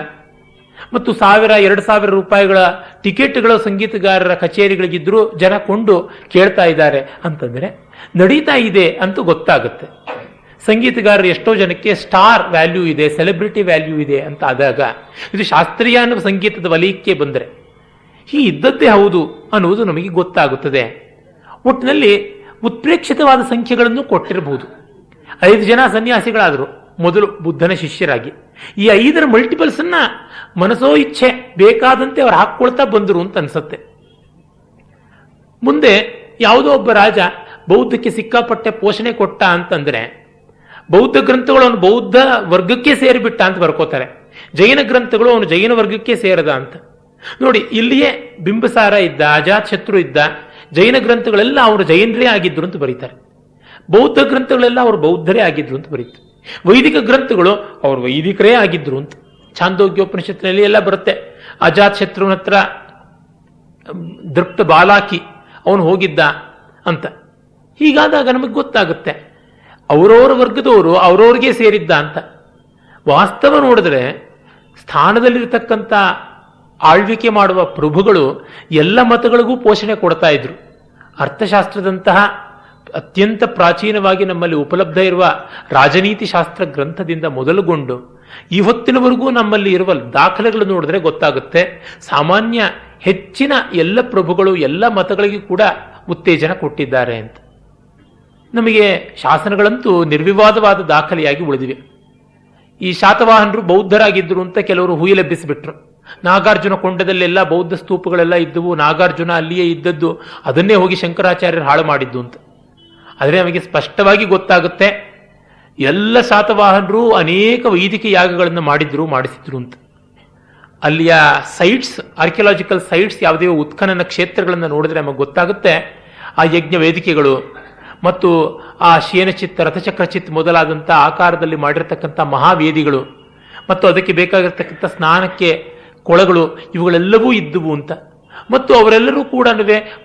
ಮತ್ತು 1,000-2,000 ರೂಪಾಯಿಗಳ ಟಿಕೆಟ್ಗಳು ಸಂಗೀತಗಾರರ ಕಚೇರಿಗಳಿಗಿದ್ರು ಜನ ಕೊಂಡು ಕೇಳ್ತಾ ಇದ್ದಾರೆ ಅಂತಂದ್ರೆ ನಡೀತಾ ಇದೆ ಅಂತ ಗೊತ್ತಾಗುತ್ತೆ. ಸಂಗೀತಗಾರರು ಎಷ್ಟೋ ಜನಕ್ಕೆ ಸ್ಟಾರ್ ವ್ಯಾಲ್ಯೂ ಇದೆ, ಸೆಲೆಬ್ರಿಟಿ ವ್ಯಾಲ್ಯೂ ಇದೆ ಅಂತ ಆದಾಗ ಇದು ಶಾಸ್ತ್ರೀಯ ಅನ್ನೋ ಸಂಗೀತದ ವಲಯಕ್ಕೆ ಬಂದರೆ ಈ ಇದ್ದದ್ದೇ ಹೌದು ಅನ್ನುವುದು ನಮಗೆ ಗೊತ್ತಾಗುತ್ತದೆ. ಒಟ್ಟಿನಲ್ಲಿ ಉತ್ಪ್ರೇಕ್ಷಿತವಾದ ಸಂಖ್ಯೆಗಳನ್ನು ಕೊಟ್ಟಿರಬಹುದು. 5 ಜನ ಸನ್ಯಾಸಿಗಳಾದರು ಮೊದಲು ಬುದ್ಧನ ಶಿಷ್ಯರಾಗಿ. ಈ 5ರ ಮಲ್ಟಿಪಲ್ಸ್ ಅನ್ನ ಮನಸೋ ಇಚ್ಛೆ ಬೇಕಾದಂತೆ ಅವ್ರು ಹಾಕ್ಕೊಳ್ತಾ ಬಂದರು ಅಂತ ಅನ್ಸುತ್ತೆ. ಮುಂದೆ ಯಾವುದೋ ಒಬ್ಬ ರಾಜ ಬೌದ್ಧಕ್ಕೆ ಸಿಕ್ಕಾಪಟ್ಟೆ ಪೋಷಣೆ ಕೊಟ್ಟ ಅಂತಂದ್ರೆ ಬೌದ್ಧ ಗ್ರಂಥಗಳು ಅವನು ಬೌದ್ಧ ವರ್ಗಕ್ಕೆ ಸೇರಿಬಿಟ್ಟ ಅಂತ ಬರ್ಕೋತಾರೆ. ಜೈನ ಗ್ರಂಥಗಳು ಅವನು ಜೈನ ವರ್ಗಕ್ಕೆ ಸೇರದ ಅಂತ. ನೋಡಿ, ಇಲ್ಲಿಯೇ ಬಿಂಬಸಾರ ಇದ್ದ, ಅಜಾತ್ ಶತ್ರು ಇದ್ದ, ಜೈನ ಗ್ರಂಥಗಳೆಲ್ಲ ಅವರು ಜೈನರೇ ಆಗಿದ್ರು ಅಂತ ಬರೀತಾರೆ. ಬೌದ್ಧ ಗ್ರಂಥಗಳೆಲ್ಲ ಅವರು ಬೌದ್ಧರೇ ಆಗಿದ್ರು ಅಂತ ಬರೀತಾರೆ. ವೈದಿಕ ಗ್ರಂಥಗಳು ಅವರು ವೈದಿಕರೇ ಆಗಿದ್ರು ಅಂತ ಛಾಂದೋಗ್ಯೋಪನಿಷತ್ತಿನಲ್ಲಿ ಎಲ್ಲ ಬರುತ್ತೆ. ಅಜಾತ್ ಶತ್ರುವಿನ ಹತ್ರ ದೃಪ್ತ ಬಾಲಾಕಿ ಅವನು ಹೋಗಿದ್ದ ಅಂತ. ಹೀಗಾದಾಗ ನಮಗೆ ಗೊತ್ತಾಗುತ್ತೆ ಅವರವರ ವರ್ಗದವರು ಅವರವ್ರಿಗೆ ಸೇರಿದ್ದ ಅಂತ. ವಾಸ್ತವ ನೋಡಿದ್ರೆ ಸ್ಥಾನದಲ್ಲಿರ್ತಕ್ಕಂಥ ಆಳ್ವಿಕೆ ಮಾಡುವ ಪ್ರಭುಗಳು ಎಲ್ಲ ಮತಗಳಿಗೂ ಪೋಷಣೆ ಕೊಡ್ತಾ ಇದ್ರು. ಅರ್ಥಶಾಸ್ತ್ರದಂತಹ ಅತ್ಯಂತ ಪ್ರಾಚೀನವಾಗಿ ನಮ್ಮಲ್ಲಿ ಉಪಲಬ್ಧ ಇರುವ ರಾಜನೀತಿ ಶಾಸ್ತ್ರ ಗ್ರಂಥದಿಂದ ಮೊದಲುಗೊಂಡು ಈ ಹೊತ್ತಿನವರೆಗೂ ನಮ್ಮಲ್ಲಿ ಇರುವ ದಾಖಲೆಗಳು ನೋಡಿದ್ರೆ ಗೊತ್ತಾಗುತ್ತೆ ಸಾಮಾನ್ಯ ಹೆಚ್ಚಿನ ಎಲ್ಲ ಪ್ರಭುಗಳು ಎಲ್ಲ ಮತಗಳಿಗೂ ಕೂಡ ಉತ್ತೇಜನ ಕೊಟ್ಟಿದ್ದಾರೆ ಅಂತ. ನಮಗೆ ಶಾಸನಗಳಂತೂ ನಿರ್ವಿವಾದವಾದ ದಾಖಲೆಯಾಗಿ ಉಳಿದಿವೆ. ಈ ಶಾತವಾಹನರು ಬೌದ್ಧರಾಗಿದ್ದರು ಅಂತ ಕೆಲವರು ಹುಯಿಲೆಬ್ಬಿಸಿಬಿಟ್ರು. ನಾಗಾರ್ಜುನ ಕೊಂಡದಲ್ಲೆಲ್ಲ ಬೌದ್ಧ ಸ್ತೂಪಗಳೆಲ್ಲ ಇದ್ದವು, ನಾಗಾರ್ಜುನ ಅಲ್ಲಿಯೇ ಇದ್ದದ್ದು, ಅದನ್ನೇ ಹೋಗಿ ಶಂಕರಾಚಾರ್ಯರು ಹಾಳು ಮಾಡಿದ್ದು ಅಂತ. ಆದರೆ ನಮಗೆ ಸ್ಪಷ್ಟವಾಗಿ ಗೊತ್ತಾಗುತ್ತೆ ಎಲ್ಲ ಶಾತವಾಹನರು ಅನೇಕ ವೈದಿಕ ಯಾಗಗಳನ್ನು ಮಾಡಿಸಿದ್ರು ಅಂತ. ಅಲ್ಲಿಯ ಸೈಟ್ಸ್, ಆರ್ಕಿಯಾಲಜಿಕಲ್ ಸೈಟ್ಸ್, ಯಾವುದೇ ಉತ್ಖನನ ಕ್ಷೇತ್ರಗಳನ್ನು ನೋಡಿದ್ರೆ ನಮಗೆ ಗೊತ್ತಾಗುತ್ತೆ ಆ ಯಜ್ಞ ವೇದಿಕೆಗಳು ಮತ್ತು ಆ ಶಯನಚಿತ್ತ, ರಥಚಕ್ರಚಿತ್ ಮೊದಲಾದಂಥ ಆಕಾರದಲ್ಲಿ ಮಾಡಿರ್ತಕ್ಕಂಥ ಮಹಾವೇದಿಗಳು ಮತ್ತು ಅದಕ್ಕೆ ಬೇಕಾಗಿರ್ತಕ್ಕಂಥ ಸ್ನಾನಕ್ಕೆ ಕೊಳಗಳು ಇವುಗಳೆಲ್ಲವೂ ಇದ್ದುವು ಅಂತ. ಮತ್ತು ಅವರೆಲ್ಲರೂ ಕೂಡ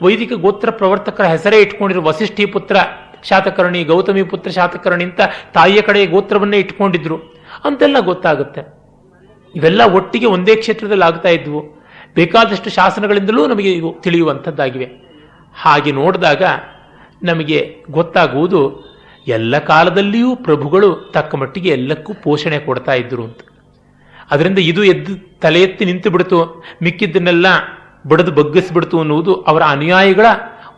ವೈದಿಕ ಗೋತ್ರ ಪ್ರವರ್ತಕರ ಹೆಸರೇ ಇಟ್ಕೊಂಡಿರುವ ವಸಿಷ್ಠಿ ಪುತ್ರ ಶಾತಕರ್ಣಿ, ಗೌತಮಿ ಪುತ್ರ ಶಾತಕರ್ಣಿ ಅಂತ ತಾಯಿಯ ಕಡೆ ಗೋತ್ರವನ್ನೇ ಇಟ್ಕೊಂಡಿದ್ರು ಅಂತೆಲ್ಲ ಗೊತ್ತಾಗುತ್ತೆ. ಇವೆಲ್ಲ ಒಟ್ಟಿಗೆ ಒಂದೇ ಕ್ಷೇತ್ರದಲ್ಲಿ ಆಗ್ತಾ ಇದ್ವು. ಬೇಕಾದಷ್ಟು ಶಾಸನಗಳಿಂದಲೂ ನಮಗೆ ಇವು ತಿಳಿಯುವಂಥದ್ದಾಗಿವೆ. ಹಾಗೆ ನೋಡಿದಾಗ ನಮಗೆ ಗೊತ್ತಾಗುವುದು ಎಲ್ಲ ಕಾಲದಲ್ಲಿಯೂ ಪ್ರಭುಗಳು ತಕ್ಕ ಮಟ್ಟಿಗೆ ಎಲ್ಲಕ್ಕೂ ಪೋಷಣೆ ಕೊಡ್ತಾ ಇದ್ರು ಅಂತ. ಅದರಿಂದ ಇದು ಎದ್ದು ತಲೆ ಎತ್ತಿ ನಿಂತು ಬಿಡ್ತು, ಮಿಕ್ಕಿದ್ದನ್ನೆಲ್ಲ ಬಡಿದು ಬಗ್ಗಿಸ್ಬಿಡ್ತು ಅನ್ನುವುದು ಅವರ ಅನುಯಾಯಿಗಳ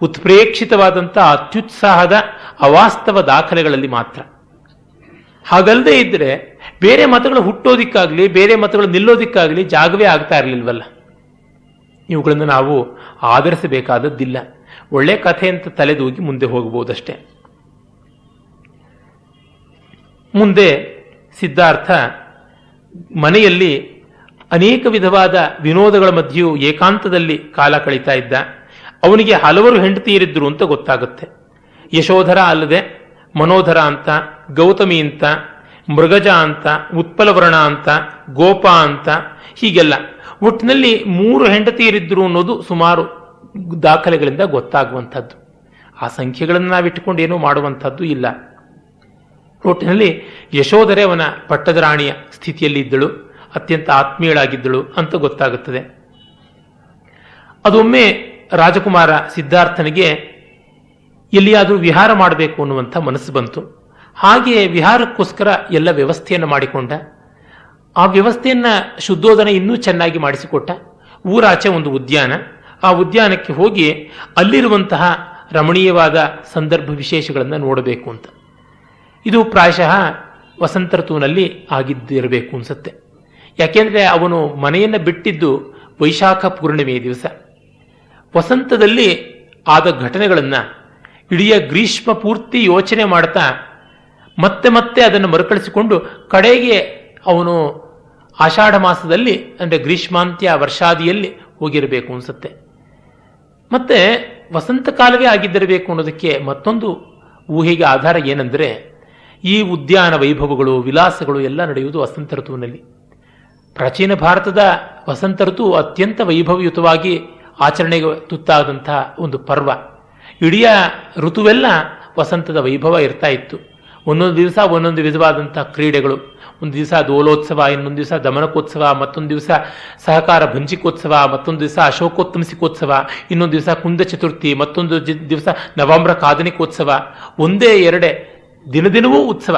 ಉತ್ಪ್ರೇಕ್ಷಿತವಾದಂಥ ಅತ್ಯುತ್ಸಾಹದ ಅವಾಸ್ತವ ದಾಖಲೆಗಳಲ್ಲಿ ಮಾತ್ರ. ಹಾಗಲ್ಲದೆ ಇದ್ದರೆ ಬೇರೆ ಮತಗಳು ಹುಟ್ಟೋದಿಕ್ಕಾಗಲಿ ಬೇರೆ ಮತಗಳು ನಿಲ್ಲೋದಿಕ್ಕಾಗಲಿ ಜಾಗವೇ ಆಗ್ತಾ ಇರಲಿಲ್ವಲ್ಲ. ಇವುಗಳನ್ನು ನಾವು ಆಧರಿಸಬೇಕಾದದ್ದಿಲ್ಲ. ಒಳ್ಳೆ ಕಥೆ ಅಂತ ತಲೆದೂಗಿ ಮುಂದೆ ಹೋಗಬಹುದಷ್ಟೇ. ಮುಂದೆ ಸಿದ್ಧಾರ್ಥ ಮನೆಯಲ್ಲಿ ಅನೇಕ ವಿಧವಾದ ವಿನೋದಗಳ ಮಧ್ಯೆಯೂ ಏಕಾಂತದಲ್ಲಿ ಕಾಲ ಕಳೀತಾ ಇದ್ದ. ಅವನಿಗೆ ಹಲವರು ಹೆಂಡತಿಯರಿದ್ರು ಅಂತ ಗೊತ್ತಾಗುತ್ತೆ. ಯಶೋಧರ ಅಲ್ಲದೆ ಮನೋಧರ ಅಂತ, ಗೌತಮಿ ಅಂತ, ಮೃಗಜ ಅಂತ, ಉತ್ಪಲವರ್ಣ ಅಂತ, ಗೋಪ ಅಂತ, ಹೀಗೆಲ್ಲ ಒಟ್ಟಿನಲ್ಲಿ 3 ಹೆಂಡತಿಯರಿದ್ರು ಅನ್ನೋದು ಸುಮಾರು ದಾಖಲೆಗಳಿಂದ ಗೊತ್ತಾಗುವಂಥದ್ದು. ಆ ಸಂಖ್ಯೆಗಳನ್ನು ನಾವಿಟ್ಟುಕೊಂಡು ಏನೂ ಮಾಡುವಂಥದ್ದು ಇಲ್ಲ. ಒಟ್ಟಿನಲ್ಲಿ ಯಶೋಧರೆ ಅವನ ಪಟ್ಟದ ರಾಣಿಯ ಸ್ಥಿತಿಯಲ್ಲಿ ಇದ್ದಳು, ಅತ್ಯಂತ ಆತ್ಮೀಯಳಾಗಿದ್ದಳು ಅಂತ ಗೊತ್ತಾಗುತ್ತದೆ. ಅದೊಮ್ಮೆ ರಾಜಕುಮಾರ ಸಿದ್ಧಾರ್ಥನಿಗೆ ಎಲ್ಲಿಯಾದರೂ ವಿಹಾರ ಮಾಡಬೇಕು ಅನ್ನುವಂಥ ಮನಸ್ಸು ಬಂತು. ಹಾಗೆ ವಿಹಾರಕ್ಕೋಸ್ಕರ ಎಲ್ಲ ವ್ಯವಸ್ಥೆಯನ್ನು ಮಾಡಿಕೊಂಡ. ಆ ವ್ಯವಸ್ಥೆಯನ್ನು ಶುದ್ಧೋಧನ ಇನ್ನೂ ಚೆನ್ನಾಗಿ ಮಾಡಿಸಿಕೊಟ್ಟ. ಊರಾಚೆ ಒಂದು ಉದ್ಯಾನ, ಆ ಉದ್ಯಾನಕ್ಕೆ ಹೋಗಿ ಅಲ್ಲಿರುವಂತಹ ರಮಣೀಯವಾದ ಸಂದರ್ಭ ವಿಶೇಷಗಳನ್ನು ನೋಡಬೇಕು ಅಂತ. ಇದು ಪ್ರಾಯಶಃ ವಸಂತ ಋತುವಿನಲ್ಲಿ ಆಗಿದ್ದಿರಬೇಕು ಅನ್ಸುತ್ತೆ. ಯಾಕೆಂದರೆ ಅವನು ಮನೆಯನ್ನು ಬಿಟ್ಟಿದ್ದು ವೈಶಾಖ ಪೂರ್ಣಿಮೆಯ ದಿವಸ. ವಸಂತದಲ್ಲಿ ಆದ ಘಟನೆಗಳನ್ನು ಇಡೀ ಗ್ರೀಷ್ಮ ಪೂರ್ತಿ ಯೋಚನೆ ಮಾಡ್ತಾ ಮತ್ತೆ ಮತ್ತೆ ಅದನ್ನು ಮರುಕಳಿಸಿಕೊಂಡು ಕಡೆಗೆ ಅವನು ಆಷಾಢ ಮಾಸದಲ್ಲಿ ಅಂದರೆ ಗ್ರೀಷ್ಮಾಂತ್ಯ ವರ್ಷಾದಿಯಲ್ಲಿ ಹೋಗಿರಬೇಕು ಅನ್ಸುತ್ತೆ. ಮತ್ತೆ ವಸಂತ ಕಾಲವೇ ಆಗಿದ್ದಿರಬೇಕು ಅನ್ನೋದಕ್ಕೆ ಮತ್ತೊಂದು ಊಹೆಗೆ ಆಧಾರ ಏನೆಂದರೆ, ಈ ಉದ್ಯಾನ ವೈಭವಗಳು ವಿಲಾಸಗಳು ಎಲ್ಲ ನಡೆಯುವುದು ವಸಂತ ಋತುವಿನಲ್ಲಿ. ಪ್ರಾಚೀನ ಭಾರತದ ವಸಂತ ಋತು ಅತ್ಯಂತ ವೈಭವಯುತವಾಗಿ ಆಚರಣೆಗೆ ತುತ್ತಾದಂತಹ ಒಂದು ಪರ್ವ. ಇಡೀ ಋತುವೆಲ್ಲ ವಸಂತದ ವೈಭವ ಇರ್ತಾ ಇತ್ತು. ಒಂದೊಂದು ದಿವಸ ಒಂದೊಂದು ವಿಧವಾದಂಥ ಕ್ರೀಡೆಗಳು. ಒಂದು ದಿವಸ ದೋಲೋತ್ಸವ, ಇನ್ನೊಂದು ದಿವಸ ದಮನಕೋತ್ಸವ, ಮತ್ತೊಂದು ದಿವಸ ಸಹಕಾರ ಭಂಜಿಕೋತ್ಸವ, ಮತ್ತೊಂದು ದಿವಸ ಅಶೋಕೋತ್ತಂಸಿಕೋತ್ಸವ, ಇನ್ನೊಂದು ದಿವಸ ಕುಂದ ಚತುರ್ಥಿ, ಮತ್ತೊಂದು ದಿವಸ ನವಾಮ್ರ ಕಾದನಿಕೋತ್ಸವ. ಒಂದೇ ಎರಡೇ ದಿನದಿನವೂ ಉತ್ಸವ.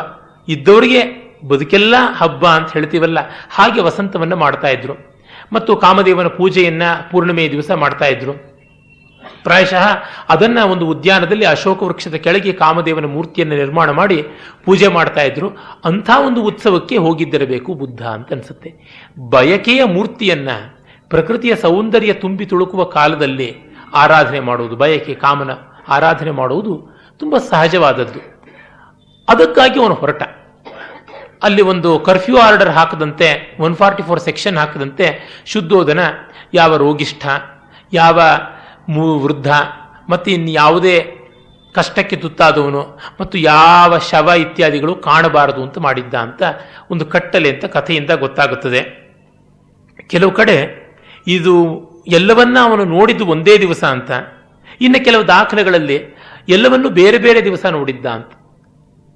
ಇದ್ದವರಿಗೆ ಬದುಕೆಲ್ಲ ಹಬ್ಬ ಅಂತ ಹೇಳ್ತೀವಲ್ಲ, ಹಾಗೆ ವಸಂತವನ್ನು ಮಾಡ್ತಾ ಇದ್ರು. ಮತ್ತು ಕಾಮದೇವನ ಪೂಜೆಯನ್ನ ಪೂರ್ಣಿಮೆಯ ದಿವಸ ಮಾಡ್ತಾ ಇದ್ರು. ಪ್ರಾಯಶಃ ಅದನ್ನ ಒಂದು ಉದ್ಯಾನದಲ್ಲಿ ಅಶೋಕ ವೃಕ್ಷದ ಕೆಳಗೆ ಕಾಮದೇವನ ಮೂರ್ತಿಯನ್ನು ನಿರ್ಮಾಣ ಮಾಡಿ ಪೂಜೆ ಮಾಡ್ತಾ ಇದ್ರು. ಅಂಥ ಒಂದು ಉತ್ಸವಕ್ಕೆ ಹೋಗಿದ್ದಿರಬೇಕು ಬುದ್ಧ ಅಂತ ಅನ್ಸುತ್ತೆ. ಬಯಕೆಯ ಮೂರ್ತಿಯನ್ನ ಪ್ರಕೃತಿಯ ಸೌಂದರ್ಯ ತುಂಬಿ ತುಳುಕುವ ಕಾಲದಲ್ಲಿ ಆರಾಧನೆ ಮಾಡುವುದು, ಬಯಕೆ ಕಾಮನ ಆರಾಧನೆ ಮಾಡುವುದು ತುಂಬ ಸಹಜವಾದದ್ದು. ಅದಕ್ಕಾಗಿ ಅವನು ಹೊರಟ. ಅಲ್ಲಿ ಒಂದು ಕರ್ಫ್ಯೂ ಆರ್ಡರ್ ಹಾಕದಂತೆ, 144 ಸೆಕ್ಷನ್ ಹಾಕದಂತೆ ಶುದ್ಧೋಧನ ಯಾವ ರೋಗಿಷ್ಠ, ಯಾವ ವೃದ್ಧ, ಮತ್ತು ಇನ್ಯಾವುದೇ ಕಷ್ಟಕ್ಕೆ ತುತ್ತಾದವನು ಮತ್ತು ಯಾವ ಶವ ಇತ್ಯಾದಿಗಳು ಕಾಣಬಾರದು ಅಂತ ಮಾಡಿದ್ದ ಅಂತ ಒಂದು ಕಟ್ಟಲೆ ಅಂತ ಕಥೆಯಿಂದ ಗೊತ್ತಾಗುತ್ತದೆ. ಕೆಲವು ಕಡೆ ಇದು ಎಲ್ಲವನ್ನ ಅವನು ನೋಡಿದ್ದು ಒಂದೇ ದಿವಸ ಅಂತ, ಇನ್ನು ಕೆಲವು ದಾಖಲೆಗಳಲ್ಲಿ ಎಲ್ಲವನ್ನೂ ಬೇರೆ ಬೇರೆ ದಿವಸ ನೋಡಿದ್ದ ಅಂತ.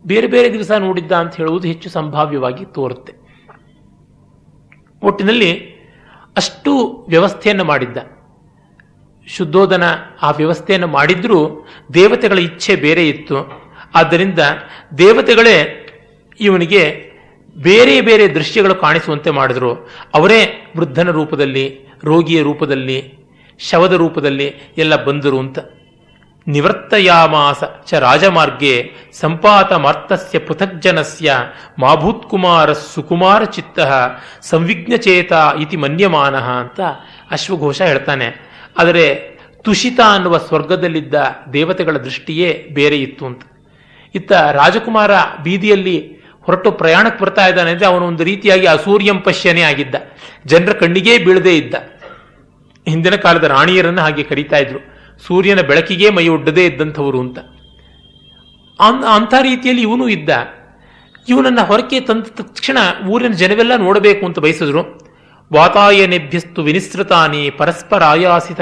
ಬೇರೆ ಬೇರೆ ದಿವಸ ನೋಡಿದ್ದ ಅಂತ ಹೇಳುವುದು ಹೆಚ್ಚು ಸಂಭಾವ್ಯವಾಗಿ ತೋರುತ್ತೆ. ಒಟ್ಟಿನಲ್ಲಿ ಅಷ್ಟು ವ್ಯವಸ್ಥೆಯನ್ನು ಮಾಡಿದ್ದ ಶುದ್ಧೋಧನ. ಆ ವ್ಯವಸ್ಥೆಯನ್ನು ಮಾಡಿದ್ರೂ ದೇವತೆಗಳ ಇಚ್ಛೆ ಬೇರೆ ಇತ್ತು. ಆದ್ದರಿಂದ ದೇವತೆಗಳೇ ಇವನಿಗೆ ಬೇರೆ ಬೇರೆ ದೃಶ್ಯಗಳು ಕಾಣಿಸುವಂತೆ ಮಾಡಿದ್ರು. ಅವರೇ ವೃದ್ಧನ ರೂಪದಲ್ಲಿ, ರೋಗಿಯ ರೂಪದಲ್ಲಿ, ಶವದ ರೂಪದಲ್ಲಿ ಎಲ್ಲ ಬಂದರು ಅಂತ. ನಿವರ್ತಯಾಮಾಸ ಚ ರಾಜಮಾರ್ಗೆ ಸಂಪಾತ ಮಾರ್ತಸ್ಯ ಪೃಥಗ್ಜನಸ್ಯ ಮಾಭೂತ್ಕುಮಾರ ಸುಕುಮಾರ ಚಿತ್ತ ಸಂವಿಘ್ನಚೇತ ಇತಿ ಮನ್ಯಮಾನಃ ಅಂತ ಅಶ್ವಘೋಷ ಹೇಳ್ತಾನೆ. ಆದರೆ ತುಷಿತ ಅನ್ನುವ ಸ್ವರ್ಗದಲ್ಲಿದ್ದ ದೇವತೆಗಳ ದೃಷ್ಟಿಯೇ ಬೇರೆ ಇತ್ತು ಅಂತ. ಇತ್ತ ರಾಜಕುಮಾರ ಬೀದಿಯಲ್ಲಿ ಹೊರಟು ಪ್ರಯಾಣಕ್ಕೆ ಬರ್ತಾ ಇದ್ದಾನೆ ಅಂದರೆ ಅವನು ಒಂದು ರೀತಿಯಾಗಿ ಅಸೂರ್ಯಂ ಪಶ್ಯನೇ ಆಗಿದ್ದ, ಜನರ ಕಣ್ಣಿಗೇ ಬೀಳದೇ ಇದ್ದ. ಹಿಂದಿನ ಕಾಲದ ರಾಣಿಯರನ್ನು ಹಾಗೆ ಕರೀತಾ ಇದ್ರು, ಸೂರ್ಯನ ಬೆಳಕಿಗೆ ಮೈ ಒಡ್ಡದೇ ಇದ್ದಂಥವರು ಅಂತ. ಅಂಥ ರೀತಿಯಲ್ಲಿ ಇವನು ಇದ್ದ. ಇವನನ್ನು ಹೊರಕ್ಕೆ ತಂದ ತಕ್ಷಣ ಊರಿನ ಜನವೆಲ್ಲ ನೋಡಬೇಕು ಅಂತ ಬಯಸಿದ್ರು. ವಾತಾಯನೆಭ್ಯಸ್ತು ವಿನಿಸೃತಾನಿ ಪರಸ್ಪರ ಆಯಾಸಿತ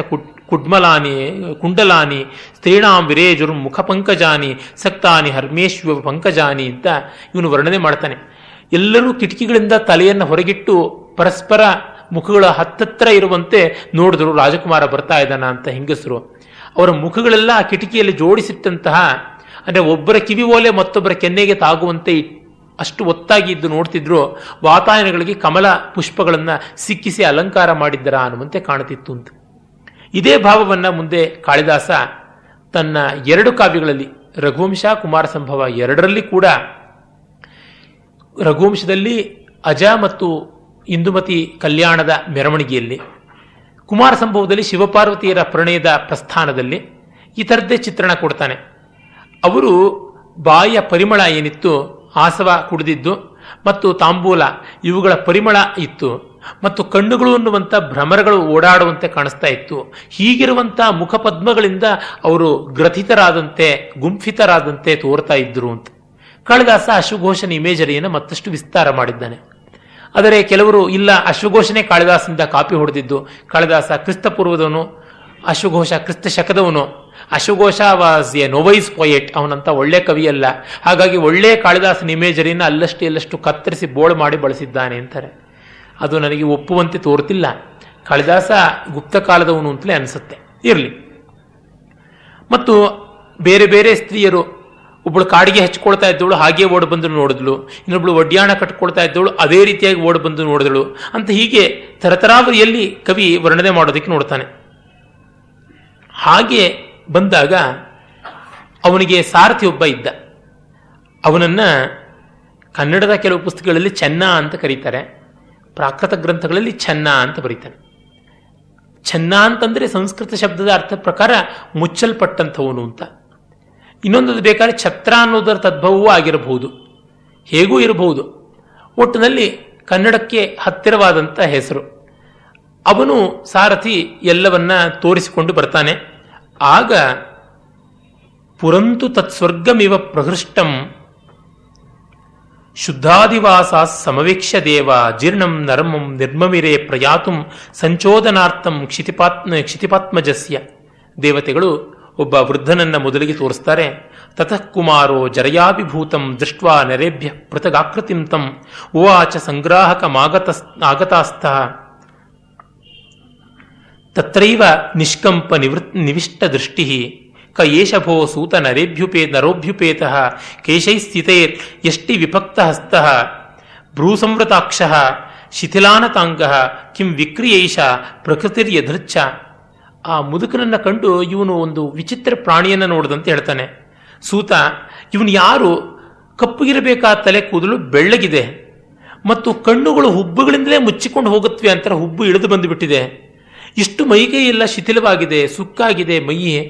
ಕುಂಡಲಾನಿ ಸ್ತ್ರೀಣಾಂ ವಿರೇಜುರ್ ಮುಖ ಪಂಕಜಾನಿ ಸಕ್ತಾನಿ ಹರ್ಮೇಶ್ವ ಪಂಕಜಾನಿ ಅಂತ ಇವನು ವರ್ಣನೆ ಮಾಡ್ತಾನೆ. ಎಲ್ಲರೂ ಕಿಟಕಿಗಳಿಂದ ತಲೆಯನ್ನು ಹೊರಗಿಟ್ಟು ಪರಸ್ಪರ ಮುಖಗಳ ಹತ್ತತ್ರ ಇರುವಂತೆ ನೋಡಿದ್ರು ರಾಜಕುಮಾರ ಬರ್ತಾ ಇದ್ದಾನ ಅಂತ ಹೆಂಗಸರು. ಅವರ ಮುಖಗಳೆಲ್ಲ ಆ ಕಿಟಕಿಯಲ್ಲಿ ಜೋಡಿಸಿಟ್ಟಂತಹ, ಅಂದರೆ ಒಬ್ಬರ ಕಿವಿ ಓಲೆ ಮತ್ತೊಬ್ಬರ ಕೆನ್ನೆಗೆ ತಾಗುವಂತೆ ಅಷ್ಟು ಒತ್ತಾಗಿ ಇದ್ದು ನೋಡ್ತಿದ್ರು. ವಾತಾಯನಗಳಿಗೆ ಕಮಲ ಪುಷ್ಪಗಳನ್ನು ಸಿಕ್ಕಿಸಿ ಅಲಂಕಾರ ಮಾಡಿದ್ದರ ಅನ್ನುವಂತೆ ಕಾಣುತ್ತಿತ್ತು ಅಂತ. ಇದೇ ಭಾವವನ್ನ ಮುಂದೆ ಕಾಳಿದಾಸ ತನ್ನ 2 ಕಾವ್ಯಗಳಲ್ಲಿ, ರಘುವಂಶ ಕುಮಾರ ಸಂಭವ ಎರಡರಲ್ಲಿ ಕೂಡ, ರಘುವಂಶದಲ್ಲಿ ಅಜ ಮತ್ತು ಇಂದುಮತಿ ಕಲ್ಯಾಣದ ಮೆರವಣಿಗೆಯಲ್ಲಿ, ಕುಮಾರ ಸಂಭವದಲ್ಲಿ ಶಿವಪಾರ್ವತಿಯರ ಪ್ರಣಯದ ಪ್ರಸ್ಥಾನದಲ್ಲಿ ಈ ಥರದ್ದೇ ಚಿತ್ರಣ ಕೊಡ್ತಾನೆ. ಅವರು ಬಾಯಿಯ ಪರಿಮಳ ಏನಿತ್ತು, ಆಸವ ಕುಡಿದಿದ್ದು ಮತ್ತು ತಾಂಬೂಲ ಇವುಗಳ ಪರಿಮಳ ಇತ್ತು, ಮತ್ತು ಕಣ್ಣುಗಳು ಅನ್ನುವಂಥ ಭ್ರಮರಗಳು ಓಡಾಡುವಂತೆ ಕಾಣಿಸ್ತಾ ಇತ್ತು. ಹೀಗಿರುವಂಥ ಮುಖಪದ್ಮಗಳಿಂದ ಅವರು ಗ್ರಥಿತರಾದಂತೆ ಗುಂಫಿತರಾದಂತೆ ತೋರ್ತಾ ಇದ್ರು ಅಂತ ಕಾಳಿದಾಸ ಅಶ್ವಘೋಷನ ಇಮೇಜರಿಯನ್ನು ಮತ್ತಷ್ಟು ವಿಸ್ತಾರ ಮಾಡಿದ್ದಾನೆ. ಆದರೆ ಕೆಲವರು ಇಲ್ಲ, ಅಶ್ವಘೋಷನೇ ಕಾಳಿದಾಸನಿಂದ ಕಾಪಿ ಹೊಡೆದಿದ್ದು, ಕಾಳಿದಾಸ ಕ್ರಿಸ್ತಪೂರ್ವದವನು, ಅಶ್ವಘೋಷ ಕ್ರಿಸ್ತ ಶಕದವನು, ಅಶ್ವಘೋಷ ವಾಸ್ ಎ ನೋವೈಸ್ ಪೊಯೆಟ್, ಅವನಂತ ಒಳ್ಳೆ ಕವಿಯಲ್ಲ, ಹಾಗಾಗಿ ಒಳ್ಳೆ ಕಾಳಿದಾಸನ ಇಮೇಜರಿನ ಅಲ್ಲಷ್ಟು ಎಲ್ಲಷ್ಟು ಕತ್ತರಿಸಿ ಬೋಳು ಮಾಡಿ ಬಳಸಿದ್ದಾನೆ ಅಂತಾರೆ. ಅದು ನನಗೆ ಒಪ್ಪುವಂತೆ ತೋರ್ತಿಲ್ಲ. ಕಾಳಿದಾಸ ಗುಪ್ತ ಕಾಲದವನು ಅಂತಲೇ ಅನಿಸುತ್ತೆ. ಇರಲಿ. ಮತ್ತು ಬೇರೆ ಬೇರೆ ಸ್ತ್ರೀಯರು, ಒಬ್ಬಳು ಕಾಡಿಗೆ ಹಚ್ಕೊಳ್ತಾ ಇದ್ದವಳು ಹಾಗೆ ಓಡ್ ಬಂದು ನೋಡಿದ್ಳು, ಇನ್ನೊಬ್ಳು ಒಡ್ಯಾಣ ಕಟ್ಕೊಳ್ತಾ ಇದ್ದವಳು ಅದೇ ರೀತಿಯಾಗಿ ಓಡ್ ಬಂದು ನೋಡಿದಳು ಅಂತ, ಹೀಗೆ ತರತರಾವರಿಯಲ್ಲಿ ಕವಿ ವರ್ಣನೆ ಮಾಡೋದಕ್ಕೆ ನೋಡ್ತಾನೆ. ಹಾಗೆ ಬಂದಾಗ ಅವನಿಗೆ ಸಾರಥಿ ಒಬ್ಬ ಇದ್ದ. ಅವನನ್ನ ಕನ್ನಡದ ಕೆಲವು ಪುಸ್ತಕಗಳಲ್ಲಿ ಚೆನ್ನ ಅಂತ ಕರೀತಾರೆ, ಪ್ರಾಕೃತ ಗ್ರಂಥಗಳಲ್ಲಿ ಚೆನ್ನ ಅಂತ ಬರೀತಾನೆ. ಚೆನ್ನ ಅಂತಂದ್ರೆ ಸಂಸ್ಕೃತ ಶಬ್ದದ ಅರ್ಥ ಪ್ರಕಾರ ಮುಚ್ಚಲ್ಪಟ್ಟಂಥವನು ಅಂತ. ಇನ್ನೊಂದು ಬೇಕಾದ್ರೆ ಛತ್ರ ಅನ್ನೋದರ ತದ್ಭವವೂ ಆಗಿರಬಹುದು, ಹೇಗೂ ಇರಬಹುದು. ಒಟ್ಟಿನಲ್ಲಿ ಕನ್ನಡಕ್ಕೆ ಹತ್ತಿರವಾದಂಥ ಹೆಸರು. ಅವನು ಸಾರಥಿ ಎಲ್ಲವನ್ನ ತೋರಿಸಿಕೊಂಡು ಬರ್ತಾನೆ. ಆಗ ಪುರಂತು ತತ್ಸ್ವರ್ಗಮಿವ ಪ್ರಹೃಷ್ಟಂ ಶುದ್ಧಾದಿವಾಸ ಸಮವೇಕ್ಷ್ಯ ದೇವ ಜೀರ್ಣಂ ನರಮಂ ನಿರ್ಮಮಿರೇ ಪ್ರಯಾತುಂ ಸಂಚೋದನಾರ್ಥಂ ಕ್ಷಿತಿಪಾತ್ಮಜಸ್ಯ. ದೇವತೆಗಳು ಒಬ್ಬ ವೃದ್ಧನನ್ನ ಮೊದಲಿಗೆ ತೋರಿಸ್ತಾರೆ. ತತಃ ಕುಮಾರೋ ಜರಯಾಭಿಭೂತಂ ದೃಷ್ಟ್ವಾ ನರೇಭ್ಯ ಪೃಥಗಾಕೃತಿಂ ತಂ ಉವಾಚ ಸಂಗ್ರಾಹಕಮಾಗತಾಸ್ತಃ ತತ್ರೈವ ನಿಷ್ಕಂಪ ನಿವಿಷ್ಟ ದೃಷ್ಟಿ ಕ ಏಷಭೋ ಸೂತ ನರೋಭ್ಯುಪೇತಃ ಕೇಶೈಸ್ಥಿತೈರ್ ಯಷ್ಟಿ ವಿಭಕ್ತ ಹಸ್ತಃ ಭ್ರೂಸಂವೃತಾಕ್ಷಃ ಶಿಥಿಲಾನತಾಂಗಃ ಕಿಂ ವಿಕ್ರಿಯೈಷ ಪ್ರಕೃತಿರ್ಯಧೃಚ್ಛ. ಆ ಮುದುಕನನ್ನ ಕಂಡು ಇವನು ಒಂದು ವಿಚಿತ್ರ ಪ್ರಾಣಿಯನ್ನ ನೋಡಿದಂತೆ ಹೇಳ್ತಾನೆ. ಸೂತ, ಇವನು ಯಾರು? ಕಪ್ಪುಗಿರಬೇಕಾದ ತಲೆ ಕೂದಲು ಬೆಳ್ಳಗಿದೆ ಮತ್ತು ಕಣ್ಣುಗಳು ಹುಬ್ಬುಗಳಿಂದಲೇ ಮುಚ್ಚಿಕೊಂಡು ಹೋಗುತ್ತವೆ ಅಂತಾರೆ, ಹುಬ್ಬು ಇಳಿದು ಬಂದುಬಿಟ್ಟಿದೆ. ಇಷ್ಟು ಮೈಕೈ ಎಲ್ಲ ಶಿಥಿಲವಾಗಿದೆ, ಸುಕ್ಕಾಗಿದೆ ಮೈಯೇ.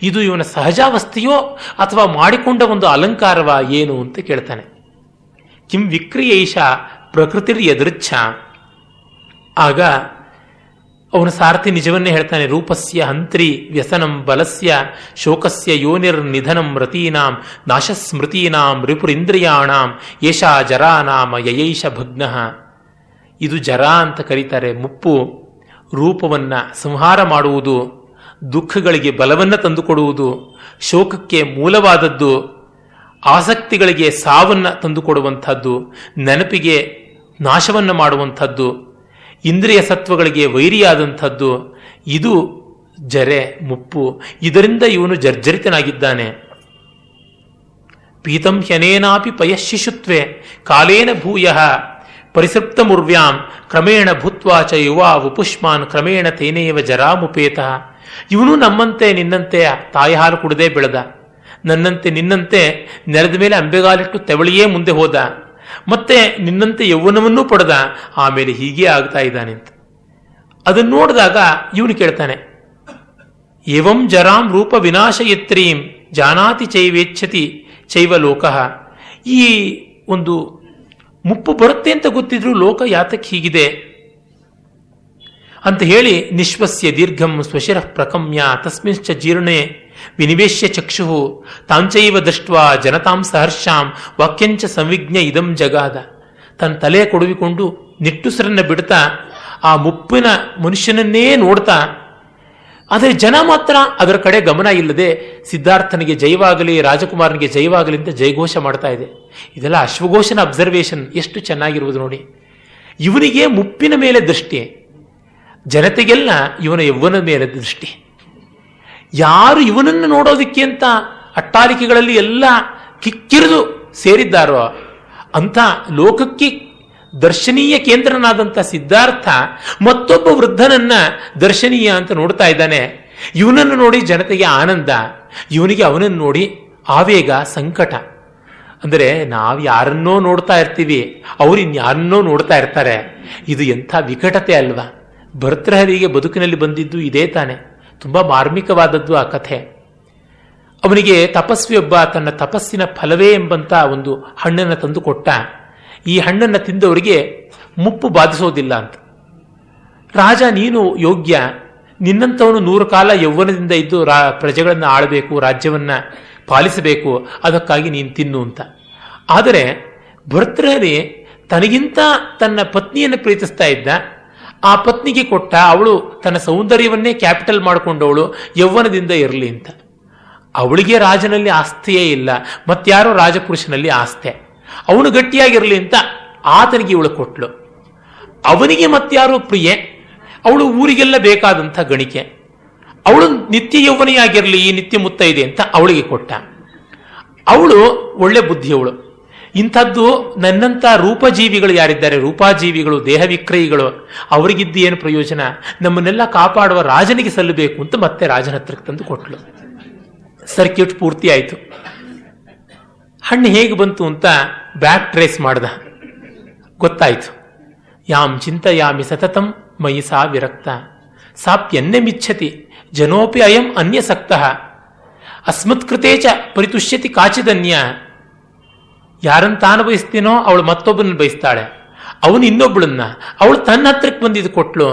ಇದು ಇವನ ಸಹಜಾವಸ್ಥೆಯೋ ಅಥವಾ ಮಾಡಿಕೊಂಡ ಒಂದು ಅಲಂಕಾರವಾ ಏನು ಅಂತ ಕೇಳ್ತಾನೆ. ಕಿಂ ವಿಕ್ರಿಯೈಷ ಪ್ರಕೃತಿರ್ ಯದೃಚ್ಛ. ಆಗ ಅವನ ಸಾರಥಿ ನಿಜವನ್ನೇ ಹೇಳ್ತಾನೆ. ರೂಪಸ್ಯ ಹಂತ್ರಿ ವ್ಯಸನಂ ಬಲಸ್ಯ ಶೋಕಸ್ಯ ಯೋನಿರ್ ನಿಧನಂ ರತೀನಾಂ ನಾಶಸ್ಮೃತೀನಾಂ ರಿಪುರಿಂದ್ರಿಯಾಣಾಂ ಯೇಷಾ ಜರಾ ನಾಮ ಯಯೈಷ ಭಗ್ನಃ. ಇದು ಜರ ಅಂತ ಕರೀತಾರೆ, ಮುಪ್ಪು. ರೂಪವನ್ನ ಸಂಹಾರ ಮಾಡುವುದು, ದುಃಖಗಳಿಗೆ ಬಲವನ್ನ ತಂದುಕೊಡುವುದು, ಶೋಕಕ್ಕೆ ಮೂಲವಾದದ್ದು, ಆಸಕ್ತಿಗಳಿಗೆ ಸಾವನ್ನ ತಂದುಕೊಡುವಂಥದ್ದು, ನೆನಪಿಗೆ ನಾಶವನ್ನ ಮಾಡುವಂಥದ್ದು, ಇಂದ್ರಿಯ ಸತ್ವಗಳಿಗೆ ವೈರಿಯಾದಂಥದ್ದು. ಇದು ಜರೆ, ಮುಪ್ಪು. ಇದರಿಂದ ಇವನು ಜರ್ಜರಿತನಾಗಿದ್ದಾನೆ. ಪೀತಂ ಹ್ಯನೇನಾಪಿ ಪಯಶಿಶುತ್ವೆ ಕಾಲೇನ ಭೂಯಃ ಪರಿಸೃಪ್ತ ಮುರ್ವ್ಯಾಂ ಕ್ರಮೇಣ ಭೂತ್ವಾ ಚ ಯುವಾ ಉಪುಷ್ಮಾನ್ ಕ್ರಮೇಣ ತೇನೇವ ಜರಾಮುಪೇತಃ. ಇವನು ನಮ್ಮಂತೆ ನಿನ್ನಂತೆ ತಾಯಿ ಹಾಲು ಕುಡದೆ ಬೆಳೆದ, ನನ್ನಂತೆ ನಿನ್ನಂತೆ ನೆಲದ ಮೇಲೆ ಅಂಬೆಗಾಲಿಟ್ಟು ತೆವಳಿಯೇ ಮುಂದೆ ಹೋದ, ಮತ್ತೆ ನಿನ್ನಂತೆ ಯೌವನವನ್ನೂ ಪಡೆದ, ಆಮೇಲೆ ಹೀಗೆ ಆಗ್ತಾ ಇದ್ದಾನೆ ಅಂತ. ಅದನ್ನು ನೋಡಿದಾಗ ಇವನು ಕೇಳ್ತಾನೆ, ಏವಂ ಜರಾಂ ರೂಪ ವಿನಾಶಯತ್ರೀಂ ಜಾನಾತಿ ಚೈವೇಚ್ಛತಿ ಚೈವ ಲೋಕಃ. ಈ ಒಂದು ಮುಪ್ಪು ಬರುತ್ತೆ ಅಂತ ಗೊತ್ತಿದ್ರು ಲೋಕ ಯಾತಕ್ಕೆ ಹೀಗಿದೆ ಅಂತ ಹೇಳಿ, ನಿಶ್ವಸ್ಯ ದೀರ್ಘಂ ಸ್ವಶಿರಃ ಪ್ರಕಮ್ಯ ತಸ್ಮಿಂಶ್ಚ ಜೀರ್ಣೆ ವಿನಿವೇಶ್ಯ ಚಕ್ಷು ತಾಂಚೈವ ದೃಷ್ಟ್ವಾ ಜನತಾಂ ಸಹರ್ಷಾಂ ವಾಕ್ಯಂಚ ಸಂವಿಜ್ಞ ಇದಂ ಜಗಾದ. ತನ್ನ ತಲೆ ಕೊಡುವಿಕೊಂಡು ನಿಟ್ಟುಸರನ್ನ ಬಿಡ್ತಾ ಆ ಮುಪ್ಪಿನ ಮನುಷ್ಯನನ್ನೇ ನೋಡ್ತಾ ಆದರೆ ಜನ ಮಾತ್ರ ಅದರ ಕಡೆ ಗಮನ ಇಲ್ಲದೆ ಸಿದ್ಧಾರ್ಥನಿಗೆ ಜಯವಾಗಲಿ, ರಾಜಕುಮಾರನಿಗೆ ಜಯವಾಗಲಿ ಅಂತ ಜಯಘೋಷ ಮಾಡ್ತಾ ಇದೆ. ಇದೆಲ್ಲ ಅಶ್ವಘೋಷನ ಅಬ್ಸರ್ವೇಷನ್ ಎಷ್ಟು ಚೆನ್ನಾಗಿರುವುದು ನೋಡಿ. ಇವನಿಗೆ ಮುಪ್ಪಿನ ಮೇಲೆ ದೃಷ್ಟಿ, ಜನತೆಗೆಲ್ಲ ಇವನ ಯೌವನದ ಮೇಲೆ ದೃಷ್ಟಿ. ಯಾರು ಇವನನ್ನು ನೋಡೋದಕ್ಕೆ ಅಂತ ಅಟ್ಟಾಲಿಕೆಗಳಲ್ಲಿ ಎಲ್ಲ ಕಿಕ್ಕಿರಿದು ಸೇರಿದ್ದಾರೋ ಅಂಥ ಲೋಕಕ್ಕೆ ದರ್ಶನೀಯ ಕೇಂದ್ರನಾದಂಥ ಸಿದ್ಧಾರ್ಥ ಮತ್ತೊಬ್ಬ ವೃದ್ಧನನ್ನ ದರ್ಶನೀಯ ಅಂತ ನೋಡ್ತಾ ಇದ್ದಾನೆ. ಇವನನ್ನು ನೋಡಿ ಜನತೆಗೆ ಆನಂದ, ಇವನಿಗೆ ಅವನನ್ನು ನೋಡಿ ಆವೇಗ, ಸಂಕಟ. ಅಂದರೆ ನಾವು ಯಾರನ್ನೋ ನೋಡ್ತಾ ಇರ್ತೀವಿ, ಅವ್ರು ಇನ್ಯಾರನ್ನೋ ನೋಡ್ತಾ ಇರ್ತಾರೆ. ಇದು ಎಂಥ ವಿಕಟತೆ ಅಲ್ವಾ. ಭರ್ತೃಹರಿಗೆ ಬದುಕಿನಲ್ಲಿ ಬಂದಿದ್ದು ಇದೇ ತಾನೆ. ತುಂಬ ಮಾರ್ಮಿಕವಾದದ್ದು ಆ ಕಥೆ. ಅವನಿಗೆ ತಪಸ್ವಿಯೊಬ್ಬ ತನ್ನ ತಪಸ್ಸಿನ ಫಲವೇ ಎಂಬಂತ ಒಂದು ಹಣ್ಣನ್ನು ತಂದು ಕೊಟ್ಟ. ಈ ಹಣ್ಣನ್ನು ತಿಂದವರಿಗೆ ಮುಪ್ಪು ಬಾಧಿಸೋದಿಲ್ಲ ಅಂತ. ರಾಜ, ನೀನು ಯೋಗ್ಯ, ನಿನ್ನಂಥವನು 100 ಕಾಲ ಯೌವನದಿಂದ ಇದ್ದು ಪ್ರಜೆಗಳನ್ನು ಆಳಬೇಕು, ರಾಜ್ಯವನ್ನ ಪಾಲಿಸಬೇಕು, ಅದಕ್ಕಾಗಿ ನೀನು ತಿನ್ನು ಅಂತ. ಆದರೆ ಭರ್ತೃಹರಿ ತನಗಿಂತ ತನ್ನ ಪತ್ನಿಯನ್ನು ಪ್ರೀತಿಸ್ತಾ ಇದ್ದ. ಆ ಪತ್ನಿಗೆ ಕೊಟ್ಟ. ಅವಳು ತನ್ನ ಸೌಂದರ್ಯವನ್ನೇ ಕ್ಯಾಪಿಟಲ್ ಮಾಡಿಕೊಂಡವಳು, ಯೌವನದಿಂದ ಇರಲಿ ಅಂತ. ಅವಳಿಗೆ ರಾಜನಲ್ಲಿ ಆಸ್ತಿಯೇ ಇಲ್ಲ, ಮತ್ತಾರೋ ರಾಜಪುರುಷನಲ್ಲಿ ಆಸ್ತೆ. ಅವನು ಗಟ್ಟಿಯಾಗಿರಲಿ ಅಂತ ಆತನಿಗೆ ಇವಳು ಕೊಟ್ಲು. ಅವನಿಗೆ ಮತ್ತಾರೋ ಪ್ರಿಯೆ, ಅವಳು ಊರಿಗೆಲ್ಲ ಬೇಕಾದಂಥ ಗಣಿಕೆ. ಅವಳು ನಿತ್ಯ ಯೌವನಿಯಾಗಿರಲಿ, ನಿತ್ಯ ಮುತ್ತೈದೆ ಅಂತ ಅವಳಿಗೆ ಕೊಟ್ಟ. ಅವಳು ಒಳ್ಳೆ ಬುದ್ಧಿಯವಳು. ಇಂಥದ್ದು ನನ್ನಂಥ ರೂಪಜೀವಿಗಳು ಯಾರಿದ್ದಾರೆ, ರೂಪಾಜೀವಿಗಳು, ದೇಹ ವಿಕ್ರಯಿಗಳು, ಅವರಿಗಿದ್ದು ಏನು ಪ್ರಯೋಜನ, ನಮ್ಮನ್ನೆಲ್ಲ ಕಾಪಾಡುವ ರಾಜನಿಗೆ ಸಲ್ಲಬೇಕು ಅಂತ ಮತ್ತೆ ರಾಜನ ಹತ್ರಕ್ಕೆ ತಂದು ಕೊಟ್ಲು. ಸರ್ಕ್ಯೂಟ್ ಪೂರ್ತಿ ಆಯಿತು. ಹಣ್ಣು ಹೇಗೆ ಬಂತು ಅಂತ ಬ್ಯಾಕ್ ಟ್ರೇಸ್ ಮಾಡ್ದ. ಗೊತ್ತಾಯಿತು. ಯಾಂ ಚಿಂತಯಾಮಿ ಸತತಂ ಮಯಿ ಸಾ ವಿರಕ್ತ ಸಾಪ್ಯನ್ಯ ಮಿಚ್ಛತಿ ಜನೋಪಿ ಅಯಂ ಅನ್ಯಸಕ್ತಃ ಅಸ್ಮತ್ಕೃತೇ ಚ ಪರಿತುಷ್ಯತಿ ಕಾಚಿದನ್ಯ. ಯಾರನ್ನು ತಾನು ಬಯಸ್ತೀನೋ ಅವಳು ಮತ್ತೊಬ್ಬನ ಬಯಸ್ತಾಳೆ, ಅವನು ಇನ್ನೊಬ್ಬಳನ್ನ. ಅವಳು ತನ್ನ ಹತ್ರಕ್ಕೆ ಬಂದಿದ್ದು ಕೊಟ್ಲು.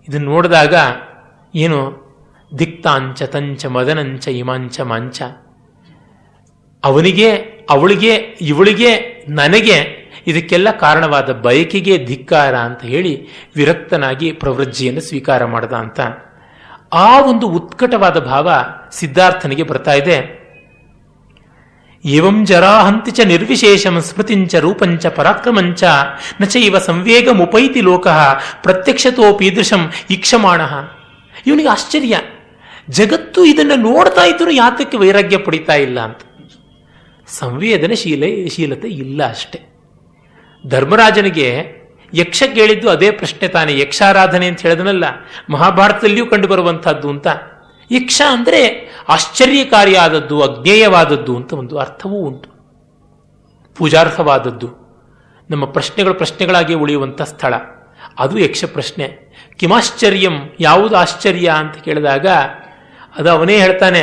ಇದನ್ನು ನೋಡಿದಾಗ ಏನು ದಿಕ್ತಾಂಚ ತಂಚ ಮದನಂಚ ಇಮಾಂಚ ಮಾಂಚ. ಅವನಿಗೆ, ಅವಳಿಗೆ, ಇವಳಿಗೆ, ನನಗೆ ಇದಕ್ಕೆಲ್ಲ ಕಾರಣವಾದ ಬಯಕೆಗೆ ಧಿಕ್ಕಾರ ಅಂತ ಹೇಳಿ ವಿರಕ್ತನಾಗಿ ಪ್ರವೃಜ್ಜಿಯನ್ನು ಸ್ವೀಕಾರ ಮಾಡ್ದ ಅಂತ. ಆ ಒಂದು ಉತ್ಕಟವಾದ ಭಾವ ಸಿದ್ಧಾರ್ಥನಿಗೆ ಬರ್ತಾ ಇದೆ. ಏವಂ ಜರಾಹಂತಿ ಚ ನಿರ್ವಿಶೇಷಂ ಸ್ಮೃತಿಂಚ ರೂಪಂಚ ಪರಾಕ್ರಮಂಚ ನಚೈವ ಸಂವೇಗ ಮುಪೈತಿ ಲೋಕಃ ಪ್ರತ್ಯಕ್ಷತೋಪೀದೃಶಂ ಈಕ್ಷಮಾಣ. ಇವನಿಗೆ ಆಶ್ಚರ್ಯ, ಜಗತ್ತು ಇದನ್ನು ನೋಡ್ತಾ ಇದ್ರು ಯಾತಕ್ಕೆ ವೈರಾಗ್ಯ ಪಡಿತಾ ಇಲ್ಲ ಅಂತ. ಸಂವೇದನಶೀಲತೆ ಇಲ್ಲ ಅಷ್ಟೆ. ಧರ್ಮರಾಜನಿಗೆ ಯಕ್ಷ ಕೇಳಿದ್ದು ಅದೇ ಪ್ರಶ್ನೆ ತಾನೆ. ಯಕ್ಷಾರಾಧನೆ ಅಂತ ಹೇಳಿದನಲ್ಲ, ಮಹಾಭಾರತದಲ್ಲಿಯೂ ಕಂಡು ಬರುವಂತಹದ್ದು ಅಂತ. ಯಕ್ಷ ಅಂದರೆ ಆಶ್ಚರ್ಯಕಾರಿಯಾದದ್ದು, ಅಜ್ಞೇಯವಾದದ್ದು ಅಂತ ಒಂದು ಅರ್ಥವೂ ಉಂಟು. ಪೂಜಾರ್ಹವಾದದ್ದು, ನಮ್ಮ ಪ್ರಶ್ನೆಗಳಾಗಿ ಉಳಿಯುವಂಥ ಸ್ಥಳ, ಅದು ಯಕ್ಷ ಪ್ರಶ್ನೆ. ಕಿಮಾಶ್ಚರ್ಯಂ, ಯಾವುದು ಆಶ್ಚರ್ಯ ಅಂತ ಕೇಳಿದಾಗ ಅದು ಅವನೇ ಹೇಳ್ತಾನೆ.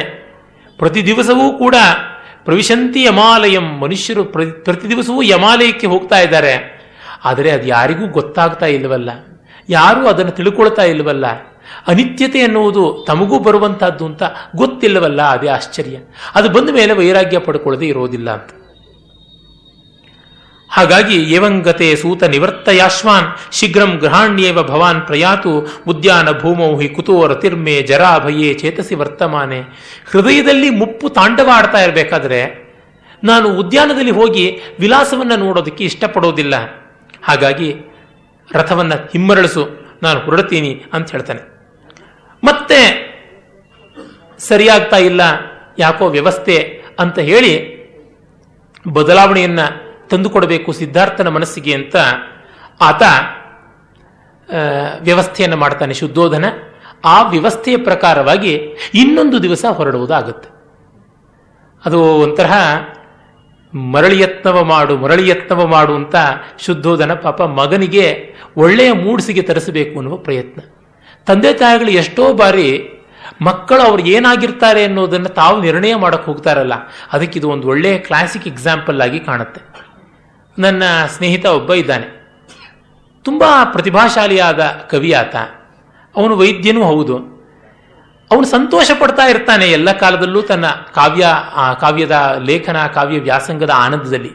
ಪ್ರತಿ ದಿವಸವೂ ಕೂಡ ಪ್ರವಿಶಂತಿ ಯಮಾಲಯಂ, ಮನುಷ್ಯರು ಪ್ರತಿ ದಿವಸವೂ ಯಮಾಲಯಕ್ಕೆ ಹೋಗ್ತಾ ಇದ್ದಾರೆ. ಆದರೆ ಅದು ಯಾರಿಗೂ ಗೊತ್ತಾಗ್ತಾ ಇಲ್ವಲ್ಲ, ಯಾರೂ ಅದನ್ನು ತಿಳ್ಕೊಳ್ತಾ ಇಲ್ವಲ್ಲ. ಅನಿತ್ಯತೆ ಎನ್ನುವುದು ತಮಗೂ ಬರುವಂತಹದ್ದು ಅಂತ ಗೊತ್ತಿಲ್ಲವಲ್ಲ, ಅದೇ ಆಶ್ಚರ್ಯ. ಅದು ಬಂದ ಮೇಲೆ ವೈರಾಗ್ಯ ಪಡ್ಕೊಳ್ಳದೆ ಇರೋದಿಲ್ಲ ಅಂತ. ಹಾಗಾಗಿ ಏವಂಗತೆ ಸೂತ ನಿವರ್ತಯಾಶ್ವಾನ್ ಶೀಘ್ರಂ ಗೃಹಾಣ್ಯೇವ ಭವಾನ್ ಪ್ರಯಾತು ಉದ್ಯಾನ ಭೂಮೌ ಹಿ ಕುತೋ ರತಿರ್ಮೆ ಜರಾ ಭಯೇ ಚೇತಸಿ ವರ್ತಮಾನೆ. ಹೃದಯದಲ್ಲಿ ಮುಪ್ಪು ತಾಂಡವ ಆಡ್ತಾ ಇರಬೇಕಾದ್ರೆ ನಾನು ಉದ್ಯಾನದಲ್ಲಿ ಹೋಗಿ ವಿಲಾಸವನ್ನು ನೋಡೋದಕ್ಕೆ ಇಷ್ಟಪಡೋದಿಲ್ಲ. ಹಾಗಾಗಿ ರಥವನ್ನು ಹಿಮ್ಮರಳಿಸು, ನಾನು ಹೊರಡ್ತೀನಿ ಅಂತ ಹೇಳ್ತಾನೆ. ಮತ್ತೆ ಸರಿಯಾಗ್ತಾ ಇಲ್ಲ, ಯಾಕೋ ವ್ಯವಸ್ಥೆ ಅಂತ ಹೇಳಿ ಬದಲಾವಣೆಯನ್ನ ತಂದುಕೊಡಬೇಕು ಸಿದ್ಧಾರ್ಥನ ಮನಸ್ಸಿಗೆ ಅಂತ ಆತ ವ್ಯವಸ್ಥೆಯನ್ನು ಮಾಡ್ತಾನೆ ಶುದ್ಧೋಧನ. ಆ ವ್ಯವಸ್ಥೆಯ ಪ್ರಕಾರವಾಗಿ ಇನ್ನೊಂದು ದಿವಸ ಹೊರಡುವುದಾಗುತ್ತೆ. ಅದು ಒಂಥರ ಮರಳಿಯತ್ನವ ಮಾಡು ಅಂತ ಶುದ್ಧೋಧನ ಪಾಪ ಮಗನಿಗೆ ಒಳ್ಳೆಯ ಮೂಡ್ಸಿಗೆ ತರಿಸಬೇಕು ಅನ್ನುವ ಪ್ರಯತ್ನ. ತಂದೆ ತಾಯಿಗಳು ಎಷ್ಟೋ ಬಾರಿ ಮಕ್ಕಳು ಅವ್ರು ಏನಾಗಿರ್ತಾರೆ ಅನ್ನೋದನ್ನು ತಾವು ನಿರ್ಣಯ ಮಾಡಕ್ಕೆ ಹೋಗ್ತಾರಲ್ಲ, ಅದಕ್ಕಿದು ಒಂದು ಒಳ್ಳೆಯ ಕ್ಲಾಸಿಕ್ ಎಕ್ಸಾಂಪಲ್ ಆಗಿ ಕಾಣುತ್ತೆ. ನನ್ನ ಸ್ನೇಹಿತ ಒಬ್ಬ ಇದ್ದಾನೆ, ತುಂಬ ಪ್ರತಿಭಾಶಾಲಿಯಾದ ಕವಿ ಆತ. ಅವನು ವೈದ್ಯನೂ ಹೌದು. ಅವನು ಸಂತೋಷ ಪಡ್ತಾ ಇರ್ತಾನೆ ಎಲ್ಲ ಕಾಲದಲ್ಲೂ ತನ್ನ ಕಾವ್ಯದ ಲೇಖನ, ಕಾವ್ಯ ವ್ಯಾಸಂಗದ ಆನಂದದಲ್ಲಿ.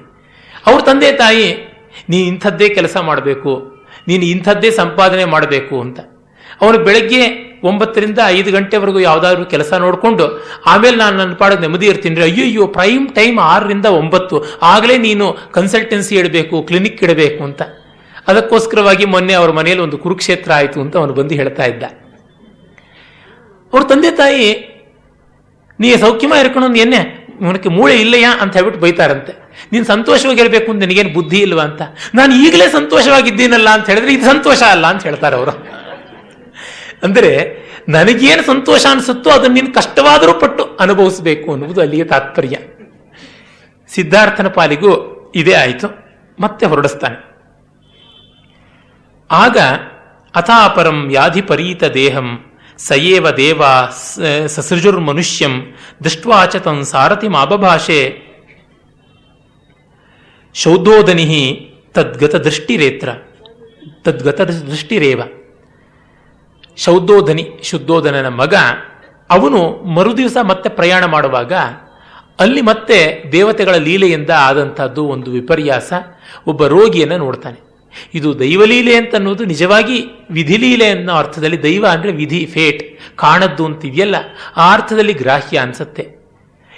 ಅವ್ರ ತಂದೆ ತಾಯಿ ನೀನು ಇಂಥದ್ದೇ ಕೆಲಸ ಮಾಡಬೇಕು, ನೀನು ಇಂಥದ್ದೇ ಸಂಪಾದನೆ ಮಾಡಬೇಕು ಅಂತ. ಅವನು ಬೆಳಗ್ಗೆ 9ರಿಂದ 5 ಗಂಟೆವರೆಗೂ ಯಾವುದಾದ್ರೂ ಕೆಲಸ ನೋಡಿಕೊಂಡು ಆಮೇಲೆ ನಾನು ನನ್ನ ಪಾಡಿಗೆ ನೆಮ್ಮದಿ ಇರ್ತೀನಿ. ಅಯ್ಯೋ ಪ್ರೈಮ್ ಟೈಮ್ 6ರಿಂದ 9, ಆಗಲೇ ನೀನು ಕನ್ಸಲ್ಟೆನ್ಸಿ ಇಡಬೇಕು, ಕ್ಲಿನಿಕ್ ಇಡಬೇಕು ಅಂತ. ಅದಕ್ಕೋಸ್ಕರವಾಗಿ ಮೊನ್ನೆ ಅವ್ರ ಮನೆಯಲ್ಲಿ ಒಂದು ಕುರುಕ್ಷೇತ್ರ ಆಯಿತು ಅಂತ ಅವನು ಬಂದು ಹೇಳ್ತಾ ಇದ್ದ. ಅವ್ರ ತಂದೆ ತಾಯಿ ನೀ ಸೌಖ್ಯಮ ಇರ್ಕೊಂಡು ಎನ್ನೆ ಇವನಕ್ಕೆ ಮೂಳೆ ಇಲ್ಲಯ್ಯ ಅಂತ ಹೇಳ್ಬಿಟ್ಟು ಬೈತಾರಂತೆ. ನೀನು ಸಂತೋಷವಾಗಿರ್ಬೇಕು ಅಂತ ನಿನಗೇನು ಬುದ್ಧಿ ಇಲ್ವಾ ಅಂತ. ನಾನು ಈಗಲೇ ಸಂತೋಷವಾಗಿದ್ದೀನಲ್ಲ ಅಂತ ಹೇಳಿದ್ರೆ ಇದು ಸಂತೋಷ ಅಲ್ಲ ಅಂತ ಹೇಳ್ತಾರೆ ಅವರು. ಅಂದರೆ ನನಗೇನು ಸಂತೋಷ ಅನಿಸುತ್ತೋ ಅದನ್ನು ನೀನು ಕಷ್ಟವಾದರೂ ಪಟ್ಟು ಅನುಭವಿಸಬೇಕು ಅನ್ನುವುದು ಅಲ್ಲಿಯ ತಾತ್ಪರ್ಯ. ಸಿದ್ಧಾರ್ಥನ ಪಾಲಿಗೂ ಇದೇ ಆಯಿತು. ಮತ್ತೆ ಹೊರಡಿಸ್ತಾನೆ. ಆಗ ಅಥಾಪರಂ ಯಾಧಿಪರೀತ ದೇಹಂ ಸಯೇವ ದೇವ ಸಸೃಜುರ್ಮನುಷ್ಯಂ ದೃಷ್ಟ್ವಾಚ ತಂ ಸಾರಥಿಮಾಬಭಾಷೆ ಶೌದ್ಯೋದನಿ ತದ್ಗತ ದೃಷ್ಟಿರೇವ. ಶೌದ್ಯೋಧನಿ, ಶುದ್ಧೋಧನನ ಮಗ, ಅವನು ಮರುದಿವಸ ಮತ್ತೆ ಪ್ರಯಾಣ ಮಾಡುವಾಗ ಅಲ್ಲಿ ಮತ್ತೆ ದೇವತೆಗಳ ಲೀಲೆಯಿಂದ ಆದಂತಹದ್ದು ಒಂದು ವಿಪರ್ಯಾಸ. ಒಬ್ಬ ರೋಗಿಯನ್ನು ನೋಡ್ತಾನೆ. ಇದು ದೈವಲೀಲೆ ಅಂತ ಅನ್ನೋದು ನಿಜವಾಗಿ ವಿಧಿಲೀಲೆ ಅನ್ನೋ ಅರ್ಥದಲ್ಲಿ, ದೈವ ಅಂದರೆ ವಿಧಿ, ಫೇಟ್, ಕಾಣದ್ದು ಅಂತಿದೆಯಲ್ಲ, ಆ ಅರ್ಥದಲ್ಲಿ ಗ್ರಾಹ್ಯ ಅನ್ಸತ್ತೆ.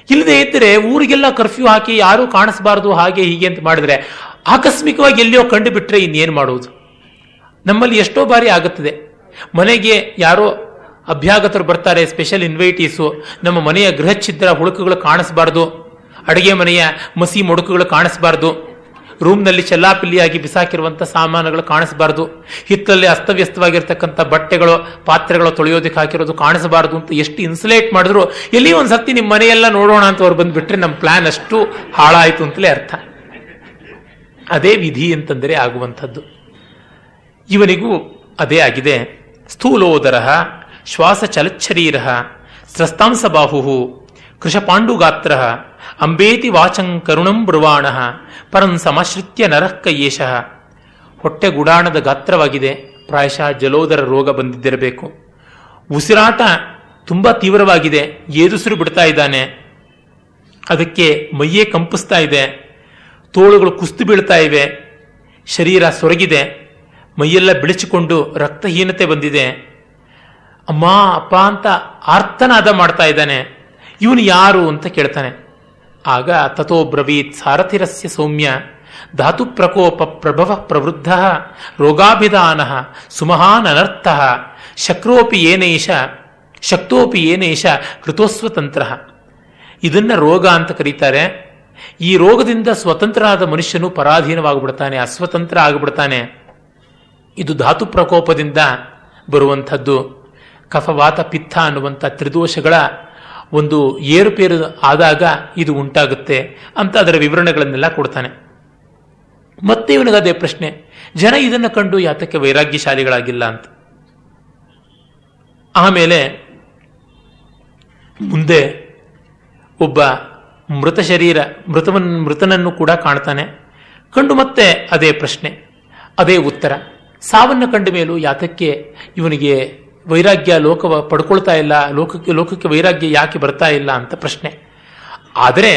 ಇಲ್ಲದೆ ಇದ್ದರೆ ಊರಿಗೆಲ್ಲ ಕರ್ಫ್ಯೂ ಹಾಕಿ ಯಾರೂ ಕಾಣಿಸ್ಬಾರ್ದು ಹಾಗೆ ಹೀಗೆ ಅಂತ ಮಾಡಿದ್ರೆ ಆಕಸ್ಮಿಕವಾಗಿ ಎಲ್ಲಿಯೋ ಕಂಡು ಬಿಟ್ರೆ ಇನ್ನೇನು ಮಾಡುವುದು? ನಮ್ಮಲ್ಲಿ ಎಷ್ಟೋ ಬಾರಿ ಆಗುತ್ತದೆ. ಮನೆಗೆ ಯಾರೋ ಅಭ್ಯಾಗತರು ಬರ್ತಾರೆ, ಸ್ಪೆಷಲ್ ಇನ್ವೈಟೀಸು, ನಮ್ಮ ಮನೆಯ ಗೃಹ ಛಿದ್ರ ಹುಡುಕುಗಳು ಕಾಣಿಸ್ಬಾರ್ದು, ಅಡುಗೆ ಮನೆಯ ಮಸಿ ಮೊಡುಕುಗಳು ಕಾಣಿಸ್ಬಾರ್ದು, ರೂಮ್ನಲ್ಲಿ ಚೆಲ್ಲಾಪಿಲ್ಲಿಯಾಗಿ ಬಿಸಾಕಿರುವಂಥ ಸಾಮಾನುಗಳು ಕಾಣಿಸಬಾರ್ದು, ಹಿತ್ತಲ್ಲಿ ಅಸ್ತವ್ಯಸ್ತವಾಗಿರ್ತಕ್ಕಂಥ ಬಟ್ಟೆಗಳು ಪಾತ್ರೆಗಳು ತೊಳೆಯೋದಕ್ಕೆ ಹಾಕಿರೋದು ಕಾಣಿಸಬಾರ್ದು ಅಂತ ಎಷ್ಟು ಇನ್ಸುಲೇಟ್ ಮಾಡಿದ್ರು ಎಲ್ಲಿ ಒಂದು ಸತಿ ನಿಮ್ಮ ಮನೆಯೆಲ್ಲ ನೋಡೋಣ ಅಂತ ಅವ್ರು ಬಂದುಬಿಟ್ರೆ ನಮ್ಮ ಪ್ಲಾನ್ ಅಷ್ಟು ಹಾಳಾಯಿತು ಅಂತಲೇ ಅರ್ಥ. ಅದೇ ವಿಧಿ ಅಂತಂದರೆ ಆಗುವಂಥದ್ದು. ಇವನಿಗೂ ಅದೇ ಆಗಿದೆ. ಸ್ಥೂಲೋದರ ಶ್ವಾಸ ಚಲಚ್ಛರೀರ ಸ್ರಸ್ತಾಂಸಬಾಹು ಕೃಶಪಾಂಡುಗಾತ್ರ ಅಂಬೇತಿ ವಾಚಂ ಕರುಣಂ ಬ್ರುವಾಣ ಪರಂ ಸಮಾಶ್ರಿತ್ಯ ನರಃಕಯೇಶ. ಹೊಟ್ಟೆ ಗುಡಾಣದ ಗಾತ್ರವಾಗಿದೆ. ಪ್ರಾಯಶಃ ಜಲೋದರ ರೋಗ ಬಂದಿದ್ದಿರಬೇಕು. ಉಸಿರಾಟ ತುಂಬ ತೀವ್ರವಾಗಿದೆ. ಏದುಸಿರು ಬಿಡ್ತಾ ಇದ್ದಾನೆ. ಅದಕ್ಕೆ ಮೈಯೇ ಕಂಪಿಸ್ತಾ ಇದೆ. ತೋಳುಗಳು ಕುಸ್ತು ಬೀಳ್ತಾ ಇವೆ. ಶರೀರ ಸೊರಗಿದೆ. ಮೈಯೆಲ್ಲ ಬಿಳಿಸಿಕೊಂಡು ರಕ್ತಹೀನತೆ ಬಂದಿದೆ. ಅಮ್ಮ ಅಪ್ಪ ಅಂತ ಆರ್ತನಾದ ಮಾಡ್ತಾ ಇದ್ದಾನೆ. ಇವನು ಯಾರು ಅಂತ ಕೇಳ್ತಾನೆ. ಆಗ ತಥೋ ಬ್ರವೀತ್ ಸಾರಥಿರಸ್ಯ ಸೌಮ್ಯ ಧಾತು ಪ್ರಕೋಪ ಪ್ರಭವ ಪ್ರವೃದ್ಧ ರೋಗಾಭಿಧಾನ ಸುಮಹಾನ್ ಅನರ್ಥ ಶಕ್ತೋಪಿ ಏನೇಶ ಕೃತೋಸ್ವತಂತ್ರ. ಇದನ್ನ ರೋಗ ಅಂತ ಕರೀತಾರೆ. ಈ ರೋಗದಿಂದ ಸ್ವತಂತ್ರನಾದ ಮನುಷ್ಯನು ಪರಾಧೀನವಾಗಿಬಿಡ್ತಾನೆ, ಅಸ್ವತಂತ್ರ ಆಗಿಬಿಡ್ತಾನೆ. ಇದು ಧಾತು ಪ್ರಕೋಪದಿಂದ ಬರುವಂಥದ್ದು. ಕಫವಾತ ಪಿತ್ತ ಅನ್ನುವಂಥ ತ್ರಿದೋಷಗಳ ಒಂದು ಏರುಪೇರು ಆದಾಗ ಇದು ಉಂಟಾಗುತ್ತೆ ಅಂತ ಅದರ ವಿವರಣೆಗಳನ್ನೆಲ್ಲ ಕೊಡ್ತಾನೆ. ಮತ್ತೆ ಇವನಿಗದೇ ಪ್ರಶ್ನೆ, ಜನ ಇದನ್ನು ಕಂಡು ಯಾತಕ್ಕೆ ವೈರಾಗ್ಯಶಾಲಿಗಳಾಗಿಲ್ಲ ಅಂತ. ಆಮೇಲೆ ಮುಂದೆ ಒಬ್ಬ ಮೃತನನ್ನು ಕೂಡ ಕಾಣ್ತಾನೆ. ಕಂಡು ಮತ್ತೆ ಅದೇ ಪ್ರಶ್ನೆ, ಅದೇ ಉತ್ತರ. ಸಾವನ್ನು ಕಂಡ ಮೇಲೂ ಯಾತಕ್ಕೆ ಇವನಿಗೆ ವೈರಾಗ್ಯ ಪಡ್ಕೊಳ್ತಾ ಇಲ್ಲ, ಲೋಕಕ್ಕೆ ವೈರಾಗ್ಯ ಯಾಕೆ ಬರ್ತಾ ಇಲ್ಲ ಅಂತ ಪ್ರಶ್ನೆ. ಆದರೆ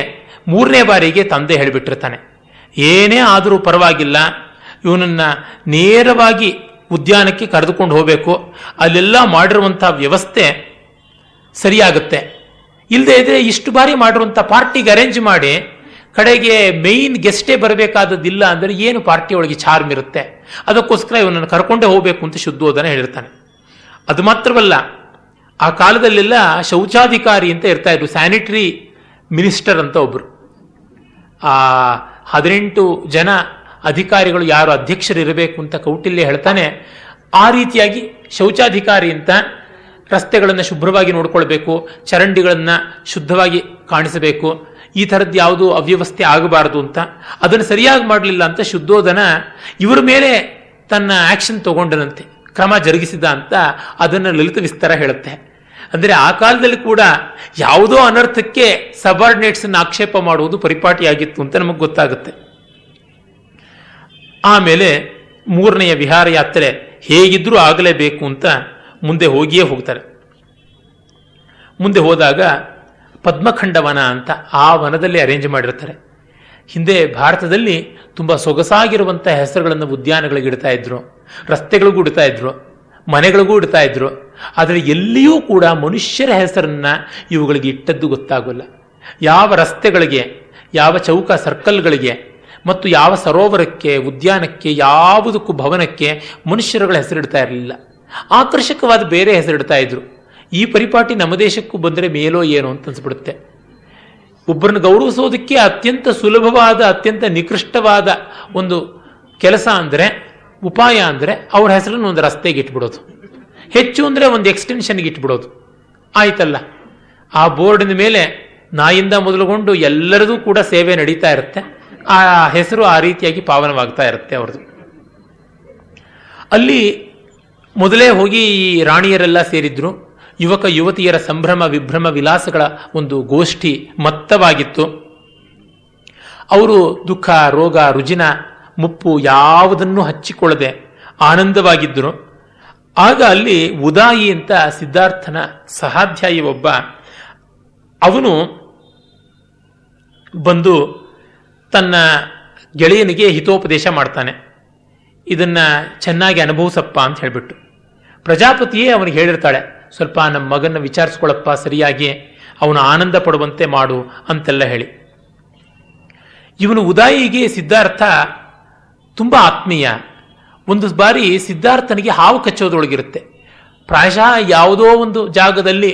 3ನೇ ಬಾರಿಗೆ ತಂದೆ ಹೇಳಿಬಿಟ್ಟಿರ್ತಾನೆ, ಏನೇ ಆದರೂ ಪರವಾಗಿಲ್ಲ, ಇವನನ್ನ ನೇರವಾಗಿ ಉದ್ಯಾನಕ್ಕೆ ಕರೆದುಕೊಂಡು ಹೋಗಬೇಕು, ಅಲ್ಲೆಲ್ಲ ಮಾಡಿರುವಂಥ ವ್ಯವಸ್ಥೆ ಸರಿಯಾಗುತ್ತೆ. ಇಲ್ಲದೆ ಇದ್ರೆ ಇಷ್ಟು ಬಾರಿ ಮಾಡಿರುವಂಥ ಪಾರ್ಟಿಗೆ ಅರೇಂಜ್ ಮಾಡಿ ಕಡೆಗೆ ಮೇಯ್ನ್ ಗೆಸ್ಟೇ ಬರಬೇಕಾದದ್ದಿಲ್ಲ ಅಂದರೆ ಏನು ಪಾರ್ಟಿ ಒಳಗೆ ಚಾರ್ಮ್ ಇರುತ್ತೆ. ಅದಕ್ಕೋಸ್ಕರ ಇವನನ್ನು ಕರ್ಕೊಂಡೇ ಹೋಗಬೇಕು ಅಂತ ಶುದ್ಧೋಧನ ಹೇಳಿರ್ತಾನೆ. ಅದು ಮಾತ್ರವಲ್ಲ, ಆ ಕಾಲದಲ್ಲೆಲ್ಲ ಶೌಚಾಧಿಕಾರಿ ಅಂತ ಇರ್ತಾ ಇದ್ರು, ಸ್ಯಾನಿಟರಿ ಮಿನಿಸ್ಟರ್ ಅಂತ ಒಬ್ರು. ಆ 18 ಜನ ಅಧಿಕಾರಿಗಳು ಯಾರು ಅಧ್ಯಕ್ಷರು ಇರಬೇಕು ಅಂತ ಕೌಟಿಲ್ಯ ಹೇಳ್ತಾನೆ. ಆ ರೀತಿಯಾಗಿ ಶೌಚಾಧಿಕಾರಿ ಅಂತ ರಸ್ತೆಗಳನ್ನು ಶುಭ್ರವಾಗಿ ನೋಡ್ಕೊಳ್ಬೇಕು, ಚರಂಡಿಗಳನ್ನು ಶುದ್ಧವಾಗಿ ಕಾಣಿಸಬೇಕು, ಈ ಥರದ್ದು ಯಾವುದು ಅವ್ಯವಸ್ಥೆ ಆಗಬಾರದು ಅಂತ. ಅದನ್ನು ಸರಿಯಾಗಿ ಮಾಡಲಿಲ್ಲ ಅಂತ ಶುದ್ಧೋಧನ ಇವರ ಮೇಲೆ ತನ್ನ ಆಕ್ಷನ್ ತಗೊಂಡನಂತೆ, ಕ್ರಮ ಜರುಗಿಸಿದ ಅಂತ ಅದನ್ನು ಲಲಿತ ವಿಸ್ತಾರ ಹೇಳುತ್ತೆ. ಅಂದರೆ ಆ ಕಾಲದಲ್ಲಿ ಕೂಡ ಯಾವುದೋ ಅನರ್ಥಕ್ಕೆ ಸಬಾರ್ಡಿನೇಟ್ಸನ್ನು ಆಕ್ಷೇಪ ಮಾಡುವುದು ಪರಿಪಾಟಿಯಾಗಿತ್ತು ಅಂತ ನಮಗೆ ಗೊತ್ತಾಗುತ್ತೆ. ಆಮೇಲೆ 3ನೆಯ ವಿಹಾರ ಯಾತ್ರೆ ಹೇಗಿದ್ರೂ ಆಗಲೇಬೇಕು ಅಂತ ಮುಂದೆ ಹೋಗಿಯೇ ಹೋಗ್ತಾರೆ. ಮುಂದೆ ಹೋದಾಗ ಪದ್ಮಖಂಡವನ ಅಂತ ಆ ವನದಲ್ಲಿ ಅರೇಂಜ್ ಮಾಡಿರ್ತಾರೆ. ಹಿಂದೆ ಭಾರತದಲ್ಲಿ ತುಂಬ ಸೊಗಸಾಗಿರುವಂಥ ಹೆಸರುಗಳನ್ನು ಉದ್ಯಾನಗಳಿಗೆ ಇಡ್ತಾ ಇದ್ರು, ರಸ್ತೆಗಳಿಗೂ ಇಡ್ತಾ ಇದ್ರು. ಮನೆಗಳಿಗೂ ಇಡ್ತಾ ಇದ್ರು. ಆದರೆ ಎಲ್ಲಿಯೂ ಕೂಡ ಮನುಷ್ಯರ ಹೆಸರನ್ನ ಇವುಗಳಿಗೆ ಇಟ್ಟದ್ದು ಗೊತ್ತಾಗೋಲ್ಲ. ಯಾವ ರಸ್ತೆಗಳಿಗೆ, ಯಾವ ಚೌಕ ಸರ್ಕಲ್ಗಳಿಗೆ ಮತ್ತು ಯಾವ ಸರೋವರಕ್ಕೆ, ಉದ್ಯಾನಕ್ಕೆ, ಯಾವುದಕ್ಕೂ ಭವನಕ್ಕೆ ಮನುಷ್ಯರುಗಳ ಹೆಸರಿಡ್ತಾ ಇರಲಿಲ್ಲ. ಆಕರ್ಷಕವಾದ ಬೇರೆ ಹೆಸರಿಡ್ತಾ ಇದ್ರು. ಈ ಪರಿಪಾಟಿ ನಮ್ಮ ದೇಶಕ್ಕೂ ಬಂದರೆ ಮೇಲೋ ಏನೋ ಅಂತ ಅನ್ಸ್ಬಿಡುತ್ತೆ. ಒಬ್ಬರನ್ನು ಗೌರವಿಸೋದಕ್ಕೆ ಅತ್ಯಂತ ಸುಲಭವಾದ, ಅತ್ಯಂತ ನಿಕೃಷ್ಟವಾದ ಒಂದು ಕೆಲಸ ಅಂದರೆ, ಉಪಾಯ ಅಂದರೆ ಅವ್ರ ಹೆಸರನ್ನು ಒಂದು ರಸ್ತೆಗೆ ಇಟ್ಬಿಡೋದು, ಹೆಚ್ಚು ಅಂದರೆ ಒಂದು ಎಕ್ಸ್ಟೆನ್ಷನ್ಗೆ ಇಟ್ಬಿಡೋದು. ಆಯ್ತಲ್ಲ, ಆ ಬೋರ್ಡಿನ ಮೇಲೆ ನಾಯಿಂದ ಮೊದಲುಗೊಂಡು ಎಲ್ಲರದೂ ಕೂಡ ಸೇವೆ ನಡೀತಾ ಇರುತ್ತೆ. ಆ ಹೆಸರು ಆ ರೀತಿಯಾಗಿ ಪಾವನವಾಗ್ತಾ ಇರುತ್ತೆ ಅವ್ರದ್ದು. ಅಲ್ಲಿ ಮೊದಲೇ ಹೋಗಿ ಈ ರಾಣಿಯರೆಲ್ಲ ಸೇರಿದ್ರು. ಯುವಕ ಯುವತಿಯರ ಸಂಭ್ರಮ ವಿಭ್ರಮ ವಿಲಾಸಗಳ ಒಂದು ಗೋಷ್ಠಿ ಮತ್ತವಾಗಿತ್ತು. ಅವರು ದುಃಖ, ರೋಗ, ರುಜಿನ, ಮುಪ್ಪು ಯಾವುದನ್ನು ಹಚ್ಚಿಕೊಳ್ಳದೆ ಆನಂದವಾಗಿದ್ದರು. ಆಗ ಅಲ್ಲಿ ಉದಾಯಿ ಅಂತ ಸಿದ್ಧಾರ್ಥನ ಸಹಾಧ್ಯಾಯಿ ಒಬ್ಬ, ಅವನು ಬಂದು ತನ್ನ ಗೆಳೆಯನಿಗೆ ಹಿತೋಪದೇಶ ಮಾಡ್ತಾನೆ. ಇದನ್ನ ಚೆನ್ನಾಗಿ ಅನುಭವಿಸಪ್ಪ ಅಂತ ಹೇಳಿಬಿಟ್ಟು. ಪ್ರಜಾಪತಿಯೇ ಅವನಿಗೆ ಹೇಳಿರ್ತಾಳೆ, ಸ್ವಲ್ಪ ನಮ್ಮ ಮಗನ ವಿಚಾರಿಸ್ಕೊಳ್ಳಪ್ಪ, ಸರಿಯಾಗಿ ಅವನು ಆನಂದ ಪಡುವಂತೆ ಮಾಡು ಅಂತೆಲ್ಲ ಹೇಳಿ. ಇವನು ಉದಾಯಿಗೆ ಸಿದ್ಧಾರ್ಥ ತುಂಬ ಆತ್ಮೀಯ. ಒಂದು ಬಾರಿ ಸಿದ್ಧಾರ್ಥನಿಗೆ ಹಾವು ಕಚ್ಚೋದ್ರೊಳಗಿರುತ್ತೆ. ಪ್ರಾಯಶಃ ಯಾವುದೋ ಒಂದು ಜಾಗದಲ್ಲಿ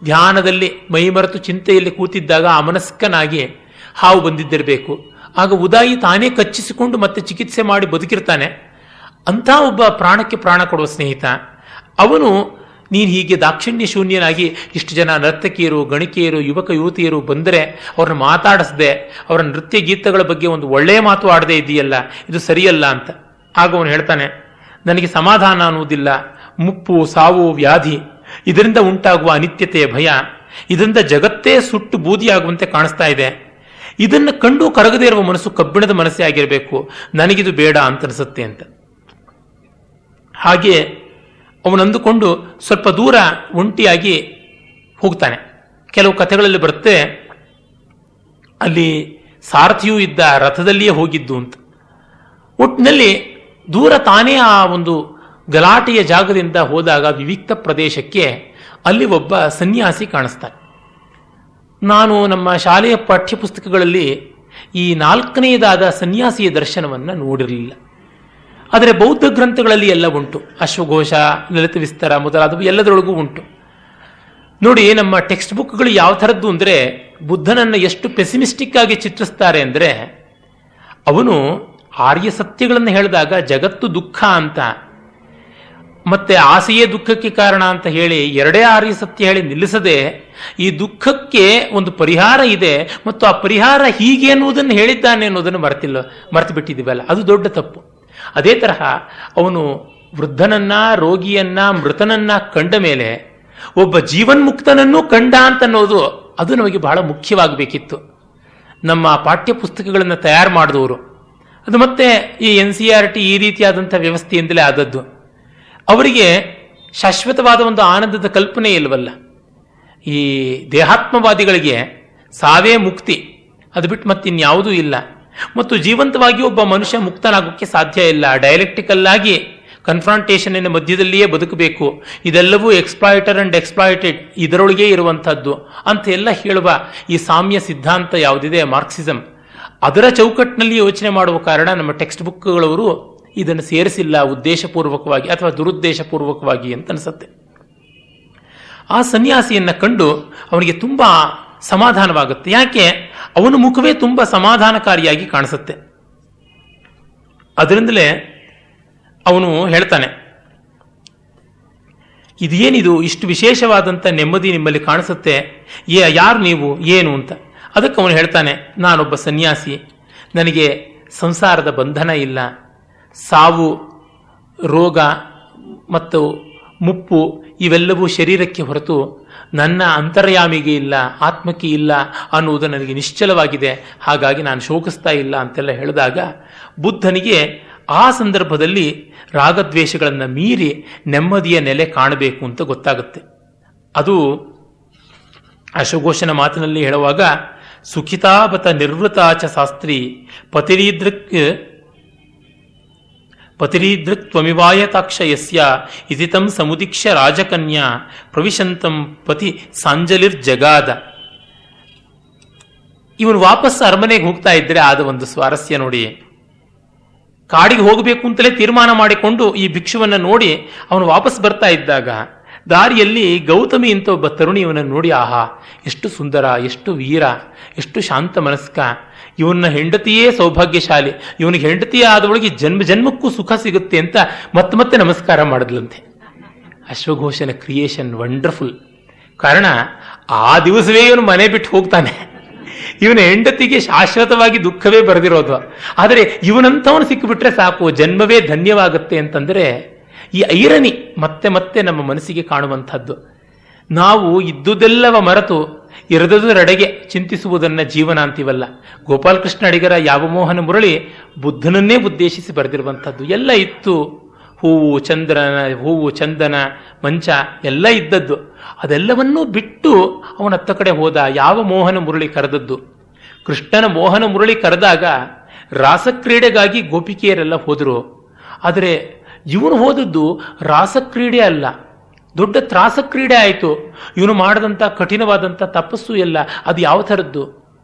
ಧ್ಯಾನದಲ್ಲಿ ಮೈಮರೆತು ಚಿಂತೆಯಲ್ಲಿ ಕೂತಿದ್ದಾಗ ಅಮನಸ್ಕನಾಗಿ ಹಾವು ಬಂದಿದ್ದಿರಬೇಕು. ಆಗ ಉದಾಯಿ ತಾನೇ ಕಚ್ಚಿಸಿಕೊಂಡು ಮತ್ತೆ ಚಿಕಿತ್ಸೆ ಮಾಡಿ ಬದುಕಿರ್ತಾನೆ. ಅಂಥ ಒಬ್ಬ ಪ್ರಾಣಕ್ಕೆ ಪ್ರಾಣ ಕೊಡುವ ಸ್ನೇಹಿತ ಅವನು, ನೀನು ಹೀಗೆ ದಾಕ್ಷಿಣ್ಯ ಶೂನ್ಯನಾಗಿ ಇಷ್ಟು ಜನ ನರ್ತಕಿಯರು, ಗಣಿಕೆಯರು, ಯುವಕ ಯುವತಿಯರು ಬಂದರೆ ಅವ್ರನ್ನ ಮಾತಾಡಿಸದೆ, ಅವರ ನೃತ್ಯ ಗೀತಗಳ ಬಗ್ಗೆ ಒಂದು ಒಳ್ಳೆಯ ಮಾತು ಆಡದೇ ಇದೆಯಲ್ಲ, ಇದು ಸರಿಯಲ್ಲ ಅಂತ. ಆಗ ಅವನು ಹೇಳ್ತಾನೆ, ನನಗೆ ಸಮಾಧಾನ ಅನ್ನುವುದಿಲ್ಲ. ಮುಪ್ಪು, ಸಾವು, ವ್ಯಾಧಿ, ಇದರಿಂದ ಉಂಟಾಗುವ ಅನಿತ್ಯತೆಯ ಭಯ, ಇದರಿಂದ ಜಗತ್ತೇ ಸುಟ್ಟು ಬೂದಿಯಾಗುವಂತೆ ಕಾಣಿಸ್ತಾ ಇದೆ. ಇದನ್ನು ಕಂಡು ಕರಗದೇ ಇರುವ ಮನಸ್ಸು ಕಬ್ಬಿಣದ ಮನಸ್ಸೇ ಆಗಿರಬೇಕು. ನನಗಿದು ಬೇಡ ಅಂತ ಅನಿಸುತ್ತೆ ಅಂತ. ಹಾಗೆ ಅವನಂದುಕೊಂಡು ಸ್ವಲ್ಪ ದೂರ ಒಂಟಿಯಾಗಿ ಹೋಗ್ತಾನೆ. ಕೆಲವು ಕಥೆಗಳಲ್ಲಿ ಬರುತ್ತೆ, ಅಲ್ಲಿ ಸಾರಥಿಯೂ ಇದ್ದ, ರಥದಲ್ಲಿಯೇ ಹೋಗಿದ್ದು ಅಂತ. ಒಟ್ಟಿನಲ್ಲಿ ದೂರ ತಾನೇ ಆ ಒಂದು ಗಲಾಟೆಯ ಜಾಗದಿಂದ ಹೋದಾಗ ವಿವಿಕ್ತ ಪ್ರದೇಶಕ್ಕೆ ಅಲ್ಲಿ ಒಬ್ಬ ಸನ್ಯಾಸಿ ಕಾಣಿಸ್ತಾನೆ. ನಾನು ನಮ್ಮ ಶಾಲೆಯ ಪಠ್ಯಪುಸ್ತಕಗಳಲ್ಲಿ ಈ 4ನೇದಾದ ಸನ್ಯಾಸಿಯ ದರ್ಶನವನ್ನು ನೋಡಿರಲಿಲ್ಲ. ಆದರೆ ಬೌದ್ಧ ಗ್ರಂಥಗಳಲ್ಲಿ ಎಲ್ಲ ಉಂಟು. ಅಶ್ವಘೋಷ, ಲಲಿತ ವಿಸ್ತಾರ ಮೊದಲಾದವು ಎಲ್ಲದರೊಳಗೂ ಉಂಟು. ನೋಡಿ, ನಮ್ಮ ಟೆಕ್ಸ್ಟ್ ಬುಕ್ಗಳು ಯಾವ ಥರದ್ದು ಅಂದರೆ, ಬುದ್ಧನನ್ನು ಎಷ್ಟು ಪೆಸಿಮಿಸ್ಟಿಕ್ ಆಗಿ ಚಿತ್ರಿಸ್ತಾರೆ ಅಂದರೆ, ಅವನು ಆರ್ಯ ಸತ್ಯಗಳನ್ನು ಹೇಳಿದಾಗ ಜಗತ್ತು ದುಃಖ ಅಂತ, ಮತ್ತೆ ಆಸೆಯೇ ದುಃಖಕ್ಕೆ ಕಾರಣ ಅಂತ ಹೇಳಿ ಎರಡೇ ಆರ್ಯ ಸತ್ಯ ಹೇಳಿ ನಿಲ್ಲಿಸದೆ, ಈ ದುಃಖಕ್ಕೆ ಒಂದು ಪರಿಹಾರ ಇದೆ ಮತ್ತು ಆ ಪರಿಹಾರ ಹೀಗೆ ಅನ್ನುವುದನ್ನು ಹೇಳಿದ್ದಾನೆ ಅನ್ನೋದನ್ನು ಮರೆತು ಬಿಟ್ಟಿದ್ದೀವಲ್ಲ, ಅದು ದೊಡ್ಡ ತಪ್ಪು. ಅದೇ ತರಹ ಅವನು ವೃದ್ಧನನ್ನ, ರೋಗಿಯನ್ನ, ಮೃತನನ್ನ ಕಂಡ ಮೇಲೆ ಒಬ್ಬ ಜೀವನ್ಮುಕ್ತನನ್ನೂ ಕಂಡ ಅಂತನ್ನೋದು ಅದು ನಮಗೆ ಬಹಳ ಮುಖ್ಯವಾಗಬೇಕಿತ್ತು. ನಮ್ಮ ಪಾಠ್ಯ ಪುಸ್ತಕಗಳನ್ನು ತಯಾರು ಮಾಡಿದವರು, ಅದು ಮತ್ತೆ ಈ NCERT ಈ ರೀತಿಯಾದಂಥ ವ್ಯವಸ್ಥೆಯಿಂದಲೇ ಆದದ್ದು. ಅವರಿಗೆ ಶಾಶ್ವತವಾದ ಒಂದು ಆನಂದದ ಕಲ್ಪನೆ ಇಲ್ವಲ್ಲ. ಈ ದೇಹಾತ್ಮವಾದಿಗಳಿಗೆ ಸಾವೇ ಮುಕ್ತಿ, ಅದು ಬಿಟ್ಟು ಮತ್ತಿನ್ಯಾವುದೂ ಇಲ್ಲ. ಮತ್ತು ಜೀವಂತವಾಗಿ ಒಬ್ಬ ಮನುಷ್ಯ ಮುಕ್ತನಾಗೋಕ್ಕೆ ಸಾಧ್ಯ ಇಲ್ಲ. ಡೈಲೆಕ್ಟಿಕಲ್ ಆಗಿ ಕನ್ಫ್ರಾಂಟೇಷನ್ನಿನ ಮಧ್ಯದಲ್ಲಿಯೇ ಬದುಕಬೇಕು. ಇದೆಲ್ಲವೂ ಎಕ್ಸ್ಪ್ಲಾಯ್ಟರ್ ಅಂಡ್ ಎಕ್ಸ್ಪ್ಲಾಯ್ಟೆಡ್ ಇದರೊಳಗೆ ಇರುವಂಥದ್ದು ಅಂತ ಎಲ್ಲ ಹೇಳುವ ಈ ಸಾಮ್ಯ ಸಿದ್ಧಾಂತ ಯಾವುದಿದೆ, ಮಾರ್ಕ್ಸಿಸಂ, ಅದರ ಚೌಕಟ್ಟಿನಲ್ಲಿ ಯೋಚನೆ ಮಾಡುವ ಕಾರಣ ನಮ್ಮ ಟೆಕ್ಸ್ಟ್ ಬುಕ್ಗಳವರು ಇದನ್ನು ಸೇರಿಸಿಲ್ಲ, ಉದ್ದೇಶಪೂರ್ವಕವಾಗಿ ಅಥವಾ ದುರುದ್ದೇಶಪೂರ್ವಕವಾಗಿ ಅಂತ ಅನಿಸುತ್ತೆ. ಆ ಸನ್ಯಾಸಿಯನ್ನ ಕಂಡು ಅವನಿಗೆ ತುಂಬ ಸಮಾಧಾನವಾಗುತ್ತೆ. ಯಾಕೆ? ಅವನ ಮುಖವೇ ತುಂಬ ಸಮಾಧಾನಕಾರಿಯಾಗಿ ಕಾಣಿಸುತ್ತೆ. ಅದರಿಂದಲೇ ಅವನು ಹೇಳ್ತಾನೆ, ಇದೇನಿದು, ಇಷ್ಟು ವಿಶೇಷವಾದಂಥ ನೆಮ್ಮದಿ ನಿಮ್ಮಲ್ಲಿ ಕಾಣಿಸುತ್ತೆ, ಯಾರು ನೀವು, ಏನು ಅಂತ. ಅದಕ್ಕೆ ಅವನು ಹೇಳ್ತಾನೆ, ನಾನೊಬ್ಬ ಸನ್ಯಾಸಿ, ನನಗೆ ಸಂಸಾರದ ಬಂಧನ ಇಲ್ಲ, ಸಾವು, ರೋಗ ಮತ್ತು ಮುಪ್ಪು ಇವೆಲ್ಲವೂ ಶರೀರಕ್ಕೆ ಹೊರತು ನನ್ನ ಅಂತರ್ಯಾಮಿಗೆ ಇಲ್ಲ, ಆತ್ಮಕ್ಕೆ ಇಲ್ಲ ಅನ್ನುವುದು ನನಗೆ ನಿಶ್ಚಲವಾಗಿದೆ. ಹಾಗಾಗಿ ನಾನು ಶೋಕಿಸ್ತಾ ಇಲ್ಲ ಅಂತೆಲ್ಲ ಹೇಳಿದಾಗ ಬುದ್ಧನಿಗೆ ಆ ಸಂದರ್ಭದಲ್ಲಿ ರಾಗದ್ವೇಷಗಳನ್ನು ಮೀರಿ ನೆಮ್ಮದಿಯ ನೆಲೆ ಕಾಣಬೇಕು ಅಂತ ಗೊತ್ತಾಗುತ್ತೆ. ಅದು ಅಶ್ವಘೋಷನ ಮಾತಿನಲ್ಲಿ ಹೇಳುವಾಗ, ಸುಖಿತಾಬತ ನಿರ್ವೃತಾಚ ಶಾಸ್ತ್ರಿ ಪತಿರೀದೃಕ್ ಪತಿರೀದೃಕ್ತ್ವಮಿವಾಯತಾಕ್ಷಯಸ್ಯ ಇತಿತಂ ಸಮುದೀಕ್ಷ್ಯ ರಾಜಕನ್ಯಾ ಪ್ರವಿಶಂತಂ ಪತಿ ಸಾಂಜಲಿರ್ಜಗಾದ. ಇವನು ವಾಪಸ್ ಅರಮನೆಗೆ ಹೋಗ್ತಾ ಇದ್ರೆ ಆದ ಒಂದು ಸ್ವಾರಸ್ಯ ನೋಡಿ. ಕಾಡಿಗೆ ಹೋಗಬೇಕು ಅಂತಲೇ ತೀರ್ಮಾನ ಮಾಡಿಕೊಂಡು ಈ ಭಿಕ್ಷುವನ್ನ ನೋಡಿ ಅವನು ವಾಪಸ್ ಬರ್ತಾ ಇದ್ದಾಗ ದಾರಿಯಲ್ಲಿ ಗೌತಮಿ ಅಂತ ಒಬ್ಬ ತರುಣಿ ಇವನನ್ನು ನೋಡಿ, ಆಹಾ ಎಷ್ಟು ಸುಂದರ, ಎಷ್ಟು ವೀರ, ಎಷ್ಟು ಶಾಂತ ಮನಸ್ಕ, ಇವನ ಹೆಂಡತಿಯೇ ಸೌಭಾಗ್ಯಶಾಲಿ, ಇವನಿಗೆ ಹೆಂಡತಿಯೇ ಆದವಳಿಗೆ ಜನ್ಮ ಜನ್ಮಕ್ಕೂ ಸುಖ ಸಿಗುತ್ತೆ ಅಂತ ಮತ್ತೆ ನಮಸ್ಕಾರ ಮಾಡಿದ್ಲಂತೆ. ಅಶ್ವಘೋಷನ ಕ್ರಿಯೇಷನ್ ವಂಡರ್ಫುಲ್. ಕಾರಣ ಆ ದಿವಸವೇ ಇವನು ಮನೆ ಬಿಟ್ಟು ಹೋಗ್ತಾನೆ. ಇವನ ಹೆಂಡತಿಗೆ ಶಾಶ್ವತವಾಗಿ ದುಃಖವೇ ಬರೆದಿರೋದು. ಆದರೆ ಇವನಂಥವನು ಸಿಕ್ಕಿಬಿಟ್ರೆ ಸಾಕು, ಜನ್ಮವೇ ಧನ್ಯವಾಗುತ್ತೆ ಅಂತಂದರೆ ಈ ಐರನಿ ಮತ್ತೆ ನಮ್ಮ ಮನಸ್ಸಿಗೆ ಕಾಣುವಂಥದ್ದು. ನಾವು ಇದ್ದುದೆಲ್ಲವ ಮರೆತು ಇರದುದರೆಡೆಗೆ ಚಿಂತಿಸುವುದನ್ನ ಜೀವನ ಅಂತೀವಲ್ಲ. ಗೋಪಾಲಕೃಷ್ಣ ಅಡಿಗರ ಯಾವ ಮೋಹನ ಮುರಳಿ ಬುದ್ಧನನ್ನೇ ಉದ್ದೇಶಿಸಿ ಬರೆದಿರುವಂಥದ್ದು. ಎಲ್ಲ ಇತ್ತು, ಹೂವು ಚಂದನ ಮಂಚ ಎಲ್ಲ ಇದ್ದದ್ದು. ಅದೆಲ್ಲವನ್ನೂ ಬಿಟ್ಟು ಅವನತ್ತ ಕಡೆ ಹೋದ. ಯಾವ ಮೋಹನ ಮುರಳಿ ಕರೆದದ್ದು? ಕೃಷ್ಣನ ಮೋಹನ ಮುರಳಿ ಕರೆದಾಗ ರಾಸಕ್ರೀಡೆಗಾಗಿ ಗೋಪಿಕೆಯರೆಲ್ಲ ಹೋದರು. ಆದರೆ ಇವನು ಹೋದದ್ದು ರಾಸಕ್ರೀಡೆ ಅಲ್ಲ, ದೊಡ್ಡ ತ್ರಾಸಕ್ರೀಡೆ ಆಯಿತು. ಇವನು ಮಾಡಿದಂಥ ಕಠಿಣವಾದಂಥ ತಪಸ್ಸು ಎಲ್ಲ ಅದು ಯಾವ ಥರದ್ದು?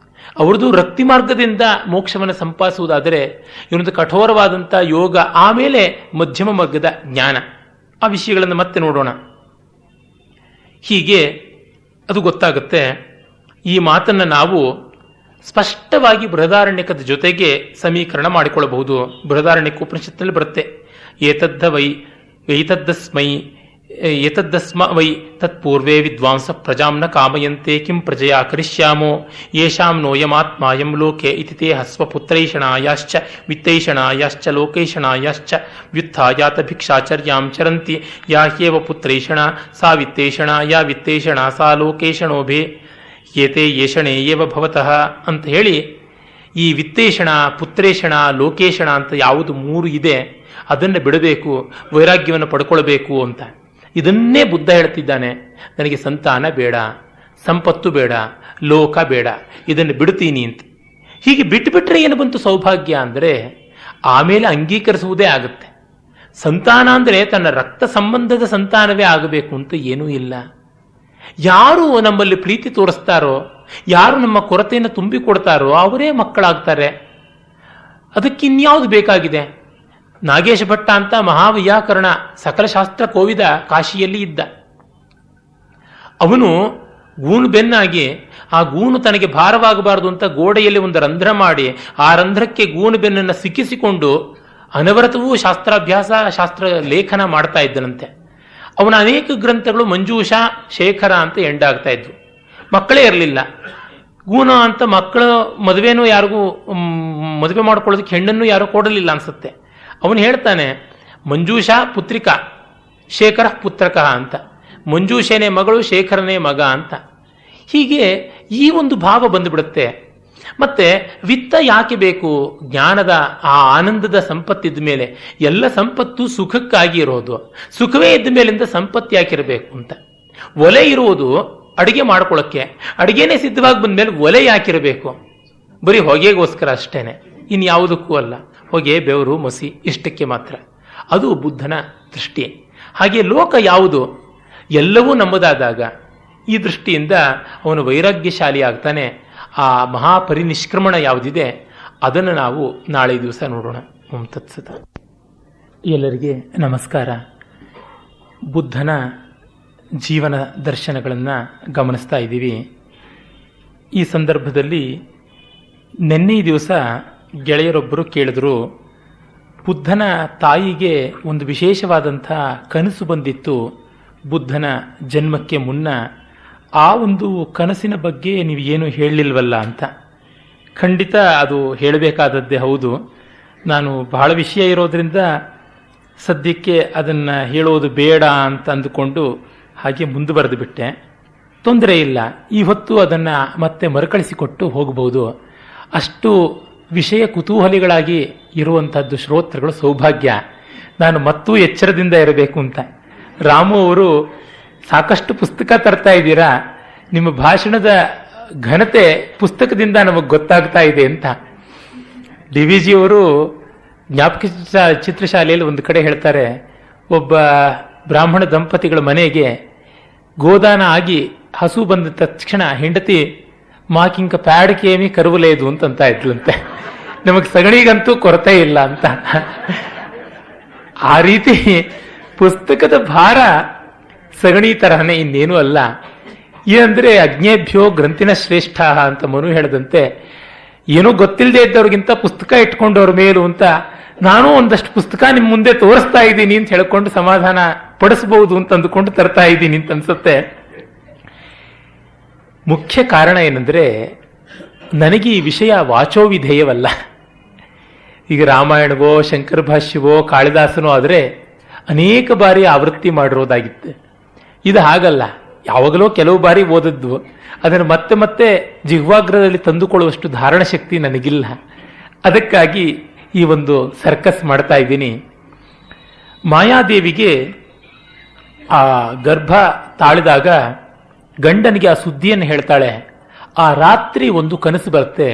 ಅವ್ರದ್ದು ರಕ್ತಿ ಮಾರ್ಗದಿಂದ ಮೋಕ್ಷವನ್ನು ಸಂಪಾದಿಸುವುದಾದರೆ ಇವನದು ಕಠೋರವಾದಂಥ ಯೋಗ, ಆಮೇಲೆ ಮಧ್ಯಮ ಮಾರ್ಗದ ಜ್ಞಾನ. ಆ ವಿಷಯಗಳನ್ನು ಮತ್ತೆ ನೋಡೋಣ. ಹೀಗೆ ಅದು ಗೊತ್ತಾಗುತ್ತೆ. ಈ ಮಾತನ್ನು ನಾವು ಸ್ಪಷ್ಟವಾಗಿ ಬೃಹದಾರಣ್ಯಕದ ಜೊತೆಗೆ ಸಮೀಕರಣ ಮಾಡಿಕೊಳ್ಳಬಹುದು. ಬೃಹದಾರಣ್ಯಕ ಉಪನಿಷತ್ತಿನಲ್ಲಿ ಬರುತ್ತೆ, ಏತದ್ದಸ್ಮ ವೈ ತತ್ಪೂರ್ವೇ ವಿದ್ವಾಂಸ ಪ್ರಜಾಂ ನ ಕಾಮಯಂತೆ ಕಿಂ ಪ್ರಜೆಯ ಕರಿಷ್ಯಾಮೋ ಯೇಷಾಂ ನೋಯಮಾತ್ಮಾಯಂ ಲೋಕೆ ಇತಿ ತೇ ಹಸ್ವಪುತ್ರೈಷಣಾಯಾಶ್ಚ ವಿತ್ತೈಷಣಾಯಾಶ್ಚ ಲೋಕೈಷಣಾಯಾಶ್ಚ ವ್ಯುತ್ಥಾಯಾತ ಭಿಕ್ಷಾಚರ್ಯಾಂ ಚರಂತಿ ಯಾ ಹ್ಯೇವ ಪುತ್ರೈಷಣ ಸಾ ವಿತ್ತೈಷಣ ಯಾ ವಿತ್ತೈಷಣ ಸಾ ಲೋಕೈಷಣೋಭೇ ಏತೆ ಯೇಷಣೇ ಏವ ಭವತಃ ಅಂತ ಹೇಳಿ, ಈ ವಿತ್ತೇಷಣ, ಪುತ್ರೇಷಣ, ಲೋಕೇಶಣ ಅಂತ ಯಾವುದು ಮೂರು ಇದೆ ಅದನ್ನು ಬಿಡಬೇಕು, ವೈರಾಗ್ಯವನ್ನು ಪಡ್ಕೊಳ್ಬೇಕು ಅಂತ. ಇದನ್ನೇ ಬುದ್ಧ ಹೇಳ್ತಿದ್ದಾನೆ. ನನಗೆ ಸಂತಾನ ಬೇಡ, ಸಂಪತ್ತು ಬೇಡ, ಲೋಕ ಬೇಡ, ಇದನ್ನು ಬಿಡ್ತೀನಿ ಅಂತ. ಹೀಗೆ ಬಿಟ್ಟುಬಿಟ್ರೆ ಏನು ಬಂತು ಸೌಭಾಗ್ಯ ಅಂದರೆ ಆಮೇಲೆ ಅಂಗೀಕರಿಸುವುದೇ ಆಗುತ್ತೆ. ಸಂತಾನ ಅಂದರೆ ತನ್ನ ರಕ್ತ ಸಂಬಂಧದ ಸಂತಾನವೇ ಆಗಬೇಕು ಅಂತ ಏನೂ ಇಲ್ಲ. ಯಾರು ನಮ್ಮಲ್ಲಿ ಪ್ರೀತಿ ತೋರಿಸ್ತಾರೋ, ಯಾರು ನಮ್ಮ ಕೊರತೆಯನ್ನು ತುಂಬಿಕೊಡ್ತಾರೋ ಅವರೇ ಮಕ್ಕಳಾಗ್ತಾರೆ. ಅದಕ್ಕಿನ್ಯಾವುದು ಬೇಕಾಗಿದೆ? ನಾಗೇಶ ಭಟ್ಟ ಅಂತ ಮಹಾವ್ಯಾಕರಣ ಸಕಲ ಶಾಸ್ತ್ರ ಕೋವಿದ ಕಾಶಿಯಲ್ಲಿ ಇದ್ದ. ಅವನು ಗೂನು ಬೆನ್ನಾಗಿ ಆ ಗೂನು ತನಗೆ ಭಾರವಾಗಬಾರದು ಅಂತ ಗೋಡೆಯಲ್ಲಿ ಒಂದು ರಂಧ್ರ ಮಾಡಿ ಆ ರಂಧ್ರಕ್ಕೆ ಗೂನು ಬೆನ್ನನ್ನು ಸಿಕ್ಕಿಸಿಕೊಂಡು ಅನವರತವೂ ಶಾಸ್ತ್ರಾಭ್ಯಾಸ, ಶಾಸ್ತ್ರ ಲೇಖನ ಮಾಡ್ತಾ ಇದ್ದನಂತೆ. ಅವನ ಅನೇಕ ಗ್ರಂಥಗಳು ಮಂಜೂಷ, ಶೇಖರ ಅಂತ ಎಂಡಾಗ್ತಾ ಇದ್ವು. ಮಕ್ಕಳೇ ಇರಲಿಲ್ಲ. ಗೂನ ಅಂತ ಮಕ್ಕಳ ಮದುವೆನೂ ಯಾರಿಗೂ ಮದುವೆ ಮಾಡ್ಕೊಳ್ಳೋದಕ್ಕೆ ಹೆಣ್ಣನ್ನು ಯಾರೂ ಕೊಡಲಿಲ್ಲ ಅನ್ಸುತ್ತೆ. ಅವನು ಹೇಳ್ತಾನೆ, ಮಂಜೂಷ ಪುತ್ರಿಕ, ಶೇಖರ ಪುತ್ರಕ ಅಂತ. ಮಂಜೂಷನೇ ಮಗಳು, ಶೇಖರನೇ ಮಗ ಅಂತ. ಹೀಗೆ ಈ ಒಂದು ಭಾವ ಬಂದುಬಿಡುತ್ತೆ. ಮತ್ತೆ ವಿತ್ತ ಯಾಕೆ ಬೇಕು? ಜ್ಞಾನದ ಆ ಆನಂದದ ಸಂಪತ್ತಿದ್ದ ಮೇಲೆ. ಎಲ್ಲ ಸಂಪತ್ತು ಸುಖಕ್ಕಾಗಿ ಇರೋದು, ಸುಖವೇ ಇದ್ದ ಮೇಲಿಂದ ಸಂಪತ್ತು ಯಾಕಿರಬೇಕು ಅಂತ. ಒಲೆ ಇರುವುದು ಅಡಿಗೆ ಮಾಡ್ಕೊಳ್ಳೋಕ್ಕೆ, ಅಡಿಗೆನೇ ಸಿದ್ಧವಾಗಿ ಬಂದ್ಮೇಲೆ ಒಲೆ ಯಾಕಿರಬೇಕು? ಬರೀ ಹೊಗೆಗೋಸ್ಕರ ಅಷ್ಟೇನೆ, ಇನ್ಯಾವುದಕ್ಕೂ ಅಲ್ಲ. ಹೊಗೆ, ಬೆವರು, ಮಸಿ ಇಷ್ಟಕ್ಕೆ ಮಾತ್ರ. ಅದು ಬುದ್ಧನ ದೃಷ್ಟಿ. ಹಾಗೆ ಲೋಕ ಯಾವುದು? ಎಲ್ಲವೂ ನಮ್ಮದಾದಾಗ ಈ ದೃಷ್ಟಿಯಿಂದ ಅವನು ವೈರಾಗ್ಯಶಾಲಿ ಆಗ್ತಾನೆ. ಆ ಮಹಾಪರಿನಿಷ್ಕ್ರಮಣ ಯಾವುದಿದೆ ಅದನ್ನು ನಾವು ನಾಳೆ ದಿವಸ ನೋಡೋಣ. ಓಂ ತತ್ಸತ್. ಎಲ್ಲರಿಗೆ ನಮಸ್ಕಾರ. ಬುದ್ಧನ ಜೀವನ ದರ್ಶನಗಳನ್ನು ಗಮನಿಸ್ತಾ ಇದ್ದೀವಿ. ಈ ಸಂದರ್ಭದಲ್ಲಿ ನಿನ್ನೆ ದಿವಸ ಗೆಳೆಯರೊಬ್ಬರು ಕೇಳಿದ್ರು, ಬುದ್ಧನ ತಾಯಿಗೆ ಒಂದು ವಿಶೇಷವಾದಂಥ ಕನಸು ಬಂದಿತ್ತು ಬುದ್ಧನ ಜನ್ಮಕ್ಕೆ ಮುನ್ನ. ಆ ಒಂದು ಕನಸಿನ ಬಗ್ಗೆ ನೀವು ಏನು ಹೇಳಲಿಲ್ವಲ್ಲ ಅಂತ. ಖಂಡಿತ ಅದು ಹೇಳಬೇಕಾದದ್ದೇ ಹೌದು. ನಾನು ಬಹಳ ವಿಷಯ ಇರೋದ್ರಿಂದ ಸದ್ಯಕ್ಕೆ ಅದನ್ನು ಹೇಳೋದು ಬೇಡ ಅಂತ ಅಂದುಕೊಂಡು ಹಾಗೆ ಮುಂದುವರೆದು ಬಿಟ್ಟೆ. ತೊಂದರೆ ಇಲ್ಲ, ಈ ಹೊತ್ತು ಅದನ್ನು ಮತ್ತೆ ಮರುಕಳಿಸಿಕೊಟ್ಟು ಹೋಗಬಹುದು. ಅಷ್ಟು ವಿಷಯ ಕುತೂಹಲಿಗಳಾಗಿ ಇರುವಂಥದ್ದು ಶ್ರೋತೃಗಳು ಸೌಭಾಗ್ಯ. ನಾನು ಮತ್ತೂ ಎಚ್ಚರದಿಂದ ಇರಬೇಕು ಅಂತ. ರಾಮು ಅವರು ಸಾಕಷ್ಟು ಪುಸ್ತಕ ತರ್ತಾ ಇದ್ದೀರಾ, ನಿಮ್ಮ ಭಾಷಣದ ಘನತೆ ಪುಸ್ತಕದಿಂದ ನಮಗೆ ಗೊತ್ತಾಗ್ತಾ ಇದೆ ಅಂತ. ಡಿ ವಿ ಜಿಯವರು ಜ್ಞಾಪಕ ಚಿತ್ರಶಾಲೆಯಲ್ಲಿ ಒಂದು ಕಡೆ ಹೇಳ್ತಾರೆ, ಒಬ್ಬ ಬ್ರಾಹ್ಮಣ ದಂಪತಿಗಳ ಮನೆಗೆ ಗೋದಾನ ಆಗಿ ಹಸು ಬಂದ ತಕ್ಷಣ ಹೆಂಡತಿ ಮಾಕಿಂಕ ಪ್ಯಾಡಕೇಮಿ ಕರುವಲೇದು ಅಂತ ಇದ್ಲಂತೆ. ನಮಗೆ ಸಗಣಿಗಂತೂ ಕೊರತೆ ಇಲ್ಲ ಅಂತ. ಆ ರೀತಿ ಪುಸ್ತಕದ ಭಾರ ಸಗಣಿ ತರಹನೇ, ಇನ್ನೇನೂ ಅಲ್ಲ. ಏನಂದ್ರೆ ಅಜ್ಞೇಭ್ಯೋ ಗ್ರಂಥಿನ ಶ್ರೇಷ್ಠ ಅಂತ ಮನು ಹೇಳದಂತೆ, ಏನೋ ಗೊತ್ತಿಲ್ಲದೆ ಇದ್ದವ್ರಿಗಿಂತ ಪುಸ್ತಕ ಇಟ್ಕೊಂಡವ್ರ ಮೇಲು ಅಂತ ನಾನು ಒಂದಷ್ಟು ಪುಸ್ತಕ ನಿಮ್ಮ ಮುಂದೆ ತೋರಿಸ್ತಾ ಇದ್ದೀನಿ ಅಂತ ಹೇಳ್ಕೊಂಡು ಸಮಾಧಾನ ಪಡಿಸಬಹುದು ಅಂತ ಅಂದುಕೊಂಡು ತರ್ತಾ ಇದ್ದೀನಿ ಅಂತ ಅನ್ಸುತ್ತೆ. ಮುಖ್ಯ ಕಾರಣ ಏನಂದ್ರೆ, ನನಗೆ ಈ ವಿಷಯ ವಾಚೋವಿಧೇಯವಲ್ಲ. ಈಗ ರಾಮಾಯಣವೋ ಶಂಕರ ಭಾಷ್ಯವೋ ಕಾಳಿದಾಸನೋ ಆದರೆ ಅನೇಕ ಬಾರಿ ಆವೃತ್ತಿ ಮಾಡಿರೋದಾಗಿತ್ತು. ಇದು ಹಾಗಲ್ಲ, ಯಾವಾಗಲೂ ಕೆಲವು ಬಾರಿ ಓದದ್ದು, ಅದನ್ನು ಮತ್ತೆ ಮತ್ತೆ ಜಿಹ್ವಾಗ್ರದಲ್ಲಿ ತಂದುಕೊಳ್ಳುವಷ್ಟು ಧಾರಣ ಶಕ್ತಿ ನನಗಿಲ್ಲ. ಅದಕ್ಕಾಗಿ ಈ ಒಂದು ಸರ್ಕಸ್ ಮಾಡ್ತಾ ಇದ್ದೀನಿ. ಮಾಯಾದೇವಿಗೆ ಆ ಗರ್ಭ ತಾಳಿದಾಗ ಗಂಡನಿಗೆ ಆ ಸುದ್ದಿಯನ್ನು ಹೇಳ್ತಾಳೆ. ಆ ರಾತ್ರಿ ಒಂದು ಕನಸು ಬರುತ್ತೆ.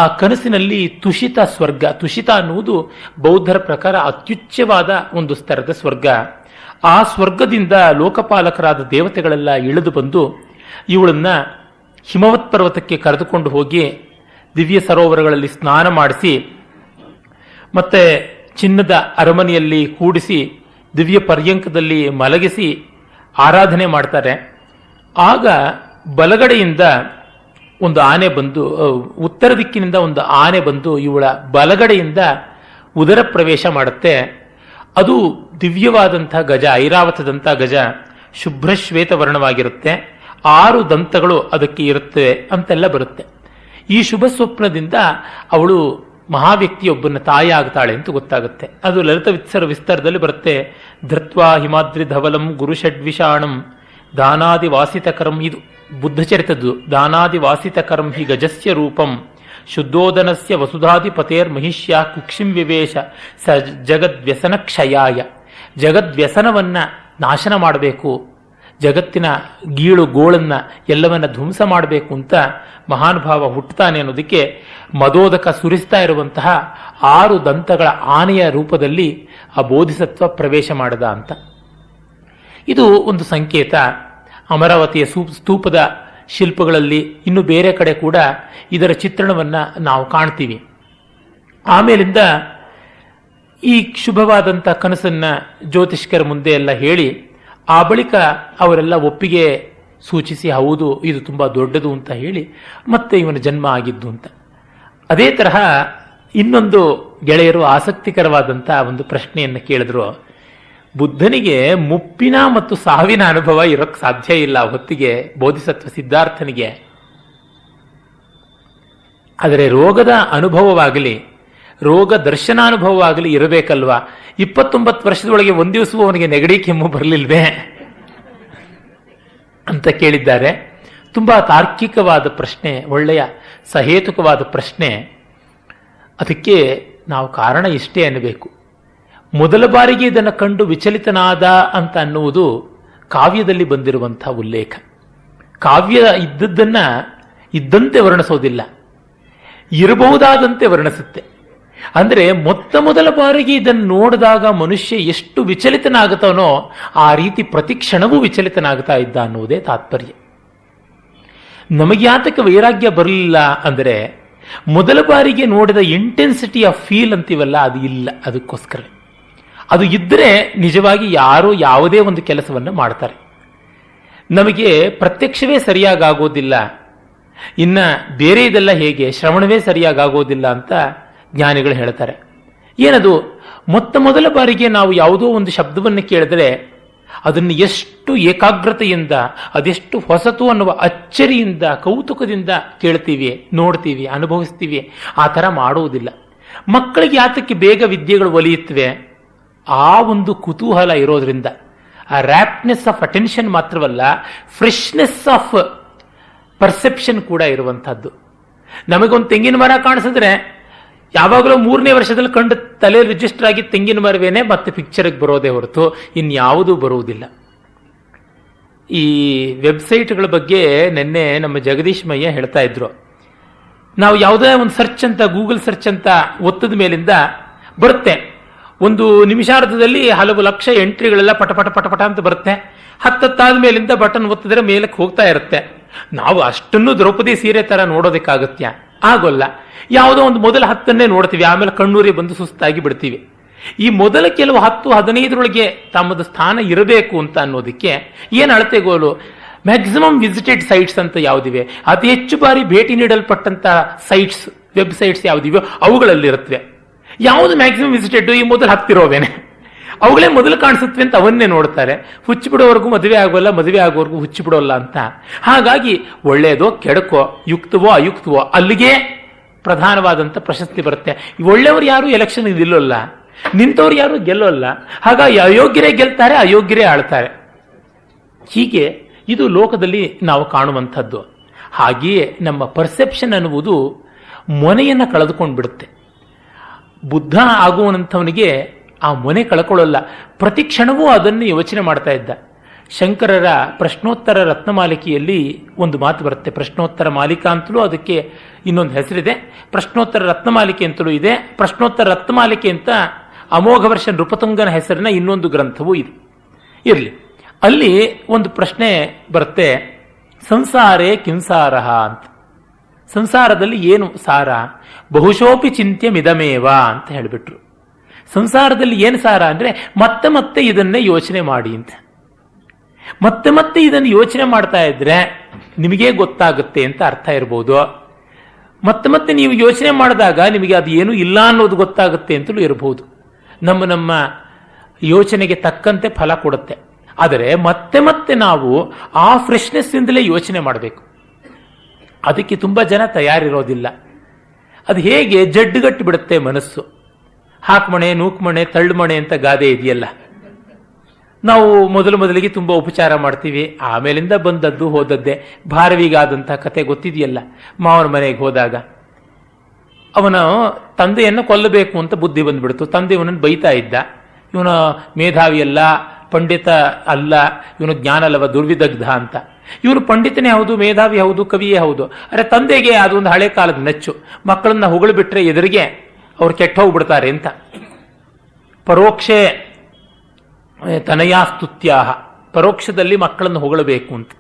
ಆ ಕನಸಿನಲ್ಲಿ ತುಷಿತ ಸ್ವರ್ಗ, ತುಷಿತ ಅನ್ನುವುದು ಬೌದ್ಧರ ಪ್ರಕಾರ ಅತ್ಯುಚ್ಚವಾದ ಒಂದು ಸ್ತರದ ಸ್ವರ್ಗ. ಆ ಸ್ವರ್ಗದಿಂದ ಲೋಕಪಾಲಕರಾದ ದೇವತೆಗಳೆಲ್ಲ ಇಳಿದು ಬಂದು ಇವಳನ್ನ ಹಿಮವತ್ ಪರ್ವತಕ್ಕೆ ಕರೆದುಕೊಂಡು ಹೋಗಿ ದಿವ್ಯ ಸರೋವರಗಳಲ್ಲಿ ಸ್ನಾನ ಮಾಡಿಸಿ ಮತ್ತೆ ಚಿನ್ನದ ಅರಮನೆಯಲ್ಲಿ ಕೂಡಿಸಿ ದಿವ್ಯ ಪರ್ಯಂಕದಲ್ಲಿ ಮಲಗಿಸಿ ಆರಾಧನೆ ಮಾಡ್ತಾರೆ. ಆಗ ಬಲಗಡೆಯಿಂದ ಒಂದು ಆನೆ ಬಂದು, ಉತ್ತರ ದಿಕ್ಕಿನಿಂದ ಒಂದು ಆನೆ ಬಂದು ಇವಳ ಬಲಗಡೆಯಿಂದ ಉದರ ಪ್ರವೇಶ ಮಾಡುತ್ತೆ. ಅದು ದಿವ್ಯವಾದಂತಹ ಗಜ, ಐರಾವತದಂತಹ ಗಜ, ಶುಭ್ರಶ್ವೇತ ವರ್ಣವಾಗಿರುತ್ತೆ. 6 ದಂತಗಳು ಅದಕ್ಕೆ ಇರುತ್ತವೆ ಅಂತೆಲ್ಲ ಬರುತ್ತೆ. ಈ ಶುಭ ಸ್ವಪ್ನದಿಂದ ಅವಳು ಮಹಾವ್ಯಕ್ತಿಯೊಬ್ಬನ ತಾಯಿ ಆಗ್ತಾಳೆ ಅಂತ ಗೊತ್ತಾಗುತ್ತೆ. ಅದು ಲಲಿತ ವಿಸ್ತಾರದಲ್ಲಿ ಬರುತ್ತೆ. ಧೃತ್ವಾ ಹಿಮಾದ್ರಿ ಧವಲಂ ಗುರುಷಡ್ವಿಷಾಣಂ ದಾನಾದಿ ವಾಸಿತಕರಂ, ಇದು ಬುದ್ಧಚರಿತದ್ದು. ದಾನಾದಿ ವಾಸಿತಕರಂ ಹಿ ಗಜಸ್ಯ ರೂಪಂ ಶುದ್ಧೋದನಸ್ಯ ವಸುಧಾಧಿಪತೇರ್ ಮಹಿಷ್ಯ ಕುಕ್ಷಿಂ ವಿವೇಶ ಸ ಜಗದ್ವ್ಯಸನ ಕ್ಷಯಾಯ. ಜಗದ್ವ್ಯಸನವನ್ನ ನಾಶನ ಮಾಡಬೇಕು, ಜಗತ್ತಿನ ಗೀಳು ಗೋಳನ್ನ ಎಲ್ಲವನ್ನ ಧ್ವಂಸ ಮಾಡಬೇಕು ಅಂತ ಮಹಾನುಭಾವ ಹುಟ್ಟುತ್ತಾನೆ ಅನ್ನೋದಕ್ಕೆ ಮದೋದಕ ಸುರಿಸ್ತಾ ಇರುವಂತಹ 6 ದಂತಗಳ ಆನೆಯ ರೂಪದಲ್ಲಿ ಆ ಬೋಧಿಸತ್ವ ಪ್ರವೇಶ ಮಾಡದ ಅಂತ. ಇದು ಒಂದು ಸಂಕೇತ. ಅಮರಾವತಿಯ ಸ್ತೂಪದ ಶಿಲ್ಪಗಳಲ್ಲಿ ಇನ್ನು ಬೇರೆ ಕಡೆ ಕೂಡ ಇದರ ಚಿತ್ರಣವನ್ನ ನಾವು ಕಾಣ್ತೀವಿ. ಆಮೇಲಿಂದ ಈ ಶುಭವಾದಂಥ ಕನಸನ್ನ ಜ್ಯೋತಿಷ್ಕರ ಮುಂದೆ ಎಲ್ಲ ಹೇಳಿ ಆ ಬಳಿಕ ಅವರೆಲ್ಲ ಒಪ್ಪಿಗೆ ಸೂಚಿಸಿ ಹೌದು ಇದು ತುಂಬಾ ದೊಡ್ಡದು ಅಂತ ಹೇಳಿ ಮತ್ತೆ ಇವನ ಜನ್ಮ ಆಗಿದ್ದು ಅಂತ. ಅದೇ ತರಹ ಇನ್ನೊಂದು ಗೆಳೆಯರು ಆಸಕ್ತಿಕರವಾದಂಥ ಒಂದು ಪ್ರಶ್ನೆಯನ್ನು ಕೇಳಿದ್ರು. ಬುದ್ಧನಿಗೆ ಮುಪ್ಪಿನ ಮತ್ತು ಸಾವಿನ ಅನುಭವ ಇರೋಕ್ಕೆ ಸಾಧ್ಯ ಇಲ್ಲ ಹೊತ್ತಿಗೆ ಬೋಧಿಸತ್ವ ಸಿದ್ಧಾರ್ಥನಿಗೆ. ಆದರೆ ರೋಗದ ಅನುಭವವಾಗಲಿ ರೋಗ ದರ್ಶನಾನುಭವವಾಗಲಿ ಇರಬೇಕಲ್ವಾ? 29 ವರ್ಷದೊಳಗೆ ಒಂದು ದಿವಸವೂ ಅವನಿಗೆ ನೆಗಡಿ ಕೆಮ್ಮು ಬರಲಿಲ್ವೇ ಅಂತ ಕೇಳಿದ್ದಾರೆ. ತುಂಬಾ ತಾರ್ಕಿಕವಾದ ಪ್ರಶ್ನೆ, ಒಳ್ಳೆಯ ಸಹೇತುಕವಾದ ಪ್ರಶ್ನೆ. ಅದಕ್ಕೆ ನಾವು ಕಾರಣ ಇಷ್ಟೇ ಅನ್ನಬೇಕು. ಮೊದಲ ಬಾರಿಗೆ ಇದನ್ನು ಕಂಡು ವಿಚಲಿತನಾದ ಅಂತ ಅನ್ನುವುದು ಕಾವ್ಯದಲ್ಲಿ ಬಂದಿರುವಂತಹ ಉಲ್ಲೇಖ. ಕಾವ್ಯ ಇದ್ದದ್ದನ್ನ ಇದ್ದಂತೆ ವರ್ಣಿಸೋದಿಲ್ಲ, ಇರಬಹುದಾದಂತೆ ವರ್ಣಿಸುತ್ತೆ. ಅಂದ್ರೆ ಮೊದಲ ಬಾರಿಗೆ ಇದನ್ನು ನೋಡಿದಾಗ ಮನುಷ್ಯ ಎಷ್ಟು ವಿಚಲಿತನಾಗುತ್ತಾನೋ ಆ ರೀತಿ ಪ್ರತಿಕ್ಷಣವೂ ವಿಚಲಿತನಾಗ್ತಾ ಇದ್ದ ಅನ್ನುವುದೇ ತಾತ್ಪರ್ಯ. ನಮಗೆ ಯಾತಕ್ಕೆ ವೈರಾಗ್ಯ ಬರಲಿಲ್ಲ ಅಂದರೆ ಮೊದಲ ಬಾರಿಗೆ ನೋಡಿದ ಇಂಟೆನ್ಸಿಟಿ ಆಫ್ ಫೀಲ್ ಅಂತೀವಲ್ಲ, ಅದು ಇಲ್ಲ. ಅದಕ್ಕೋಸ್ಕರ ಅದು ಇದ್ದರೆ ನಿಜವಾಗಿ ಯಾರು ಯಾವುದೇ ಒಂದು ಕೆಲಸವನ್ನು ಮಾಡ್ತಾರೆ. ನಮಗೆ ಪ್ರತ್ಯಕ್ಷವೇ ಸರಿಯಾಗೋದಿಲ್ಲ, ಇನ್ನ ಬೇರೆ ಇದೆಲ್ಲ ಹೇಗೆ, ಶ್ರವಣವೇ ಸರಿಯಾಗೋದಿಲ್ಲ ಅಂತ ಜ್ಞಾನಿಗಳು ಹೇಳ್ತಾರೆ. ಏನದು? ಮೊದಲ ಬಾರಿಗೆ ನಾವು ಯಾವುದೋ ಒಂದು ಶಬ್ದವನ್ನು ಕೇಳಿದ್ರೆ ಅದನ್ನು ಎಷ್ಟು ಏಕಾಗ್ರತೆಯಿಂದ, ಅದೆಷ್ಟು ಹೊಸತು ಅನ್ನುವ ಅಚ್ಚರಿಯಿಂದ, ಕೌತುಕದಿಂದ ಕೇಳ್ತೀವಿ, ನೋಡ್ತೀವಿ, ಅನುಭವಿಸ್ತೀವಿ. ಆ ಥರ ಮಾಡುವುದಿಲ್ಲ. ಮಕ್ಕಳಿಗೆ ಯಾತಕ್ಕೆ ಬೇಗ ವಿದ್ಯೆಗಳು ಒಲಿಯುತ್ತವೆ? ಆ ಒಂದು ಕುತೂಹಲ ಇರೋದ್ರಿಂದ. ಆ ರ್ಯಾಪ್ನೆಸ್ ಆಫ್ ಅಟೆನ್ಷನ್ ಮಾತ್ರವಲ್ಲ, ಫ್ರೆಶ್ನೆಸ್ ಆಫ್ ಪರ್ಸೆಪ್ಷನ್ ಕೂಡ ಇರುವಂತಹದ್ದು. ನಮಗೊಂದು ತೆಂಗಿನ ಮರ ಕಾಣಿಸಿದ್ರೆ ಯಾವಾಗಲೂ 3ನೇ ವರ್ಷದಲ್ಲಿ ಕಂಡು ತಲೆ ರಿಜಿಸ್ಟರ್ ಆಗಿ ತೆಂಗಿನ ಮರವೇನೆ ಮತ್ತೆ ಪಿಕ್ಚರ್ಗೆ ಬರೋದೇ ಹೊರತು ಇನ್ಯಾವುದೂ ಬರುವುದಿಲ್ಲ. ಈ ವೆಬ್ಸೈಟ್ಗಳ ಬಗ್ಗೆ ನಿನ್ನೆ ನಮ್ಮ ಜಗದೀಶ್ ಮಯ್ಯ ಹೇಳ್ತಾ ಇದ್ರು. ನಾವು ಯಾವುದೇ ಒಂದು ಸರ್ಚ್ ಅಂತ, ಗೂಗಲ್ ಸರ್ಚ್ ಅಂತ ಒತ್ತದ ಮೇಲಿಂದ ಬರುತ್ತೆ. ಒಂದು ನಿಮಿಷಾರ್ಧದಲ್ಲಿ ಹಲವು ಲಕ್ಷ ಎಂಟ್ರಿಗಳೆಲ್ಲ ಪಟಪಟ ಪಟಪಟ ಅಂತ ಬರುತ್ತೆ. ಹತ್ತಾದ ಮೇಲಿಂದ ಬಟನ್ ಒತ್ತಿದ್ರೆ ಮೇಲಕ್ಕೆ ಹೋಗ್ತಾ ಇರುತ್ತೆ. ನಾವು ಅಷ್ಟನ್ನು ದ್ರೌಪದಿ ಸೀರೆ ತರ ನೋಡೋದಕ್ಕಾಗತ್ಯ? ಆಗೋಲ್ಲ. ಯಾವುದೋ ಒಂದು ಮೊದಲ 10 ನೋಡ್ತೀವಿ, ಆಮೇಲೆ ಕಣ್ಣೂರಿ ಬಂದು ಸುಸ್ತಾಗಿ ಬಿಡ್ತೀವಿ. ಈ ಮೊದಲ ಕೆಲವು 10-15 ತಮ್ಮದು ಸ್ಥಾನ ಇರಬೇಕು ಅಂತ ಅನ್ನೋದಕ್ಕೆ ಏನು ಅಳತೆಗೋಲು? ಮ್ಯಾಕ್ಸಿಮಮ್ ವಿಸಿಟೆಡ್ ಸೈಟ್ಸ್ ಅಂತ ಯಾವುದಿವೆ, ಅತಿ ಹೆಚ್ಚು ಬಾರಿ ಭೇಟಿ ನೀಡಲ್ಪಟ್ಟಂತ ಸೈಟ್ಸ್, ವೆಬ್ಸೈಟ್ಸ್ ಯಾವುದಿವೆ ಅವುಗಳಲ್ಲಿರುತ್ತವೆ. ಯಾವುದು ಮ್ಯಾಕ್ಸಿಮಮ್ ವಿಸಿಟೆಡ್? ಈ ಮೊದಲು 10 ಇರೋವೇನೆ, ಅವುಗಳೇ ಮೊದಲು ಕಾಣಿಸುತ್ತವೆ ಅಂತ ಅವನ್ನೇ ನೋಡ್ತಾರೆ. ಹುಚ್ಚು ಬಿಡೋವರೆಗೂ ಮದುವೆ ಆಗೋಲ್ಲ, ಮದುವೆ ಆಗೋವರೆಗೂ ಹುಚ್ಚು ಬಿಡೋಲ್ಲ ಅಂತ. ಹಾಗಾಗಿ ಒಳ್ಳೆಯದೋ ಕೆಡಕೋ, ಯುಕ್ತವೋ ಅಯುಕ್ತವೋ ಅಲ್ಲಿಗೆ ಪ್ರಧಾನವಾದಂಥ ಪ್ರಶಸ್ತಿ ಬರುತ್ತೆ. ಒಳ್ಳೆಯವರು ಯಾರು ಎಲೆಕ್ಷನ್ ನಿಲ್ಲೋಲ್ಲ, ನಿಂತವ್ರು ಯಾರು ಗೆಲ್ಲೋಲ್ಲ. ಹಾಗಾಗಿ ಅಯೋಗ್ಯರೇ ಗೆಲ್ತಾರೆ, ಅಯೋಗ್ಯರೇ ಆಳ್ತಾರೆ. ಹೀಗೆ ಇದು ಲೋಕದಲ್ಲಿ ನಾವು ಕಾಣುವಂಥದ್ದು. ಹಾಗೆಯೇ ನಮ್ಮ ಪರ್ಸೆಪ್ಷನ್ ಅನ್ನುವುದು ಮೊನೆಯನ್ನು ಕಳೆದುಕೊಂಡು ಬಿಡುತ್ತೆ. ಬುದ್ಧ ಆಗುವಂಥವನಿಗೆ ಆ ಮೊನೆ ಕಳ್ಕೊಳ್ಳಲ್ಲ, ಪ್ರತಿ ಕ್ಷಣವೂ ಅದನ್ನು ಯೋಚನೆ ಮಾಡ್ತಾ ಇದ್ದ. ಶಂಕರರ ಪ್ರಶ್ನೋತ್ತರ ರತ್ನಮಾಲಿಕೆಯಲ್ಲಿ ಒಂದು ಮಾತು ಬರುತ್ತೆ. ಪ್ರಶ್ನೋತ್ತರ ಮಾಲಿಕಾ ಅಂತಲೂ ಅದಕ್ಕೆ ಇನ್ನೊಂದು ಹೆಸರಿದೆ, ಪ್ರಶ್ನೋತ್ತರ ರತ್ನಮಾಲಿಕೆ ಅಂತಲೂ ಇದೆ. ಪ್ರಶ್ನೋತ್ತರ ರತ್ನಮಾಲಿಕೆ ಅಂತ ಅಮೋಘ ವರ್ಷ ನೃಪತುಂಗನ ಹೆಸರಿನ ಇನ್ನೊಂದು ಗ್ರಂಥವೂ ಇದೆ. ಇರಲಿ, ಅಲ್ಲಿ ಒಂದು ಪ್ರಶ್ನೆ ಬರುತ್ತೆ, ಸಂಸಾರೇ ಕಿಂಸಾರಹ ಅಂತ. ಸಂಸಾರದಲ್ಲಿ ಏನು ಸಾರ? ಬಹುಶೋಪಿ ಚಿಂತ್ಯಮಿದಮೇವ ಅಂತ ಹೇಳಿಬಿಟ್ರು. ಸಂಸಾರದಲ್ಲಿ ಏನು ಸಾರ ಅಂದ್ರೆ ಮತ್ತೆ ಮತ್ತೆ ಇದನ್ನೇ ಯೋಚನೆ ಮಾಡಿ ಅಂತ. ಮತ್ತೆ ಮತ್ತೆ ಇದನ್ನು ಯೋಚನೆ ಮಾಡ್ತಾ ಇದ್ರೆ ನಿಮಗೇ ಗೊತ್ತಾಗುತ್ತೆ ಅಂತ ಅರ್ಥ ಇರ್ಬೋದು. ಮತ್ತೆ ಮತ್ತೆ ನೀವು ಯೋಚನೆ ಮಾಡಿದಾಗ ನಿಮಗೆ ಅದು ಏನು ಇಲ್ಲ ಅನ್ನೋದು ಗೊತ್ತಾಗುತ್ತೆ ಅಂತಲೂ ಇರಬಹುದು. ನಮ್ಮ ಯೋಚನೆಗೆ ತಕ್ಕಂತೆ ಫಲ ಕೊಡುತ್ತೆ. ಆದರೆ ಮತ್ತೆ ಮತ್ತೆ ನಾವು ಆ ಫ್ರೆಶ್ನೆಸ್ ಇಂದಲೇ ಯೋಚನೆ ಮಾಡಬೇಕು. ಅದಕ್ಕೆ ತುಂಬ ಜನ ತಯಾರಿರೋದಿಲ್ಲ. ಅದು ಹೇಗೆ ಜಡ್ಡುಗಟ್ಟು ಬಿಡುತ್ತೆ ಮನಸ್ಸು. ಹಾಕ್ಮಣೆ, ನೂಕ್ಮಣೆ, ತಳ್ಳುಮಣೆ ಅಂತ ಗಾದೆ ಇದೆಯಲ್ಲ. ನಾವು ಮೊದಲಿಗೆ ತುಂಬ ಉಪಚಾರ ಮಾಡ್ತೀವಿ, ಆಮೇಲಿಂದ ಬಂದದ್ದು ಹೋದದ್ದೇ. ಭಾರವಿಗಾದಂಥ ಕತೆ ಗೊತ್ತಿದೆಯಲ್ಲ. ಮಾವನ ಮನೆಗೆ ಹೋದಾಗ ಅವನ ತಂದೆಯನ್ನು ಕೊಲ್ಲಬೇಕು ಅಂತ ಬುದ್ಧಿ ಬಂದ್ಬಿಡ್ತು. ತಂದೆ ಇವನನ್ನು ಬೈತಾ ಇದ್ದ, ಇವನ ಮೇಧಾವಿ ಅಲ್ಲ, ಪಂಡಿತ ಅಲ್ಲ, ಇವನು ಜ್ಞಾನಲವ ದುರ್ವಿದಗ್ಧ ಅಂತ. ಇವನು ಪಂಡಿತನೇ ಹೌದು, ಮೇಧಾವಿ ಹೌದು, ಕವಿಯೇ ಹೌದು. ಅರೆ ತಂದೆಗೆ ಅದೊಂದು ಹಳೆ ಕಾಲದ ನಚ್ಚು, ಮಕ್ಕಳನ್ನ ಹೊಗಳು ಬಿಟ್ರೆ ಎದುರಿಗೆ ಅವ್ರು ಕೆಟ್ಟ ಹೋಗ್ಬಿಡ್ತಾರೆ ಅಂತ. ಪರೋಕ್ಷೇ ತನಯಾಸ್ತುತ್ಯಾಹ, ಪರೋಕ್ಷದಲ್ಲಿ ಮಕ್ಕಳನ್ನು ಹೊಗಳಬೇಕು ಅಂತ.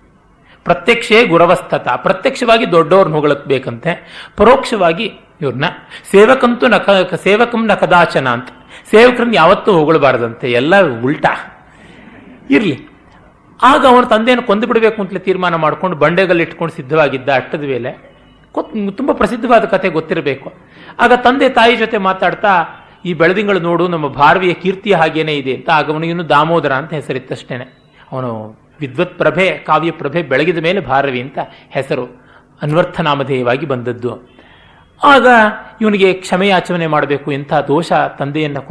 ಪ್ರತ್ಯಕ್ಷೇ ಗುರವಸ್ತತ, ಪ್ರತ್ಯಕ್ಷವಾಗಿ ದೊಡ್ಡವ್ರನ್ನ ಹೊಗಳಬೇಕಂತೆ, ಪರೋಕ್ಷವಾಗಿ ಇವ್ರನ್ನ. ಸೇವಕಂ ನ ಕದಾಚನ ಅಂತ, ಸೇವಕರನ್ನ ಯಾವತ್ತೂ ಹೊಗಳಬಾರದಂತೆ, ಎಲ್ಲ ಉಲ್ಟಾ. ಇರ್ಲಿ, ಆಗ ಅವನ ತಂದೆಯನ್ನು ಕೊಂದು ಬಿಡಬೇಕು ಅಂತಲೇ ತೀರ್ಮಾನ ಮಾಡ್ಕೊಂಡು ಬಂಡೆಗಲ್ಲಿ ಇಟ್ಕೊಂಡು ಸಿದ್ಧವಾಗಿದ್ದ ಅಟ್ಟದ ಮೇಲೆ. ತುಂಬ ಪ್ರಸಿದ್ಧವಾದ ಕತೆ ಗೊತ್ತಿರಬೇಕು. ಆಗ ತಂದೆ ತಾಯಿ ಜೊತೆ ಮಾತಾಡ್ತಾ, ಈ ಬೆಳದಿಂಗಳು ನೋಡು, ನಮ್ಮ ಭಾರವಿಯ ಕೀರ್ತಿಯ ಹಾಗೇನೇ ಇದೆ ಅಂತ. ಆಗ ಅವನಿಗಿನ್ನು ದಾಮೋದರ ಅಂತ ಹೆಸರಿತ್ತಷ್ಟೇನೆ. ಅವನು ವಿದ್ವತ್ ಪ್ರಭೆ, ಕಾವ್ಯ ಪ್ರಭೆ ಬೆಳಗಿದ ಮೇಲೆ ಭಾರವಿ ಅಂತ ಹೆಸರು ಅನ್ವರ್ಥ ನಾಮಧೇಯವಾಗಿ ಬಂದದ್ದು. ಆಗ ಇವನಿಗೆ ಕ್ಷಮೆಯಾಚರಣೆ ಮಾಡಬೇಕು, ಎಂಥ ದೋಷ ತಂದೆಯನ್ನು